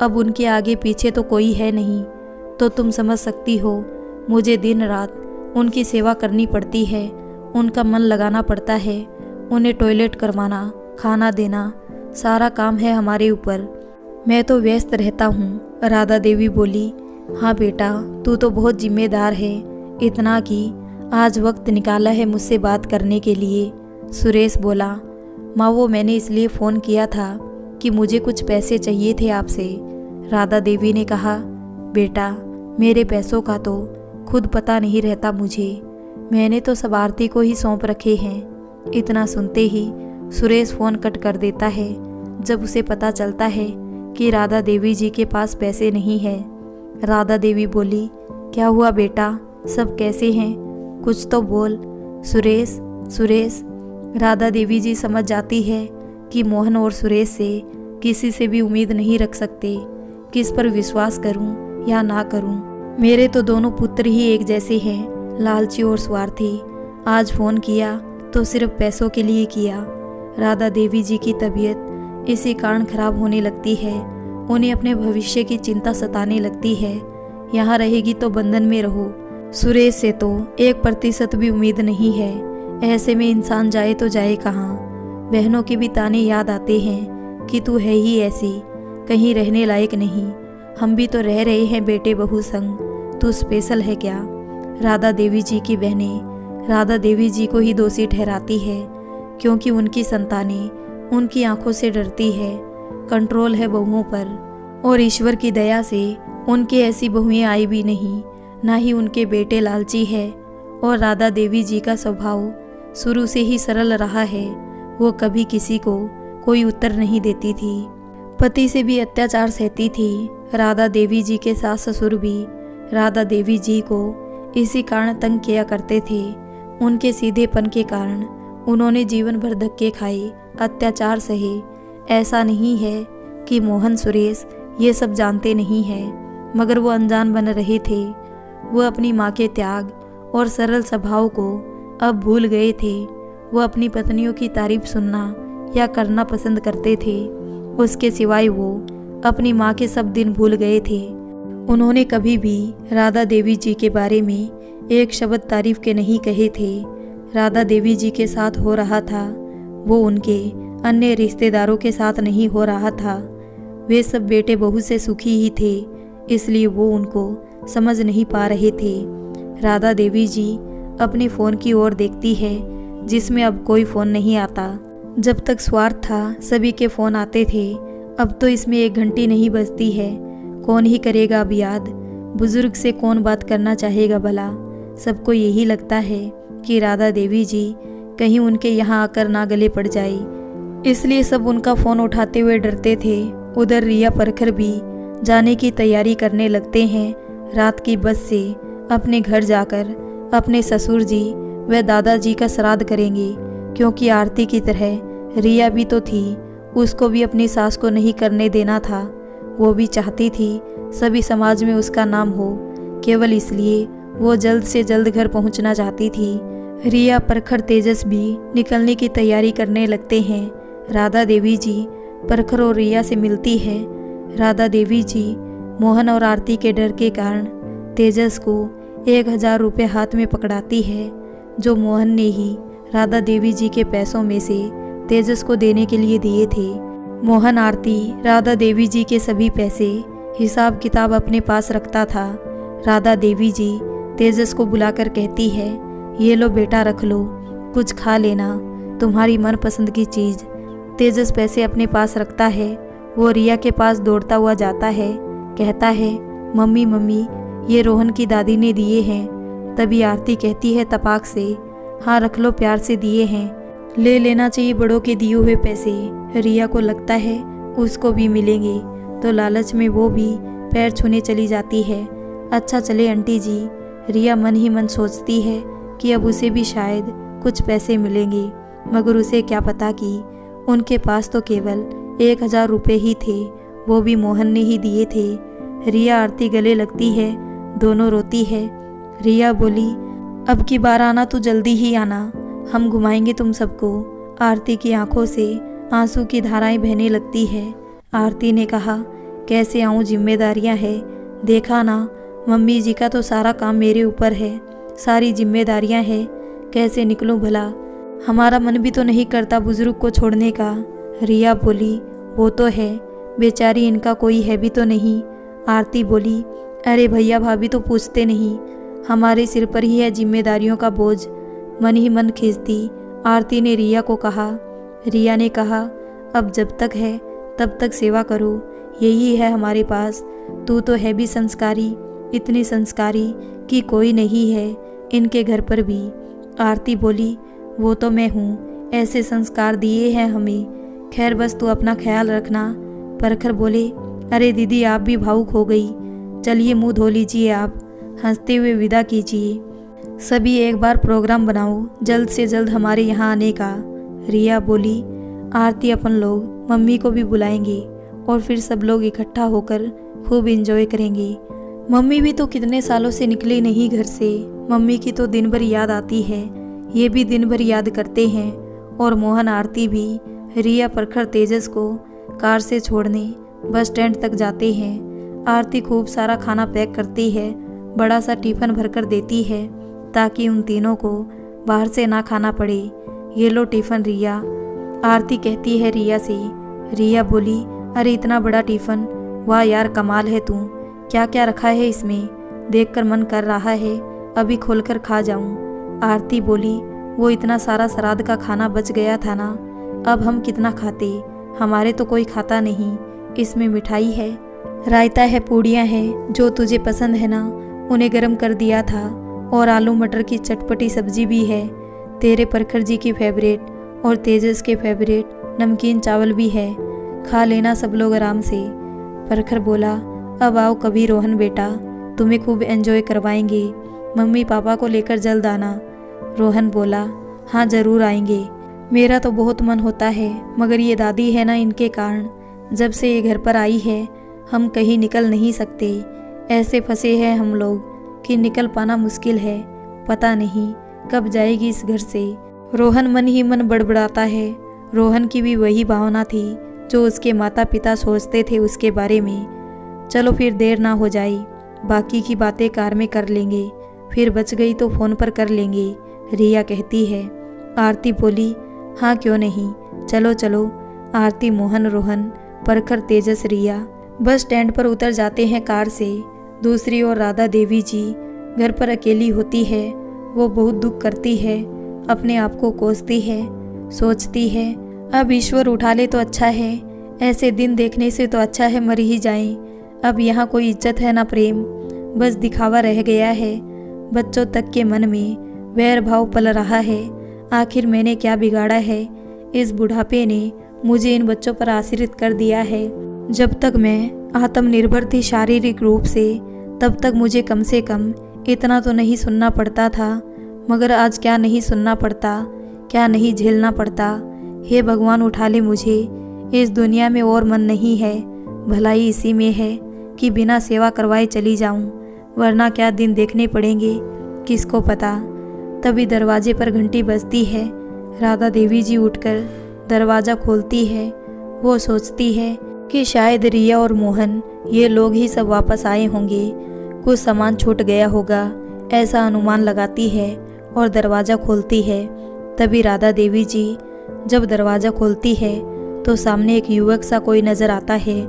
अब उनके आगे पीछे तो कोई है नहीं, तो तुम समझ सकती हो मुझे दिन रात उनकी सेवा करनी पड़ती है, उनका मन लगाना पड़ता है, उन्हें टॉयलेट करवाना, खाना देना, सारा काम है हमारे ऊपर। मैं तो व्यस्त रहता हूँ। राधा देवी बोली, हाँ बेटा, तू तो बहुत जिम्मेदार है, इतना कि आज वक्त निकाला है मुझसे बात करने के लिए। सुरेश बोला, माँ, वो मैंने इसलिए फ़ोन किया था कि मुझे कुछ पैसे चाहिए थे आपसे। राधा देवी ने कहा, बेटा, मेरे पैसों का तो खुद पता नहीं रहता मुझे, मैंने तो सब आरती को ही सौंप रखे हैं। इतना सुनते ही सुरेश फ़ोन कट कर देता है। जब उसे पता चलता है कि राधा देवी जी के पास पैसे नहीं है। राधा देवी बोली, क्या हुआ बेटा, सब कैसे हैं, कुछ तो बोल। सुरेश, सुरेश। राधा देवी जी समझ जाती है कि मोहन और सुरेश से किसी से भी उम्मीद नहीं रख सकते, किस पर विश्वास करूं या ना करूं। मेरे तो दोनों पुत्र ही एक जैसे हैं, लालची और स्वार्थी। आज फ़ोन किया तो सिर्फ पैसों के लिए किया। राधा देवी जी की तबीयत इसी कारण खराब होने लगती है, उन्हें अपने भविष्य की चिंता सताने लगती है। यहाँ रहेगी तो बंधन में रहो, सुरेश से तो 1% भी उम्मीद नहीं है। ऐसे में इंसान जाए तो जाए कहाँ। बहनों के भी ताने याद आते हैं कि तू है ही ऐसी, कहीं रहने लायक नहीं, हम भी तो रह रहे हैं बेटे बहू संग, तू स्पेशल है क्या। राधा देवी जी की बहनें राधा देवी जी को ही दोषी ठहराती है, क्योंकि उनकी संतानें उनकी आंखों से डरती है। कंट्रोल है बहुओं पर, और ईश्वर की दया से उनके ऐसी बहुएं आई भी नहीं, ना ही उनके बेटे लालची है। और राधा देवी जी का स्वभाव शुरू से ही सरल रहा है, वो कभी किसी को कोई उत्तर नहीं देती थी। पति से भी अत्याचार सहती थी। राधा देवी जी के सास ससुर भी राधा देवी जी को इसी कारण तंग किया करते थे। उनके सीधेपन के कारण उन्होंने जीवन भर धक्के खाए, अत्याचार सहे। ऐसा नहीं है कि मोहन सुरेश ये सब जानते नहीं हैं, मगर वो अनजान बन रहे थे। वो अपनी माँ के त्याग और सरल स्वभाव को अब भूल गए थे। वो अपनी पत्नियों की तारीफ सुनना या करना पसंद करते थे, उसके सिवाय वो अपनी माँ के सब दिन भूल गए थे। उन्होंने कभी भी राधा देवी जी के बारे में एक शब्द तारीफ के नहीं कहे थे। राधा देवी जी के साथ हो रहा था वो उनके अन्य रिश्तेदारों के साथ नहीं हो रहा था। वे सब बेटे बहू से सुखी ही थे, इसलिए वो उनको समझ नहीं पा रहे थे। राधा देवी जी अपने फ़ोन की ओर देखती है, जिसमें अब कोई फ़ोन नहीं आता। जब तक स्वार्थ था सभी के फ़ोन आते थे, अब तो इसमें 1 घंटी नहीं बजती है। कौन ही करेगा अब याद, बुजुर्ग से कौन बात करना चाहेगा भला। सबको यही लगता है कि राधा देवी जी कहीं उनके यहाँ आकर ना गले पड़ जाए, इसलिए सब उनका फ़ोन उठाते हुए डरते थे। उधर रिया परखर भी जाने की तैयारी करने लगते हैं। रात की बस से अपने घर जाकर अपने ससुर जी व दादाजी का श्राद्ध करेंगे, क्योंकि आरती की तरह रिया भी तो थी, उसको भी अपनी सास को नहीं करने देना था। वो भी चाहती थी सभी समाज में उसका नाम हो, केवल इसलिए वो जल्द से जल्द घर पहुंचना चाहती थी। रिया परखर तेजस भी निकलने की तैयारी करने लगते हैं। राधा देवी जी परखर और रिया से मिलती है। राधा देवी जी मोहन और आरती के डर के कारण तेजस को 1000 रुपये हाथ में पकड़ाती है, जो मोहन ने ही राधा देवी जी के पैसों में से तेजस को देने के लिए दिए थे। मोहन आरती राधा देवी जी के सभी पैसे हिसाब किताब अपने पास रखता था। राधा देवी जी तेजस को बुलाकर कहती है, ये लो बेटा, रख लो, कुछ खा लेना, तुम्हारी मनपसंद की चीज़। तेजस पैसे अपने पास रखता है। वो रिया के पास दौड़ता हुआ जाता है, कहता है, मम्मी मम्मी, ये रोहन की दादी ने दिए हैं। तभी आरती कहती है तपाक से, हाँ रख लो, प्यार से दिए हैं, ले लेना चाहिए बड़ों के दिए हुए पैसे। रिया को लगता है उसको भी मिलेंगे, तो लालच में वो भी पैर छूने चली जाती है। अच्छा चले आंटी जी, रिया मन ही मन सोचती है कि अब उसे भी शायद कुछ पैसे मिलेंगे, मगर उसे क्या पता कि उनके पास तो केवल 1000 रुपये ही थे, वो भी मोहन ने ही दिए थे। रिया आरती गले लगती है, दोनों रोती है। रिया बोली, अब की बार आना तो जल्दी ही आना, हम घुमाएंगे तुम सबको। आरती की आंखों से आंसू की धाराएं बहने लगती है। आरती ने कहा, कैसे आऊँ, जिम्मेदारियां हैं, देखा ना, मम्मी जी का तो सारा काम मेरे ऊपर है, सारी जिम्मेदारियां हैं, कैसे निकलूं भला, हमारा मन भी तो नहीं करता बुजुर्ग को छोड़ने का। रिया बोली, वो तो है, बेचारी इनका कोई है भी तो नहीं। आरती बोली, अरे भैया भाभी तो पूछते नहीं, हमारे सिर पर ही है जिम्मेदारियों का बोझ। मन ही मन खींचती आरती ने रिया को कहा। रिया ने कहा, अब जब तक है तब तक सेवा करो, यही है हमारे पास। तू तो है भी संस्कारी, इतनी संस्कारी कि कोई नहीं है इनके घर पर भी। आरती बोली, वो तो मैं हूँ, ऐसे संस्कार दिए हैं हमें, खैर बस तू अपना ख्याल रखना। परखर बोले, अरे दीदी आप भी भावुक हो गई, चलिए मुंह धो लीजिए, आप हंसते हुए विदा कीजिए। सभी एक बार प्रोग्राम बनाओ जल्द से जल्द हमारे यहाँ आने का। रिया बोली, आरती अपन लोग मम्मी को भी बुलाएंगे और फिर सब लोग इकट्ठा होकर खूब एंजॉय करेंगे। मम्मी भी तो कितने सालों से निकले नहीं घर से, मम्मी की तो दिन भर याद आती है, ये भी दिन भर याद करते हैं। और मोहन आरती भी रिया, परखर, तेजस को कार से छोड़ने बस स्टैंड तक जाते हैं। आरती खूब सारा खाना पैक करती है, बड़ा सा टिफ़िन भरकर देती है ताकि उन तीनों को बाहर से ना खाना पड़े। ये लो टिफ़िन रिया, आरती कहती है रिया से। रिया बोली, अरे इतना बड़ा टिफ़िन, वाह यार कमाल है तू, क्या क्या रखा है इसमें, देखकर मन कर रहा है अभी खोलकर खा जाऊं। आरती बोली, वो इतना सारा श्राद्ध का खाना बच गया था ना, अब हम कितना खाते, हमारे तो कोई खाता नहीं। इसमें मिठाई है, रायता है, पूड़ियाँ हैं, जो तुझे पसंद है ना उन्हें गरम कर दिया था, और आलू मटर की चटपटी सब्जी भी है, तेरे परखर जी की फेवरेट और तेजस के फेवरेट नमकीन चावल भी है, खा लेना सब लोग आराम से। परखर बोला, अब आओ कभी रोहन बेटा, तुम्हें खूब एंजॉय करवाएंगे, मम्मी पापा को लेकर जल्द आना। रोहन बोला, हाँ ज़रूर आएंगे, मेरा तो बहुत मन होता है, मगर ये दादी है ना, इनके कारण जब से ये घर पर आई है हम कहीं निकल नहीं सकते, ऐसे फंसे हैं हम लोग कि निकल पाना मुश्किल है, पता नहीं कब जाएगी इस घर से। रोहन मन ही मन बड़बड़ाता है। रोहन की भी वही भावना थी जो उसके माता पिता सोचते थे उसके बारे में। चलो फिर देर ना हो जाए, बाकी की बातें कार में कर लेंगे, फिर बच गई तो फ़ोन पर कर लेंगे, रिया कहती है। आरती बोली, हाँ क्यों नहीं, चलो चलो। आरती, मोहन, रोहन, परखर, तेजस, रिया बस स्टैंड पर उतर जाते हैं कार से। दूसरी ओर राधा देवी जी घर पर अकेली होती है। वो बहुत दुख करती है, अपने आप को कोसती है, सोचती है अब ईश्वर उठा ले तो अच्छा है, ऐसे दिन देखने से तो अच्छा है मर ही जाएं। अब यहाँ कोई इज्जत है ना प्रेम, बस दिखावा रह गया है। बच्चों तक के मन में वैर भाव पल रहा है। आखिर मैंने क्या बिगाड़ा है, इस बुढ़ापे ने मुझे इन बच्चों पर आश्रित कर दिया है। जब तक मैं आत्मनिर्भर थी शारीरिक रूप से, तब तक मुझे कम से कम इतना तो नहीं सुनना पड़ता था, मगर आज क्या नहीं सुनना पड़ता, क्या नहीं झेलना पड़ता। हे भगवान उठा ले मुझे, इस दुनिया में और मन नहीं है, भलाई इसी में है कि बिना सेवा करवाए चली जाऊं, वरना क्या दिन देखने पड़ेंगे किसको पता। तभी दरवाजे पर घंटी बजती है। राधा देवी जी उठकर दरवाज़ा खोलती है। वो सोचती है कि शायद रिया और मोहन ये लोग ही सब वापस आए होंगे, कुछ सामान छूट गया होगा, ऐसा अनुमान लगाती है और दरवाज़ा खोलती है। तभी राधा देवी जी जब दरवाज़ा खोलती है तो सामने एक युवक सा कोई नज़र आता है,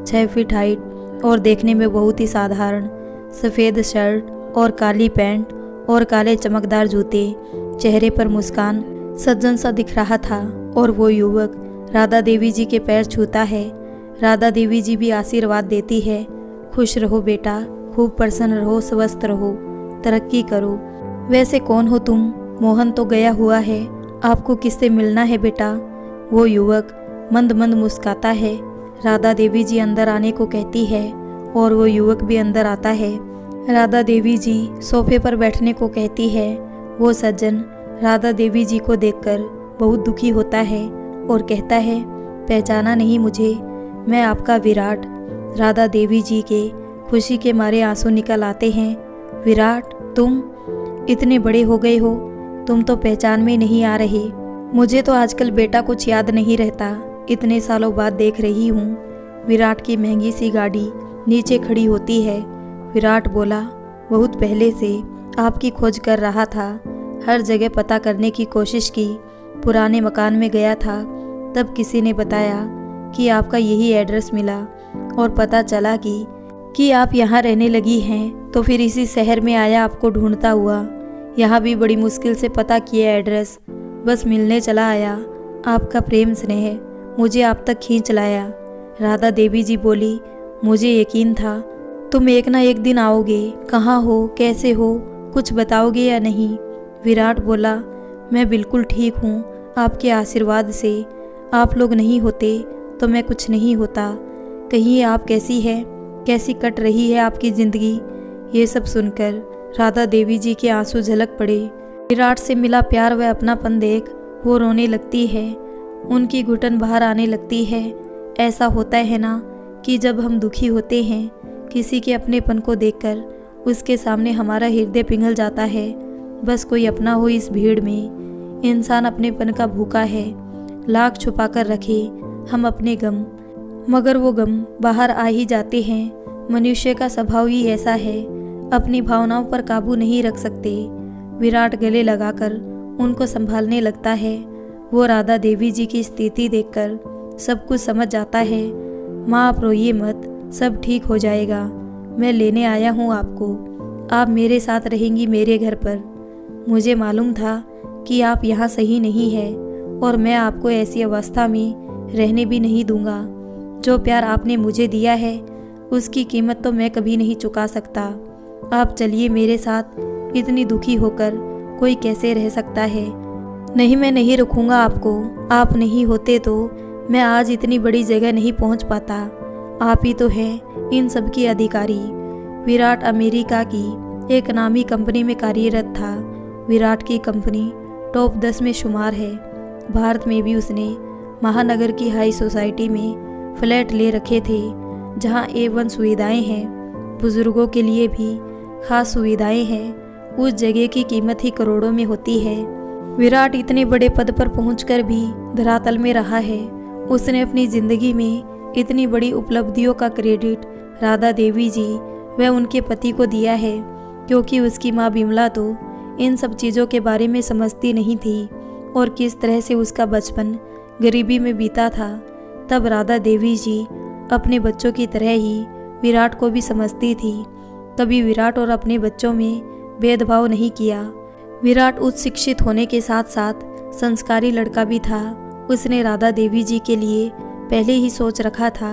6 फीट हाइट और देखने में बहुत ही साधारण, सफ़ेद शर्ट और काली पैंट और काले चमकदार जूते, चेहरे पर मुस्कान, सज्जन सा दिख रहा था। और वो युवक राधा देवी जी के पैर छूता है। राधा देवी जी भी आशीर्वाद देती है, खुश रहो बेटा, खूब प्रसन्न रहो, स्वस्थ रहो, तरक्की करो। वैसे कौन हो तुम? मोहन तो गया हुआ है, आपको किससे मिलना है बेटा? वो युवक मंद मंद मुस्काता है। राधा देवी जी अंदर आने को कहती है और वो युवक भी अंदर आता है। राधा देवी जी सोफे पर बैठने को कहती है। वो सज्जन राधा देवी जी को देखकर बहुत दुखी होता है और कहता है, पहचाना नहीं मुझे? मैं आपका विराट। राधा देवी जी के खुशी के मारे आंसू निकल आते हैं। विराट, तुम इतने बड़े हो गए हो, तुम तो पहचान में नहीं आ रहे। मुझे तो आजकल बेटा कुछ याद नहीं रहता, इतने सालों बाद देख रही हूँ। विराट की महंगी सी गाड़ी नीचे खड़ी होती है। विराट बोला, बहुत पहले से आपकी खोज कर रहा था, हर जगह पता करने की कोशिश की। पुराने मकान में गया था, तब किसी ने बताया कि आपका यही एड्रेस मिला और पता चला कि आप यहाँ रहने लगी हैं। तो फिर इसी शहर में आया आपको ढूंढता हुआ। यहाँ भी बड़ी मुश्किल से पता किया एड्रेस, बस मिलने चला आया। आपका प्रेम स्नेह मुझे आप तक खींच लाया। राधा देवी जी बोली, मुझे यकीन था तुम एक ना एक दिन आओगे। कहाँ हो, कैसे हो, कुछ बताओगे या नहीं? विराट बोला, मैं बिल्कुल ठीक हूँ, आपके आशीर्वाद से। आप लोग नहीं होते तो मैं कुछ नहीं होता। कहिए आप कैसी है, कैसी कट रही है आपकी ज़िंदगी? ये सब सुनकर राधा देवी जी के आंसू झलक पड़े। विराट से मिला प्यार व अपनापन देख वो रोने लगती है, उनकी घुटन बाहर आने लगती है। ऐसा होता है ना कि जब हम दुखी होते हैं, किसी के अपनेपन को देखकर उसके सामने हमारा हृदय पिघल जाता है। बस कोई अपना हो इस भीड़ में। इंसान अपनेपन का भूखा है, लाख छुपा कर रखे हम अपने गम, मगर वो गम बाहर आ ही जाते हैं। मनुष्य का स्वभाव ही ऐसा है, अपनी भावनाओं पर काबू नहीं रख सकते। विराट गले लगाकर उनको संभालने लगता है। वो राधा देवी जी की स्थिति देखकर सब कुछ समझ जाता है। माँ, आप रोइए मत, सब ठीक हो जाएगा। मैं लेने आया हूँ आपको, आप मेरे साथ रहेंगी मेरे घर पर। मुझे मालूम था कि आप यहाँ सही नहीं है और मैं आपको ऐसी अवस्था में रहने भी नहीं दूंगा। जो प्यार आपने मुझे दिया है उसकी कीमत तो मैं कभी नहीं चुका सकता। आप चलिए मेरे साथ। इतनी दुखी होकर कोई कैसे रह सकता है? नहीं, मैं नहीं रखूँगा आपको। आप नहीं होते तो मैं आज इतनी बड़ी जगह नहीं पहुँच पाता। आप ही तो हैं इन सब की अधिकारी। विराट अमेरिका की एक नामी कंपनी में कार्यरत था। विराट की कंपनी टॉप 10 में शुमार है। भारत में भी उसने महानगर की हाई सोसाइटी में फ्लैट ले रखे थे, जहां A1 सुविधाएं हैं। बुजुर्गों के लिए भी खास सुविधाएं हैं। उस जगह की कीमत ही करोड़ों में होती है। विराट इतने बड़े पद पर पहुंचकर भी धरातल में रहा है। उसने अपनी ज़िंदगी में इतनी बड़ी उपलब्धियों का क्रेडिट राधा देवी जी व उनके पति को दिया है, क्योंकि उसकी माँ बिमला तो इन सब चीज़ों के बारे में समझती नहीं थी और किस तरह से उसका बचपन गरीबी में बीता था। तब राधा देवी जी अपने बच्चों की तरह ही विराट को भी समझती थी। कभी विराट और अपने बच्चों में भेदभाव नहीं किया। विराट उच्च शिक्षित होने के साथ साथ संस्कारी लड़का भी था। उसने राधा देवी जी के लिए पहले ही सोच रखा था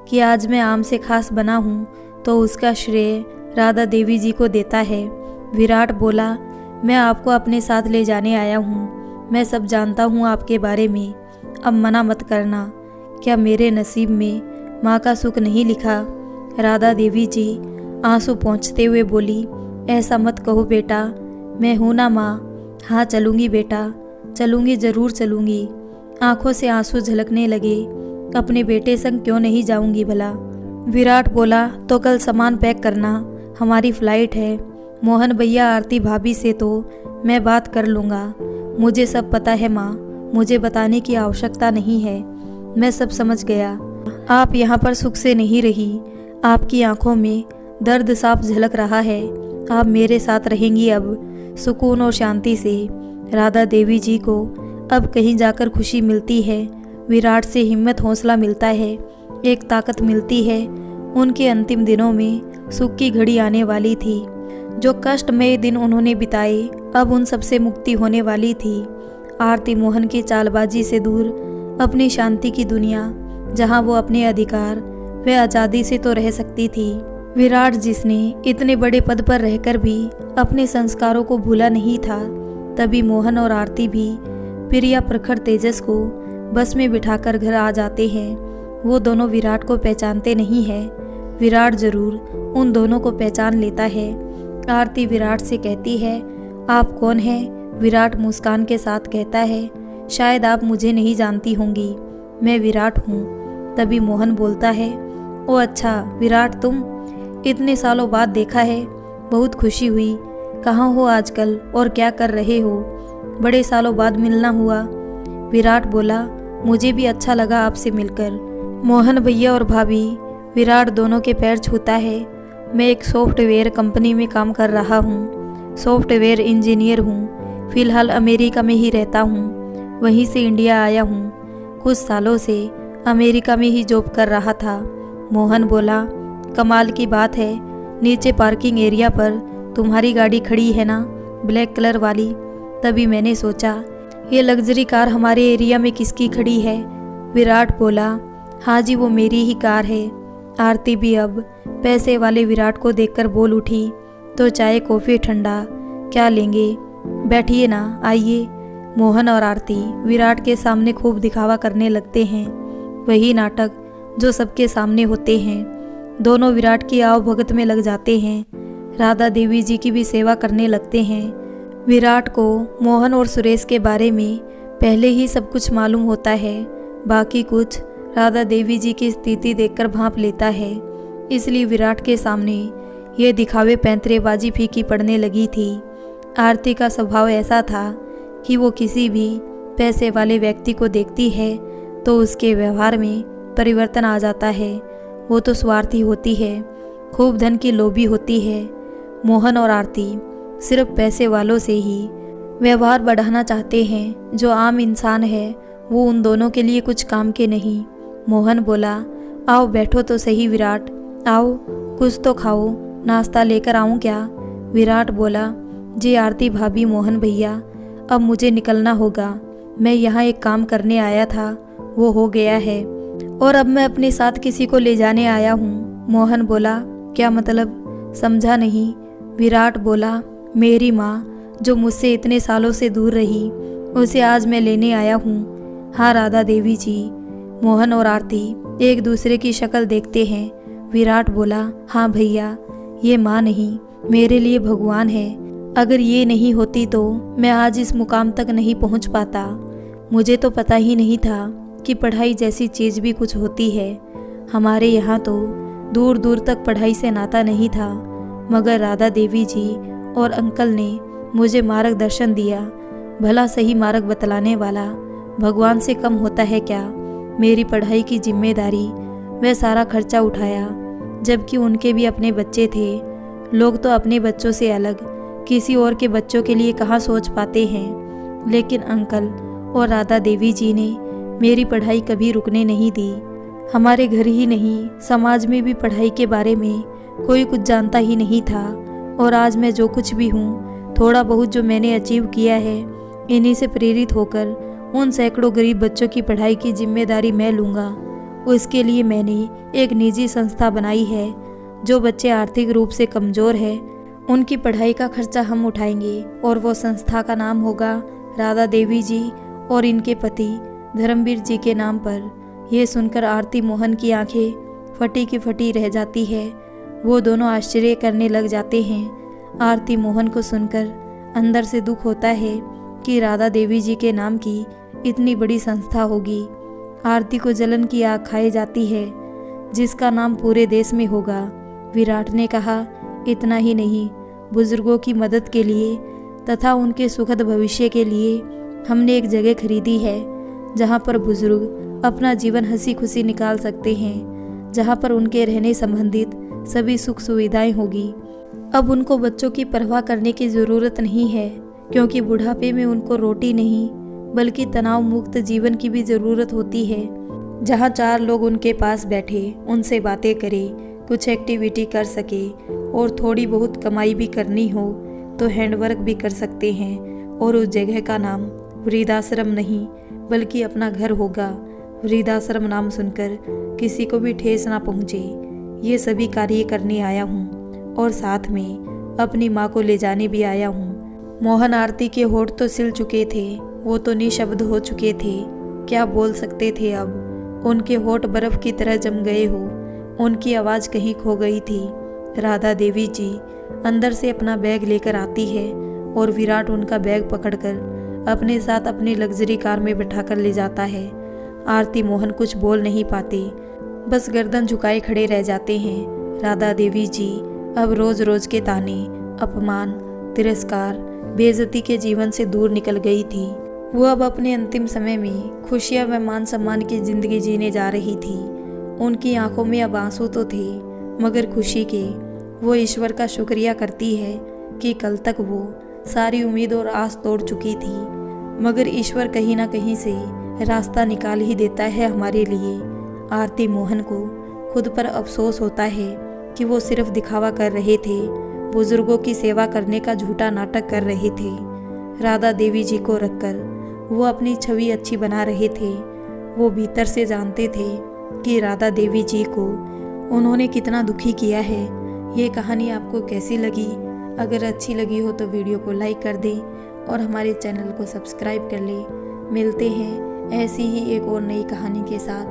कि आज मैं आम से खास बना हूँ तो उसका श्रेय राधा देवी जी को देता है। विराट बोला, मैं आपको अपने साथ ले जाने आया हूँ। मैं सब जानता हूँ आपके बारे में, अब मना मत करना। क्या मेरे नसीब में माँ का सुख नहीं लिखा? राधा देवी जी आंसू पोंछते हुए बोली, ऐसा मत कहो बेटा, मैं हूँ ना माँ। हाँ चलूँगी बेटा, चलूँगी, ज़रूर चलूँगी। आंखों से आंसू झलकने लगे। अपने बेटे संग क्यों नहीं जाऊँगी भला? विराट बोला, तो कल सामान पैक करना, हमारी फ़्लाइट है। मोहन भैया, आरती भाभी से तो मैं बात कर लूँगा। मुझे सब पता है माँ, मुझे बताने की आवश्यकता नहीं है। मैं सब समझ गया। आप यहाँ पर सुख से नहीं रही। आपकी आंखों में दर्द साफ झलक रहा है। आप मेरे साथ रहेंगी अब सुकून और शांति से। राधा देवी जी को अब कहीं जाकर खुशी मिलती है। विराट से हिम्मत हौसला मिलता है, एक ताकत मिलती है। उनके अंतिम दिनों में सुख की घड़ी आने वाली थी। जो कष्टमय दिन उन्होंने बिताए, अब उन सबसे मुक्ति होने वाली थी। आरती मोहन की चालबाजी से दूर अपनी शांति की दुनिया, जहां वो अपने अधिकार व आज़ादी से तो रह सकती थी। विराट जिसने इतने बड़े पद पर रहकर भी अपने संस्कारों को भूला नहीं था, तभी मोहन और आरती भी प्रिया प्रखर तेजस को बस में बिठाकर घर आ जाते हैं। वो दोनों विराट को पहचानते नहीं हैं, विराट जरूर उन दोनों को पहचान लेता है। आरती विराट से कहती है, आप कौन हैं? विराट मुस्कान के साथ कहता है, शायद आप मुझे नहीं जानती होंगी, मैं विराट हूँ। तभी मोहन बोलता है, ओ अच्छा विराट, तुम? इतने सालों बाद देखा है, बहुत खुशी हुई। कहाँ हो आजकल और क्या कर रहे हो? बड़े सालों बाद मिलना हुआ। विराट बोला, मुझे भी अच्छा लगा आपसे मिलकर। मोहन भैया और भाभी विराट दोनों के पैर छूता है। मैं एक सॉफ्टवेयर कंपनी में काम कर रहा हूँ, सॉफ्टवेयर इंजीनियर हूँ। फिलहाल अमेरिका में ही रहता हूँ, वहीं से इंडिया आया हूँ। कुछ सालों से अमेरिका में ही जॉब कर रहा था। मोहन बोला, कमाल की बात है, नीचे पार्किंग एरिया पर तुम्हारी गाड़ी खड़ी है ना, ब्लैक कलर वाली। तभी मैंने सोचा, ये लग्जरी कार हमारे एरिया में किसकी खड़ी है? विराट बोला, हाँ जी, वो मेरी ही कार है। आरती भी अब पैसे वाले विराट को देखकर बोल उठी, तो चाय कॉफ़ी ठंडा क्या लेंगे? बैठिए ना, आइए। मोहन और आरती विराट के सामने खूब दिखावा करने लगते हैं, वही नाटक जो सबके सामने होते हैं। दोनों विराट की आव भगत में लग जाते हैं, राधा देवी जी की भी सेवा करने लगते हैं। विराट को मोहन और सुरेश के बारे में पहले ही सब कुछ मालूम होता है, बाकी कुछ राधा देवी जी की स्थिति देखकर भांप लेता है। इसलिए विराट के सामने ये दिखावे पैंतरेबाजी फीकी पड़ने लगी थी। आरती का स्वभाव ऐसा था कि वो किसी भी पैसे वाले व्यक्ति को देखती है तो उसके व्यवहार में परिवर्तन आ जाता है। वो तो स्वार्थी होती है, खूब धन की लोभी होती है। मोहन और आरती सिर्फ पैसे वालों से ही व्यवहार बढ़ाना चाहते हैं। जो आम इंसान है वो उन दोनों के लिए कुछ काम के नहीं। मोहन बोला, आओ बैठो तो सही विराट, आओ कुछ तो खाओ, नाश्ता लेकर आऊँ क्या? विराट बोला, जी आरती भाभी, मोहन भैया, अब मुझे निकलना होगा। मैं यहाँ एक काम करने आया था, वो हो गया है, और अब मैं अपने साथ किसी को ले जाने आया हूँ। मोहन बोला, क्या मतलब? समझा नहीं। विराट बोला, मेरी माँ जो मुझसे इतने सालों से दूर रही, उसे आज मैं लेने आया हूँ। हाँ राधा देवी जी। मोहन और आरती एक दूसरे की शक्ल देखते हैं। विराट बोला, हाँ भैया, ये माँ नहीं, मेरे लिए भगवान है। अगर ये नहीं होती तो मैं आज इस मुकाम तक नहीं पहुँच पाता। मुझे तो पता ही नहीं था कि पढ़ाई जैसी चीज़ भी कुछ होती है। हमारे यहाँ तो दूर दूर तक पढ़ाई से नाता नहीं था, मगर राधा देवी जी और अंकल ने मुझे मार्गदर्शन दिया। भला सही मार्ग बतलाने वाला भगवान से कम होता है क्या? मेरी पढ़ाई की जिम्मेदारी वह सारा खर्चा उठाया, जबकि उनके भी अपने बच्चे थे। लोग तो अपने बच्चों से अलग किसी और के बच्चों के लिए कहाँ सोच पाते हैं, लेकिन अंकल और राधा देवी जी ने मेरी पढ़ाई कभी रुकने नहीं दी। हमारे घर ही नहीं, समाज में भी पढ़ाई के बारे में कोई कुछ जानता ही नहीं था। और आज मैं जो कुछ भी हूँ, थोड़ा बहुत जो मैंने अचीव किया है, इन्हीं से प्रेरित होकर उन सैकड़ों गरीब बच्चों की पढ़ाई की जिम्मेदारी मैं लूँगा। उसके लिए मैंने एक निजी संस्था बनाई है। जो बच्चे आर्थिक रूप से कमज़ोर हैं, उनकी पढ़ाई का खर्चा हम उठाएंगे, और वो संस्था का नाम होगा राधा देवी जी और इनके पति धर्मवीर जी के नाम पर। यह सुनकर आरती मोहन की आंखें फटी की फटी रह जाती है। वो दोनों आश्चर्य करने लग जाते हैं। आरती मोहन को सुनकर अंदर से दुख होता है कि राधा देवी जी के नाम की इतनी बड़ी संस्था होगी। आरती को जलन की आग खाई जाती है, जिसका नाम पूरे देश में होगा। विराट ने कहा, इतना ही नहीं, बुजुर्गों की मदद के लिए तथा उनके सुखद भविष्य के लिए हमने एक जगह खरीदी है, जहाँ पर बुजुर्ग अपना जीवन हंसी खुशी निकाल सकते हैं, जहाँ पर उनके रहने संबंधित सभी सुख सुविधाएं होगी। अब उनको बच्चों की परवाह करने की ज़रूरत नहीं है, क्योंकि बुढ़ापे में उनको रोटी नहीं बल्कि तनाव मुक्त जीवन की भी ज़रूरत होती है, जहाँ 4 लोग उनके पास बैठे उनसे बातें करे, कुछ एक्टिविटी कर सके और थोड़ी बहुत कमाई भी करनी हो तो हैंडवर्क भी कर सकते हैं। और उस जगह का नाम वृद्धाश्रम नहीं बल्कि अपना घर होगा। वृद्धाश्रम नाम सुनकर किसी को भी ठेस ना पहुँचे, ये सभी कार्य करने आया हूँ और साथ में अपनी माँ को ले जाने भी आया हूँ। मोहन आरती के होठ तो सिल चुके थे, वो तो निशब्द हो चुके थे, क्या बोल सकते थे अब। उनके होठ बर्फ की तरह जम गए हो, उनकी आवाज़ कहीं खो गई थी। राधा देवी जी अंदर से अपना बैग लेकर आती है और विराट उनका बैग पकड़कर अपने साथ अपनी लग्जरी कार में बैठाकर ले जाता है। आरती मोहन कुछ बोल नहीं पाते, बस गर्दन झुकाए खड़े रह जाते हैं। राधा देवी जी अब रोज रोज के ताने, अपमान, तिरस्कार, बेइज्जती के जीवन से दूर निकल गई थी। वो अब अपने अंतिम समय में खुशियां व मान सम्मान की जिंदगी जीने जा रही थी। उनकी आंखों में अब आंसू तो थे मगर खुशी के। वो ईश्वर का शुक्रिया करती है कि कल तक वो सारी उम्मीद और आस तोड़ चुकी थी, मगर ईश्वर कहीं ना कहीं से रास्ता निकाल ही देता है हमारे लिए। आरती मोहन को खुद पर अफसोस होता है कि वो सिर्फ दिखावा कर रहे थे, बुजुर्गों की सेवा करने का झूठा नाटक कर रहे थे। राधा देवी जी को रखकर वो अपनी छवि अच्छी बना रहे थे। वो भीतर से जानते थे कि राधा देवी जी को उन्होंने कितना दुखी किया है। ये कहानी आपको कैसी लगी? अगर अच्छी लगी हो तो वीडियो को लाइक कर दें और हमारे चैनल को सब्सक्राइब कर लें। मिलते हैं ऐसी ही एक और नई कहानी के साथ।